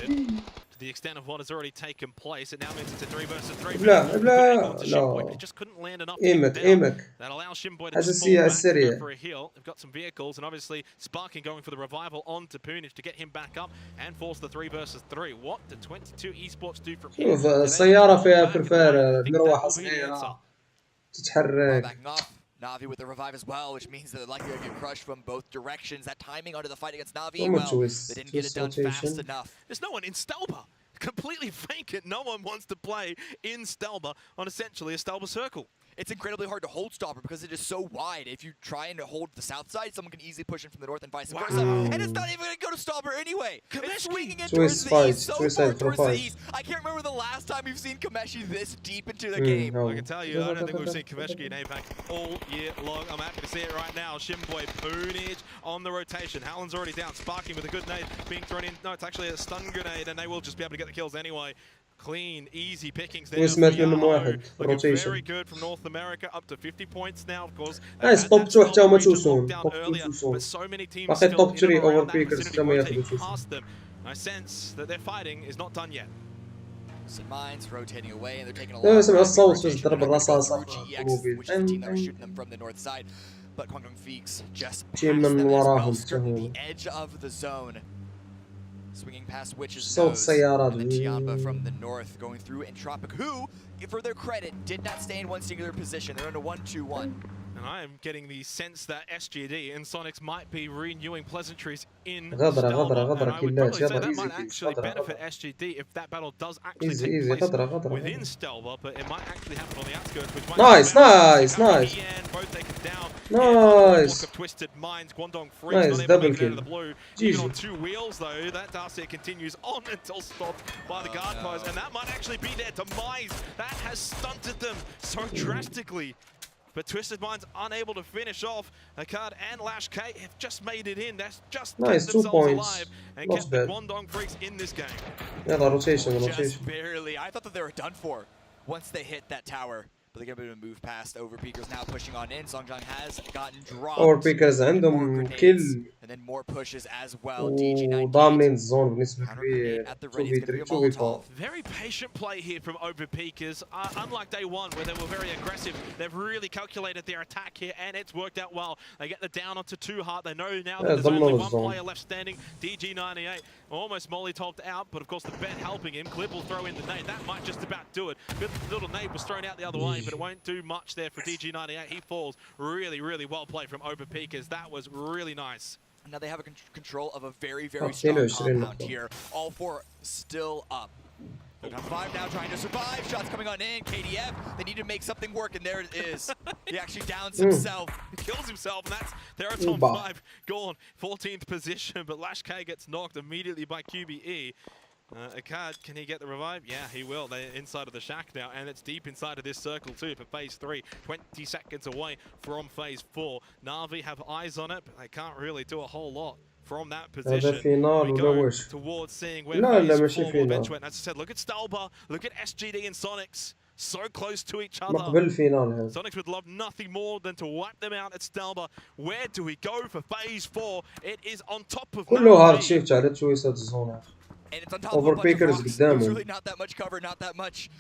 The extent of what has already taken place, it now means it's a 3 versus 3. لا It just couldn't land enough. ايمك That allows Shimboy to حساسية السريع. for a heal. They've got some vehicles and obviously Sparking going for the revival onto Punich to get him back up and force the 3 versus 3. What do 22 esports do from here? شوف السيارة فيها فرفار مروحة صغيرة تتحرك. Navi with the revive as well, which means that they're likely to get crushed from both directions. That timing onto the fight against Navi, well, they didn't get it done fast enough. There's no one in Stelba. Completely vacant. No one wants to play in Stelba on essentially a Stelba circle. It's incredibly hard to hold Stopper because it is so wide. If you try and hold the south side, someone can easily push in from the north and vice versa. And it's not even going to go to Stopper anyway. It's swinging in towards the east, so far towards the east. I can't remember the last time we've seen Kameshi this deep into the game. I can tell you, I don't think we've seen Kameshi in APAC all year long. I'm happy to see it right now. Shimboy, Punich on the rotation. Hallen's already down. Sparking with a good nade being thrown in. No, it's actually a stun grenade, and they will just be able to get the kills anyway. Clean, easy pickings there. Looking very good from North America, up to 50 points now, of course. نايس توب 2 حتى هما توصلون. But so many teams باقي still توب 3 in and اوفر around that بيكرز vicinity حتى ما rotating ياخذوا past them. I sense that their fighting is not done yet. Some mines rotating away and they're taking a لا lot سمع of الصوت فاش rotation. ضرب الرصاصة Through في GX, الطوموبيل. which is the team that was shooting them from the north side. But Kwangdong Feeks just تيم passed من them as well, وراهم certainly the edge of the zone. Swinging past Witch's صوت nose, السيارات. and then Tianba from the north going through Entropic, who, for their credit, did not stay in one singular position. They're in a 1-2-1. And I am getting the sense that SGD and Sonics might be renewing pleasantries in غدرة Stelba. غدرة And I would كيلات probably say يلا that might ايزي actually غدرة benefit غدرة SGD if that battle does actually ايزي take ايزي place غدرة غدرة. within Stelba, but it might actually happen on the outskirts, which might Nice, nice, nice. both taken down. Nice. Block of twisted minds. Guangdong Freaks Nice, not able double to make it out of kill. the blue. GG. Even on 2 wheels though, that Darcy continues on until stopped by the guard post, and that might actually be their demise. That has stunted them so drastically. But Twisted Minds unable to finish off. Akkad and Lash K have just made it in. That's just Nice, kept 2 themselves points. alive and Not kept the bad. Guangdong Freaks in this game. يلا روتيشن Just روتيشن. barely. I thought that they were done for once they hit that tower. But they're going to move past Overpeakers now pushing on in. Songjang has gotten dropped. اور بيكرز عندهم كيل And then more pushes as well. DG98 وضامنين الزون بنسبة كبيرة. at the 2 ready. في It's going 3 to be a 2 في 4. Molotov. Very patient play here from Overpeakers. Unlike day one, where they were very aggressive, they've really calculated their attack here, and it's worked out well. They get the down onto 2 hard. They know now that there's only one player left standing. DG98 almost Molly-topped out, but of course the bet helping him. Clip will throw in the nade. That might just about do it. Good little nade was thrown out the other way, but it won't do much there for DG98. He falls. Really, really well played from Overpeakers. That was really nice. Now they have a control of a very, very strong compound here. All 4 still up. They're on 5 now, trying to survive. Shots coming on in. KDF, they need to make something work, and there it is. He actually downs himself. He kills himself, and that's their top 5 gone. 14th position, but Lash K gets knocked immediately by QBE. Akkad, can he get the revive? Yeah, he will. They're inside of the shack now, and it's deep inside of this circle too for phase 3. 20 seconds away from phase 4. Na'Vi have eyes on it, but they can't really do a whole lot from that position. We go towards seeing where phase 4 will eventuate. And as I said, look at Stalba, look at SGD and Sonics. So close to each other. Sonics would love nothing more than to wipe them out at Stalba. Where do we go for phase 4? It is on top of Na'Vi. And it's on top of a bunch of rocks. There's really not that much cover, not that much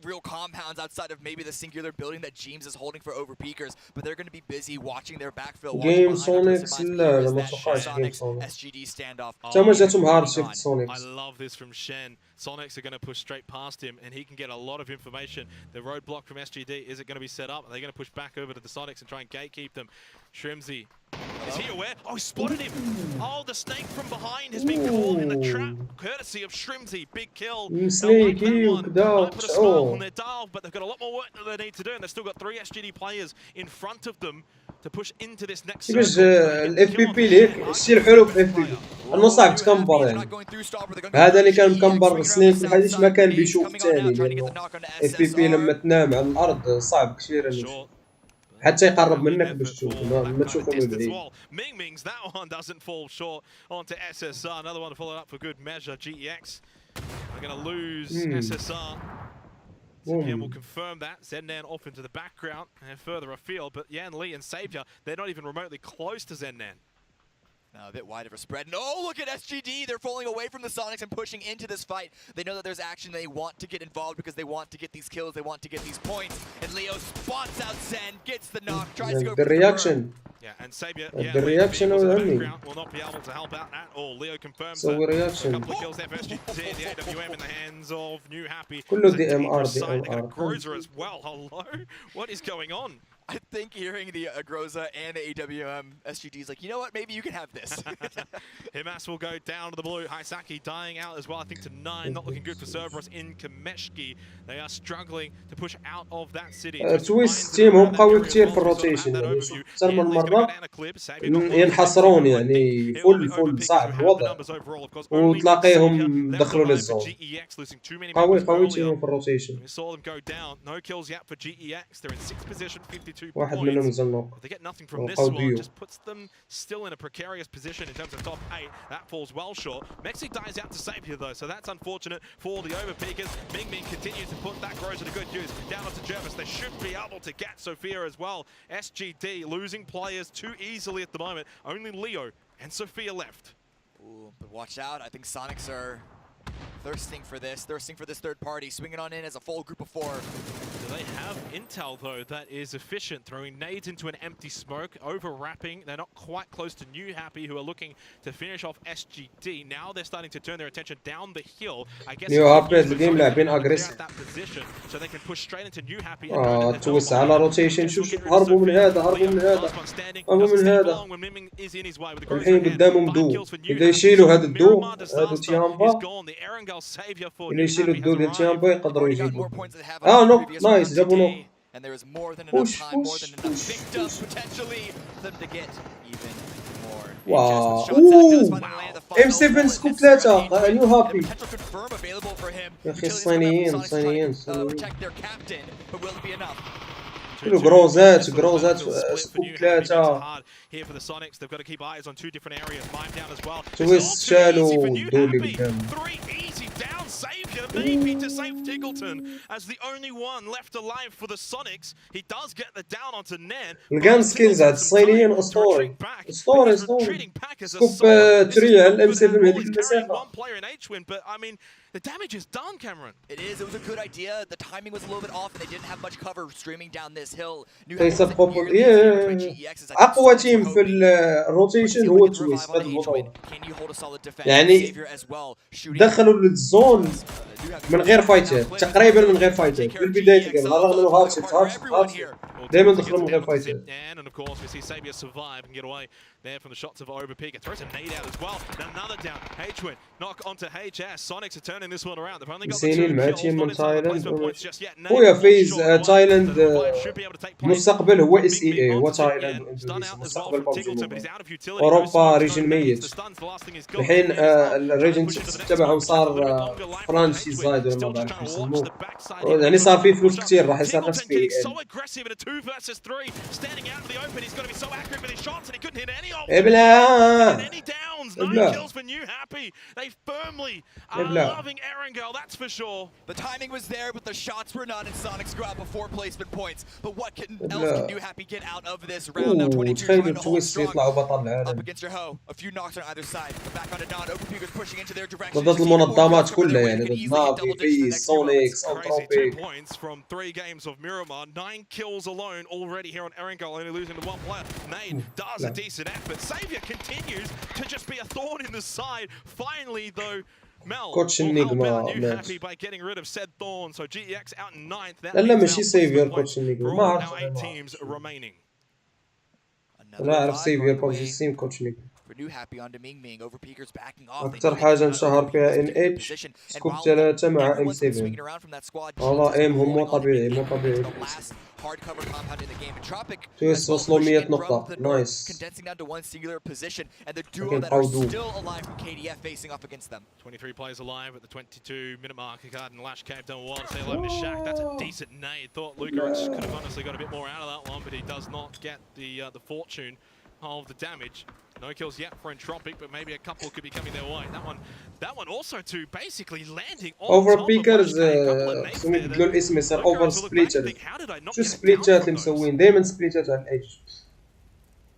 real compounds outside of maybe the singular building that James is holding for overpeakers, but they're going to be busy watching their backfill. Game Sonics لا ما توقعش Game Sonics. SGD standoff. تما جاتهم hard shift Sonics. I love this from Shen. Sonics are going to push straight past him, and he can get a lot of information. The roadblock from SGD, is it going to be set up? Are they going to push back over to the Sonics and try and gatekeep them? Shrimzy, is he aware? Oh, he spotted him. Oh, the snake from behind has been caught in the trap, courtesy of Shrimzy. Big kill. Sneaky put a smile on their dial, but they've got a lot more work that they need to do, and they've still got 3 SGD players in front of them to push into this next circle. كيفاش الاف بي بي ليك الشيء الحلو في اف بي بي انه صعب تكمبر يعني هذا اللي كان مكمبر سنيك في الحديث ما كان بيشوف ثاني لانه اف بي بي لما تنام على الارض صعب كثير انه حتى يقرب منك باش تشوفه ما تشوفه من بعيد. Mingmings, that one doesn't fall short onto SSR. Another one to follow up for good measure. GEX are going to lose SSR. Again, we'll confirm that. Zennan off into the background and further afield, but Yan Lee and Savior, they're not even remotely close to Zennan. Now a bit wide of a spread. No, look at SGD. They're falling away from the Sonics and pushing into this fight. They know that there's action. They want to get involved because they want to get these kills. They want to get these points. And Leo spots out Zen, gets the knock, tries to go for the reaction. Yeah, and Savior, the reaction will not be able to help out at all. Leo confirms that. Reaction. A couple of kills there for SGD. The AWM in the hands of New Happy. كله DMR. Groza as well. Hello? What is going on? I think hearing the Groza and the AWM SGD is like, you know what, maybe you can have this. Himas will go down to the blue. Haisaki dying out as well, I think to 9. Not looking good for Cerberus in Kameshki. They are struggling to push out of that city. تويست تيمهم قوي كثير في الروتيشن يعني أكثر من مرة ينحصرون يعني فل صعب الوضع وتلاقيهم دخلوا للزون قوي تيمهم في الروتيشن. واحد منهم زنوك. They get nothing from this one, just puts them still in a precarious position in terms of top 8. That falls well short. Mexi dies out to Savior though, so that's unfortunate for the overpeakers. Ming continues to put that Groza to good use. Down onto Jervis, they should be able to get Sophia as well. SGD losing players too easily at the moment. Only Leo and Sophia left. Ooh, but watch out, I think Sonics are thirsting for this third party, swinging on in as a full group of 4. Do they have intel though that is efficient, throwing nades into an empty smoke, overwrapping? They're not quite close to New Happy, who are looking to finish off SGD. Now they're starting to turn their attention down the hill. I guess New Happy الجيم لاعبين aggressive. That position, so they can push straight into New Happy. توسع على روتيشن. شوف هربوا من هذا الحين قدامهم دو. إذا يشيلوا هذا الدو هذا تيامبا إذا يشيلوا الدو ديال تيامبا يقدروا يجيبوا. نوك نايس جابوا نوك. And there is more than enough time, more than enough victims potentially for them to get even more. واو M7 سكوب 3 نيو هابي. يا أخي الصينيين protect their captain, but will it be enough? كله جروزات سكوب 3. Here for the Sonics, they've got to keep eyes on 2 different areas. Mime down as well. تويست شالوا دولي قدام. 3 easy down Savior, maybe to save Tiggleton as the only one left alive for the Sonics. He does get the down onto Nan. الجان سكيلز عند الصينيين اسطوري. سكوب 3 على الام 7 هذيك المسافة. One player in H-Win, but I mean the damage is done, Cameron. It was a good idea. The timing was a little bit off and they didn't have much cover streaming down this hill. أقوى تيم في الروتيشن هو تويست هذا البطولة. يعني دخلوا للزون من غير فايتات تقريبا من غير فايتات في البداية قبل رغم انه هارد دائما دخلوا من غير فايتات. And of course we see Savior survive and get away. there from the shots of Overpeaker. Throws a nade out as well. Another down. H-Win knock onto HS. Sonics are turning this one around. They've only got the 2 kills. Not inside the placement points just yet. خويا فايز تايلاند مستقبل هو اس اي اي، هو تايلاند واندونيسيا مستقبل ببجي. اوروبا ريجن ميت، الحين الريجن تبعهم صار فرانشيزايد ولا ما بعرف يسموه، يعني صار فيه فلوس كثير راح يصير نفس بي ابلع kills for New Happy. They firmly are loving Erangel, that's for sure. The timing was there, but the shots were not, and Sonics grab before placement points. But what else can New Happy get out of this round? Now 22 trying to hold strong up against your hoe. A few knocks on either side. But back on it on. Overpeaker's pushing into their direction. ضد المنظمات كلها يعني ضد نافي فيز سونيكس Crazy 2 points from 3 games of Miramar. 9 kills alone already here on Erangel, only losing to 1 player. Nade does a decent effort. Savior continues to just be a thorn in the side. Finally, though, Mel will help out New Happy by getting rid of said thorn. So GEX out in 9th. That لا ماشي سيفير كوتش نيجما، ما now اعرف 8 teams remaining. لا اعرف سيفير ببجي سيم كوتش نيجما. For New Happy on to Ming. Overpeaker's backing off. أكثر حاجة انشهر فيها ان اتش سكوب 3 مع ام 7. والله ايمهم مو طبيعي مو طبيعي. hardcover compound in the game. And Tropic تويس وصلوا 100 نقطة. نايس. condensing down to one singular position, and the duo that are still alive from KDF facing off against them. 23 players alive at the 22-minute mark. Card and Lash Cave done well to say hello to Shaq. That's a decent nade. Thought Lukarich could have honestly got a bit more out of that one, but he does not get the fortune of the damage. No kills yet for Entropic, but maybe a couple could be coming their way. That one also too, basically landing on Overpeakers يقولوا الاسم يصير اوفر سبليتر. شو سبليتات اللي مسوين؟ دائما سبليتات على الايدج.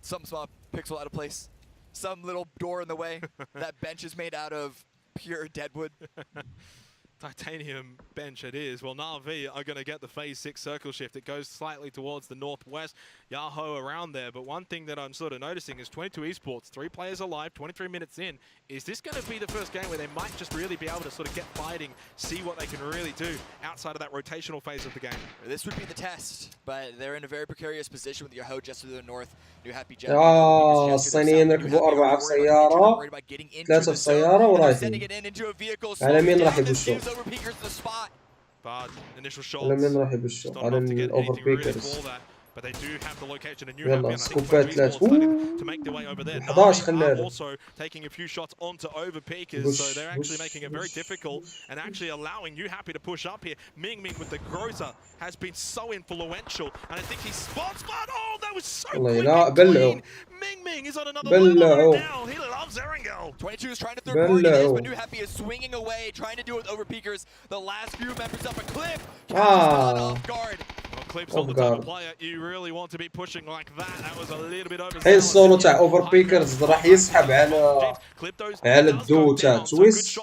Some small pixel out of place. Some little door in the way. That bench is made out of pure deadwood. Titanium bench it is. Well, Na'Vi are going to get the phase 6 circle shift. It goes slightly towards the northwest. Yaho around there. But one thing that I'm sort of noticing is 22 esports, 3 players alive, 23 minutes in. Is this going to be the first game where they might just really be able to sort of get fighting, see what they can really do outside of that rotational phase of the game? This would be the test, but they're in a very precarious position with Yaho just to the north. New Happy Jet. الصينيين ركبوا 4 في سيارة، 3 في سيارة ورايحين. على مين راح يبشوا؟ على مين راح يبشوا؟ على الأوفربيكرز. But they do have the location and New يلا Happy سكوبات 3 to make their way over there. 11 خلال. Also taking a few shots onto Overpeakers, so they're actually making it very difficult and actually allowing New Happy to push up here. Ming with the Groza has been so influential, and I think he's spot. Oh, that was so quick and clean. Ming is on another level right now. He loves Erangel. 22 is trying to third party this, but New Happy is swinging away, trying to do it with Overpeakers. The last few members up a cliff. Off guard. Well, Clip's not the type of player you really want to be pushing like that. That was a little bit overzealous. الحين السولو تاع اوفربيكرز راح يسحب على الدو تاع تويس.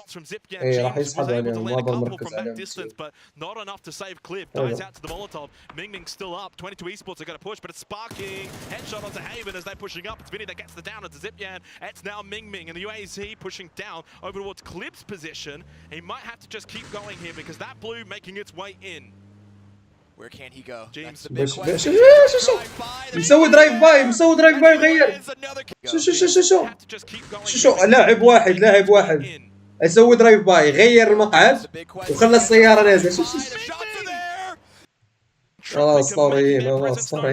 اي راح يسحب عليهم ما بنركز عليهم. But not enough to save Clip. Dies out to the Molotov. Ming still up. 22 esports are going to push, but it's sparking. Headshot onto Haven as they're pushing up. It's Vinny that gets the down into Zipyan. It's now Ming and the UAZ pushing down over towards Clip's position. He might have to just keep going here because that blue making its way in. Where can he go? James مسوي درايف باي غير. شو لاعب واحد يسوي درايف باي غير المقعد وخلى السيارة نازلة. اسطوريين.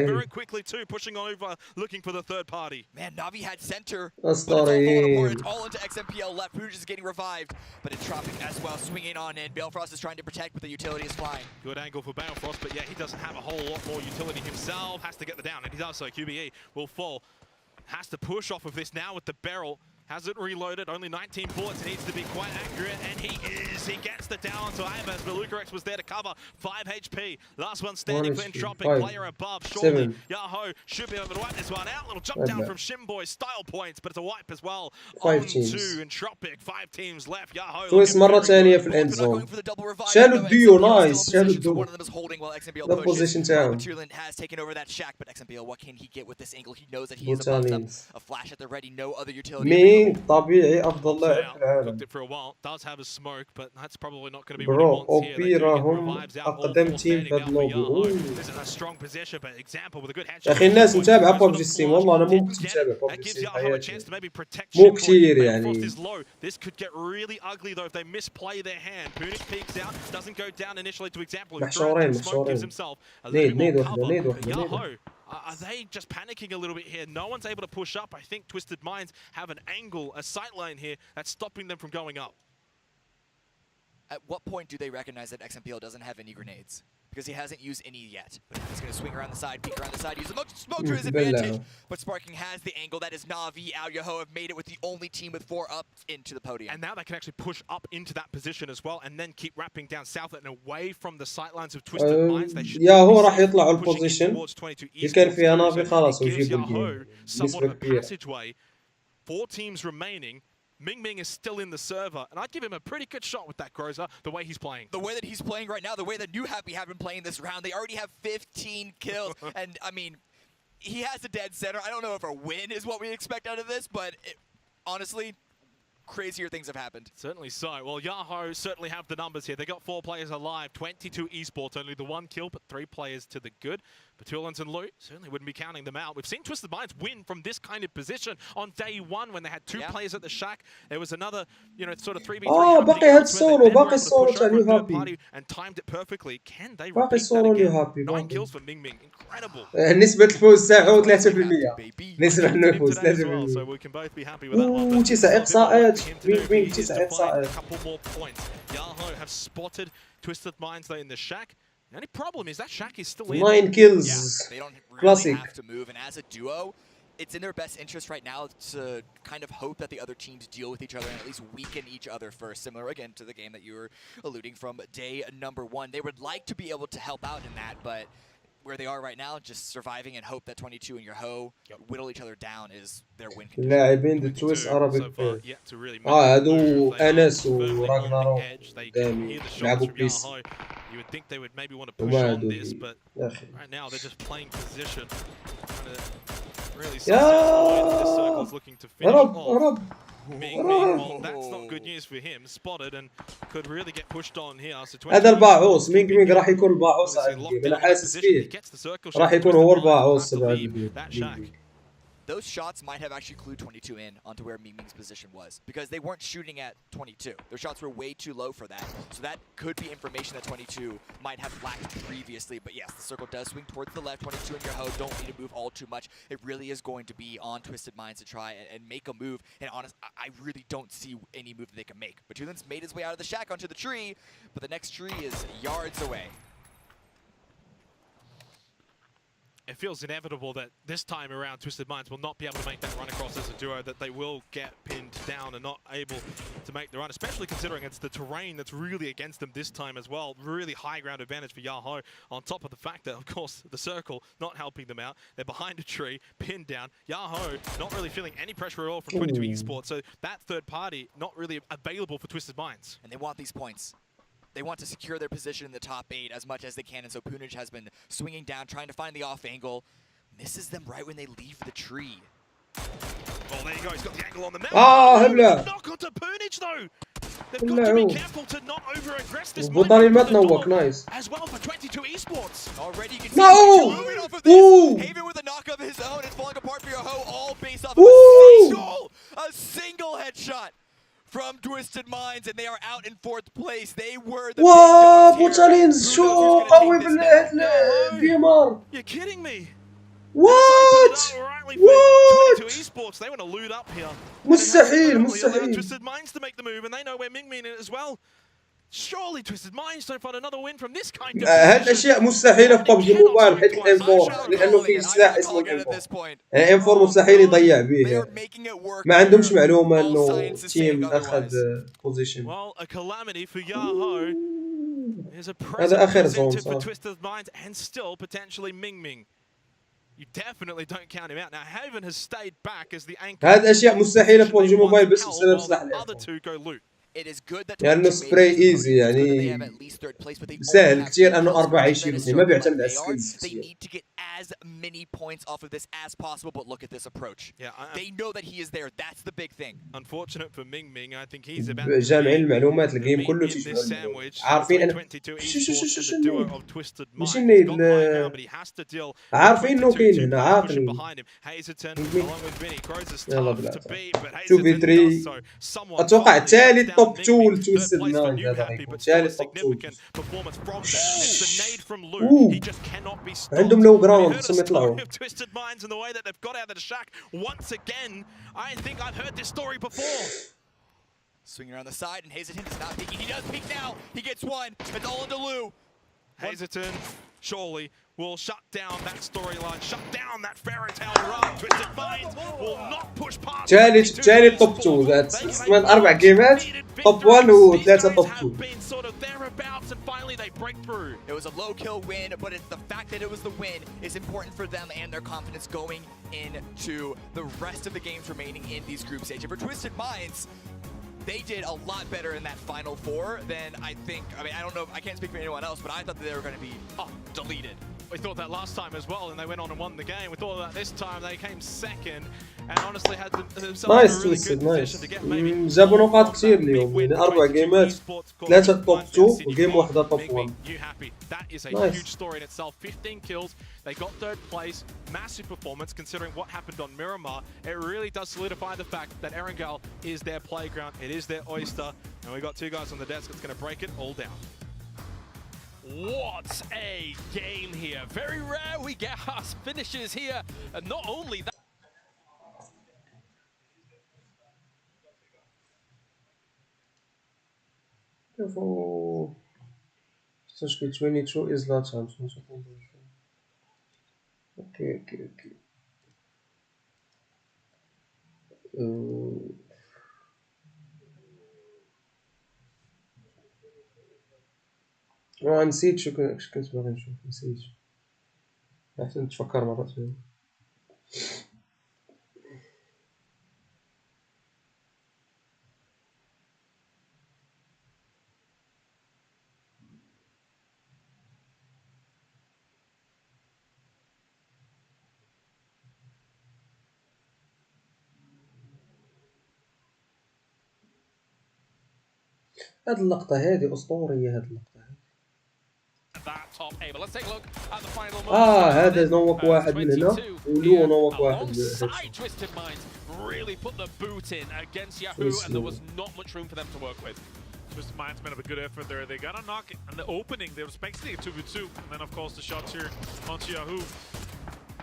Very quickly too, pushing over, looking for the third party. Man, Navi had center. اسطوريين. It's all into XMPL left. Who's just getting revived, but Entropic as well swinging on in. Balefrost is trying to protect, but the utility is flying. Good angle for Balefrost, but yeah, he doesn't have a whole lot more utility himself. Has to get the down, and he does so. QBE will fall. Has to push off of this now with the barrel. Hasn't reloaded, only 19 bullets, he needs to be quite accurate, and he is. He gets the down to Aves, but Lukarex was there to cover. 5 HP, last one standing for Entropic, player above, shortly. Yaho should be able to wipe this one out. Little jump down from Shimboy, style points, but it's a wipe as well. 5 teams. Entropic, 5 teams left. Yaho. تويس مرة ثانية في الإند زون. شالوا الديو نايس. شالوا الديو. The position تاعهم. has taken over that shack, but XMPL, what can he get with this angle? He knows that he is above them. A flash at the ready, no other utility. مينغ طبيعي افضل لاعب في العالم. برو اوبي راهم اقدم تيم في هاد اللوبي. يا اخي الناس متابعه ببجي ستيم، والله انا مو كنت متابع ببجي ستيم حياتي مو كثير يعني. محشورين نيد واحدة. Are they just panicking a little bit here? No one's able to push up. I think Twisted Minds have an angle, a sight line here that's stopping them from going up. At what point do they recognize that XMPL doesn't have any grenades? Because he hasn't used any yet. But he's going to swing around the side, peek around the side, use the smoke to his advantage. But Sparking has the angle. That is Na'Vi. Ao Yoho have made it with the only team with 4 up into the podium. And now they can actually push up into that position as well and then keep wrapping down south and away from the sightlines of Twisted Minds. They should ياهو راح يطلعوا البوزيشن اللي كان فيها نافي خلاص ويجيبوا الجيم بنسبة كبيرة. 4 teams remaining. Ming is still in the server, and I'd give him a pretty good shot with that Groza, the way he's playing. The way that he's playing right now, the way that New Happy have been playing this round, they already have 15 kills. And, I mean, he has a dead center. I don't know if a win is what we expect out of this, but honestly, crazier things have happened. Certainly so. Well, Yahoo certainly have the numbers here. They got 4 players alive, 22 esports, only the 1 kill, but 3 players to the good. Petulance and Lu certainly wouldn't be counting them out. We've seen Twisted Minds win from this kind of position on day 1 when they had 2 players at the shack. There was another, you know, sort of 3v3. باقي هاد السولو تاع نيو هابي. And timed it perfectly. Can they باقي السولو نيو هابي. 9 kills for Ming. Incredible. نسبة الفوز تاعو 3%. نسبة الفوز 3%. So we can both be happy with that one. 9 إقصاءات. مين 9 إقصاءات. Couple more points. Yahoo have spotted Twisted Minds though in the shack. The only problem is that shack is still in. 9 kills. Yeah, they don't really Classic. have to move, and as a duo, it's in their best interest right now to kind of hope that the other teams deal with each other and at least weaken each other first. Similar again to the game that you were alluding from day number 1. They would like to be able to help out in that, but where they are right now, just surviving and hope that 22 and your Ho whittle each other down is their win condition. لاعبين the Twist Arabic pair. هادو أنس وراغنارو قدامي لعبوا بيس. You would think they would maybe want to push on this, but right now they're just playing position. Really the circle's looking to finish off. Ming, well, that's not good news for him. Spotted and could really get pushed on here. So هذا الباعوص مينغ راح يكون الباعوص هذا الجيم. أنا حاسس فيه راح يكون هو الباعوص تبع الجيم. Those shots might have actually clued 22 in onto where Ming's position was because they weren't shooting at 22. Their shots were way too low for that. So that could be information that 22 might have lacked previously. But yes, the circle does swing towards the left. 22 and your Ho don't need to move all too much. It really is going to be on Twisted Minds to try and make a move. And honest, I really don't see any move that they can make. But Tulin's made his way out of the shack onto the tree, but the next tree is yards away. It feels inevitable that this time around Twisted Minds will not be able to make that run across as a duo, that they will get pinned down and not able to make the run, especially considering it's the terrain that's really against them this time as well. Really high ground advantage for Yahoo, on top of the fact that, of course, the circle not helping them out. They're behind a tree, pinned down. Yahoo not really feeling any pressure at all from 22 esports, so that third party not really available for Twisted Minds. And they want these points. They want to secure their position in the top 8 as much as they can, and so Punij has been swinging down, trying to find the off angle. Misses them right when they leave the tree. Oh, there you go. He's got the angle on them now. هبلة. Knock onto Punij though. They've got to be careful to not over-aggress this بطل ما تنوك نايس. as well for 22 esports. Already you can see moving off of this. Haven with a knock of his own and falling apart for your Ho, all based off of a single headshot from Twisted Minds, and they are out in 4th place. They were the واو بوتالينز شو قوي بالفيمار. You're kidding me. What? What? 22 esports, they want to loot up here. مستحيل. Twisted Minds to make the move, and they know where Ming is as well. Surely Twisted Minds don't find another win from this kind of هاد الاشياء مستحيله في ببجي موبايل حيت الام 4 لانه فيه سلاح اسمه الام 4. الام 4 مستحيل يضيع به. ما عندهمش معلومه انه تيم اخذ بوزيشن. Well, a calamity for Yahoo. There's a هذا اخر زون for Twisted Minds and still potentially Ming. You definitely don't count him out. Now Haven has stayed back as the anchor. هاد اشياء مستحيله في ببجي موبايل بس بسبب سلاح الام 4. Other two go loot. لأنه سبراي ايزي يعني سهل كثير انه 4 يشيلوا 2 ما بيعتمد على السكيلز كثير. as many points off of this as possible, but look at this approach. They know that he is there. That's the big thing. Unfortunate for Ming. I think he's about جامعين المعلومات الجيم كله تيجمعوا عارفين انا ماشي نيد عارفين انه كاين هنا عاقلين. يلا بلا 2 في 3 اتوقع ثالث توب 2 لتويستد مايند. هذا غيكون ثالث توب 2. عندهم لو جراوند خصهم يطلعوا. Twisted Minds and the way that they've got out of the shack once again. I think I've heard this story before. Swinging around the side and Hazelton is not peeking. He does peek now. He gets one. It's all into Lou. Hazelton surely will shut down that storyline, shut down that fairy tale run. Twisted Minds will not push past. ثالث توب 2 ذات من 4 جيمات توب 1 و3 توب 2. And finally they break through. It was a low kill win, but it's the fact that it was the win is important for them and their confidence going into the rest of the games remaining in these group stages. For Twisted Minds, they did a lot better in that final 4 than I think. I mean, I don't know. I can't speak for anyone else, but I thought that they were going to be deleted. We thought that last time as well, and they went on and won the game. We thought that this time they came second, and honestly had themselves a really good position to get maybe. جابوا نقاط كثير اليوم يعني 4 جيمات 3 توب 2 وجيم واحدة توب 1. You happy? That is a huge story in itself. 15 kills. They got 3rd place. Massive performance considering what happened on Miramar. It really does solidify the fact that Erangel is their playground. It is their oyster, and we got 2 guys on the desk that's going to break it all down. What a game here. Very rare we get us finishes here. And not only that. شوفوا 22 is not chance. اوكي. نسيت شو كنت باغي نشوف. نسيت حتى نتفكر مرات ثانية. هاد اللقطة هادي أسطورية. هاد اللقطة هذا نوك واحد من هنا ولو نوك واحد من really put the boot in against Yahoo, and there was not much room for them to work with. Twisted Minds made up a good effort there. They got a knock in the opening. They were expecting a 2v2, and then of course the shots here onto Yahoo.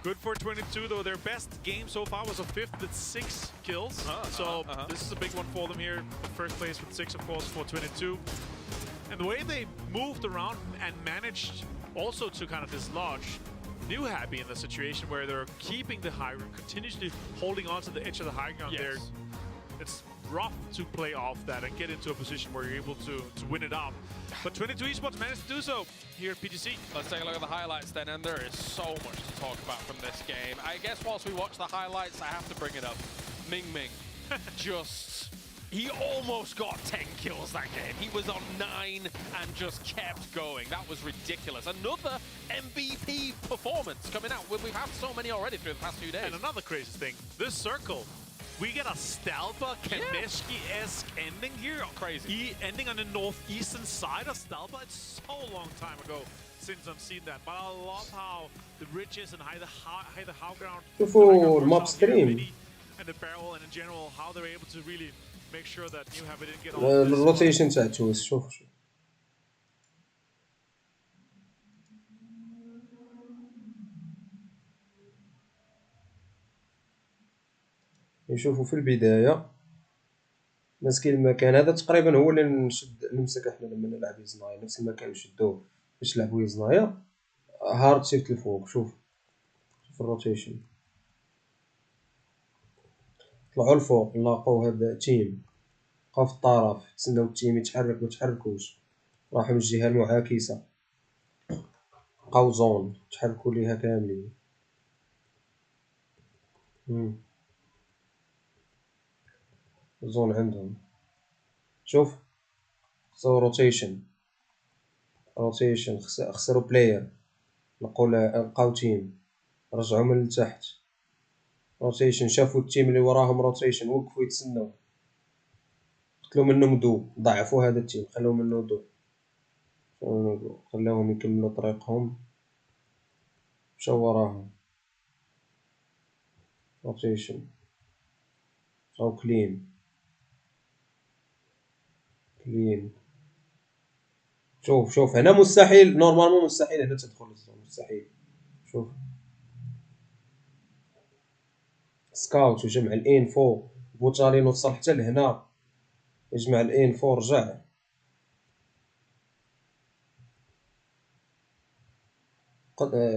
Good for 22 though. Their best game so far was a 5th with 6 kills. This is a big one for them here. First place with 6 of course for 22. And the way they moved around and managed also to kind of dislodge New Happy in the situation where they're keeping the high ground, continuously holding on to the edge of the high ground there. It's rough to play off that and get into a position where you're able to win it up. But 22 eSports managed to do so here at PGC. Let's take a look at the highlights then, and there is so much to talk about from this game. I guess whilst we watch the highlights, I have to bring it up. Ming he almost got 10 kills that game. He was on 9 and just kept going. That was ridiculous. Another MVP performance coming out. We've had so many already through the past few days. And another crazy thing, this circle, we get a Stalba Kaneshki-esque ending here. Crazy. Ending on the northeastern side of Stalba. It's so long time ago since I've seen that. But I love how the ridges and high the high ground and the barrel and in general how they're able to really make sure that New Happy didn't get all this. الروتيشن تاع تويس. شوف نشوفوا في البداية ماسكين المكان هذا تقريبا هو اللي نمسك احنا لما نلعب يزنايا. نفس المكان نشدوه باش نلعبوا يزنايا. هارد شيفت لفوق. شوف الروتيشن. طلعوا الفوق لاقوا هذا تيم بقاو في الطرف تسناو التيم يتحرك متحركوش. راحوا من الجهة المعاكسة بقاو زون تحركوا ليها كاملين. زون عندهم شوف خسروا روتيشن خسروا بلاير، لقاو تيم، رجعوا من التحت روتيشن، شافوا التيم اللي وراهم روتيشن، وقفوا يتسناو، قتلوا منهم دو، ضعفوا هذا التيم، خلوا منه دو، خلاوهم يكملوا طريقهم، مشاو وراهم روتيشن، بقاو كلين. شوف هنا مستحيل، نورمالمون مستحيل هنا تدخل الزون، مستحيل. شوف سكاوت وجمع الانفو، بوتالين وصل حتى لهنا يجمع الانفو، رجع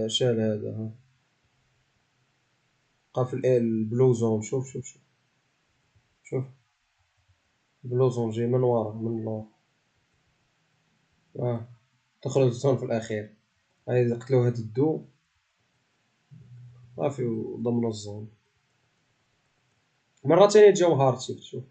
شال هذا، بقى في البلوزون. شوف البلوزون جاي من ورا من اللور، دخلوا الزون في الاخير، هاي قتلوا هاد الدو صافي وضمنوا الزون. مرة تانية جاو هارد شيفت. شوف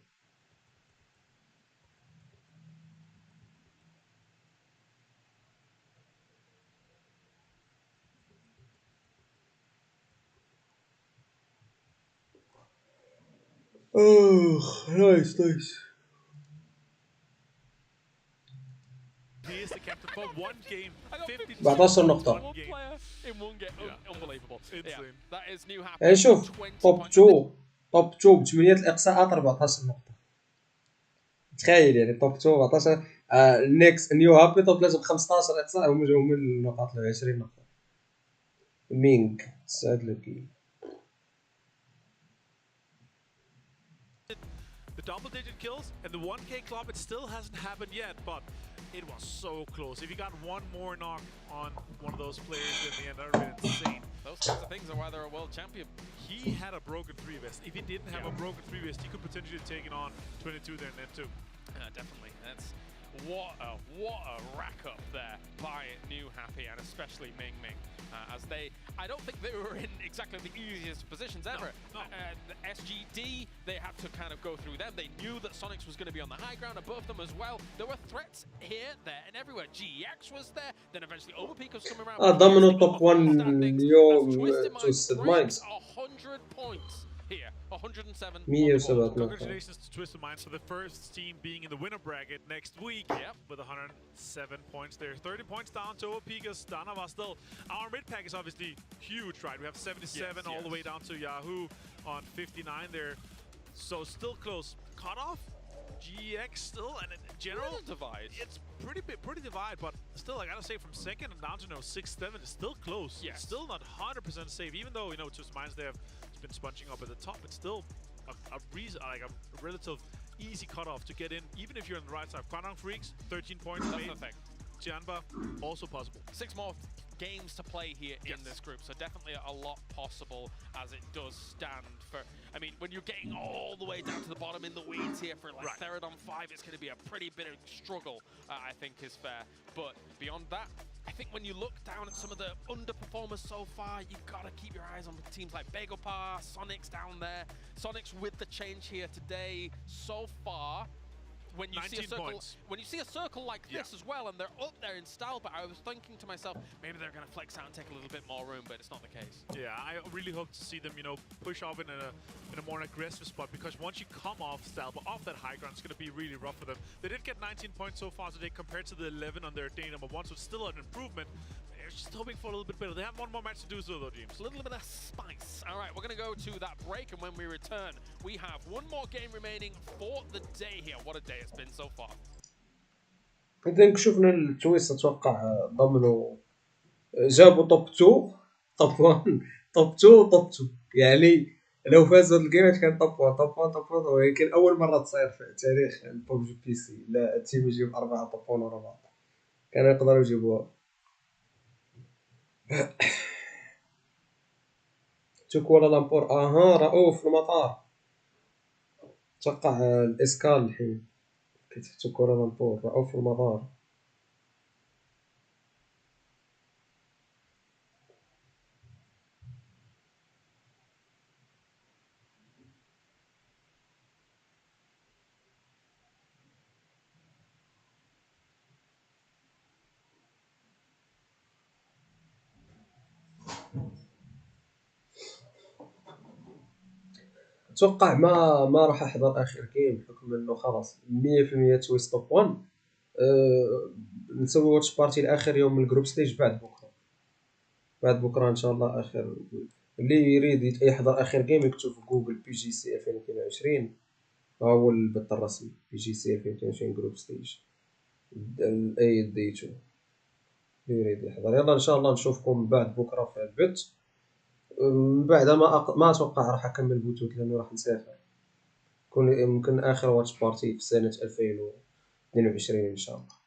نايس 14 نقطة. يعني شوف توب 2 ب8 الإقصاءات 14 نقطة، تخيل يعني توب 2 14. نيكس نيو هابي توب 3 ب 15 إقصاء، هما جاو من النقاط 20 نقطة. مينغ تسعد لك. The double-digit kills and the 1K club, it still hasn't happened yet, but it was so close. If you got one more knock on one of those players in the end, that would have been insane. Those kinds of things are why they're a world champion. He had a broken 3 vest. If he didn't have a broken 3 vest, he could potentially have taken on 22 there and then too. Definitely. That's what a rack up there by New Happy, and especially Ming Ming. As I don't think they were in exactly the easiest positions ever. No. The SGD, they had to kind of go through them. They knew that Sonics was going to be on the high ground above them as well. There were threats here, there, and everywhere. GEX was there. Then eventually Overpeak was coming around. ضمنوا توب 1 اليوم توستد مايندز. 100 points here. 107. 107. Congratulations to Twisted Minds for the first team being in the winner bracket next week. Yep. With 107 points there. 30 points down to Overpeakers. Danava still. Our mid pack is obviously huge, right? We have 77 all the way down to Yahoo on 59 there. So still close. Cutoff. GEX still, and in general, divide. It's pretty divide, but still, I gotta say, from second and down to 6-7 is still close. Yes. It's still not 100% safe, even though Twisted Minds they have been sponging up at the top. It's still a relative easy cutoff to get in, even if you're on the right side. Quantum Freaks, 13 points. That's the thing. Jianba, also possible. 6 more games to play here in this group, so definitely a lot possible as it does stand for. I mean, when you're getting all the way down to the bottom in the weeds here for like third on 5, it's going to be a pretty bit of struggle, I think is fair. But beyond that, I think when you look down at some of the underperformers so far, you've got to keep your eyes on teams like Begopar, Sonics down there. Sonics with the change here today so far. When you see a circle like this as well, and they're up there in style, but I was thinking to myself, maybe they're going to flex out and take a little bit more room, but it's not the case. Yeah, I really hope to see them, push off in a more aggressive spot, because once you come off style, but off that high ground, it's going to be really rough for them. They did get 19 points so far today compared to the 11 on their day number 1, so it's still an improvement. They're just hoping for a little bit better. They have one more match to do so, though, James. A little bit of spice. All right, we're going to go to that break, and when we return, we have one more game remaining for the day here. What a day it's been so far. إذا شفنا التويست أتوقع ضمنوا جابوا توب 2 توب 1 توب 2 توب 2، يعني لو فازوا الجيمات كان توب 1 توب 1 توب 1، ولكن أول مرة تصير في تاريخ الببجي بي سي لا التيم يجيب 4 توب 1 ورا بعض، كانوا يقدروا يجيبوها. كوالالمبور رؤوف في المطار، توقع الاسكال الحين كيتفتو كوالالمبور رؤوف في المطار. اتوقع ما راح احضر اخر جيم بحكم انه خلاص 100% تويست توب 1. نسوي واتش بارتي لاخر يوم من الجروب ستيج بعد بكره ان شاء الله. اخر اللي يريد يحضر اخر جيم يكتب في جوجل بي جي سي 2022 هو البث الرسمي بي جي سي 2022 جروب ستيج الاي دي 2 اللي يريد يحضر. يلا ان شاء الله نشوفكم بعد بكره في البث. من بعد ما اتوقع راح اكمل بوتوت لانه راح نسافر. يمكن اخر واتش بارتي في سنه 2022 ان شاء الله.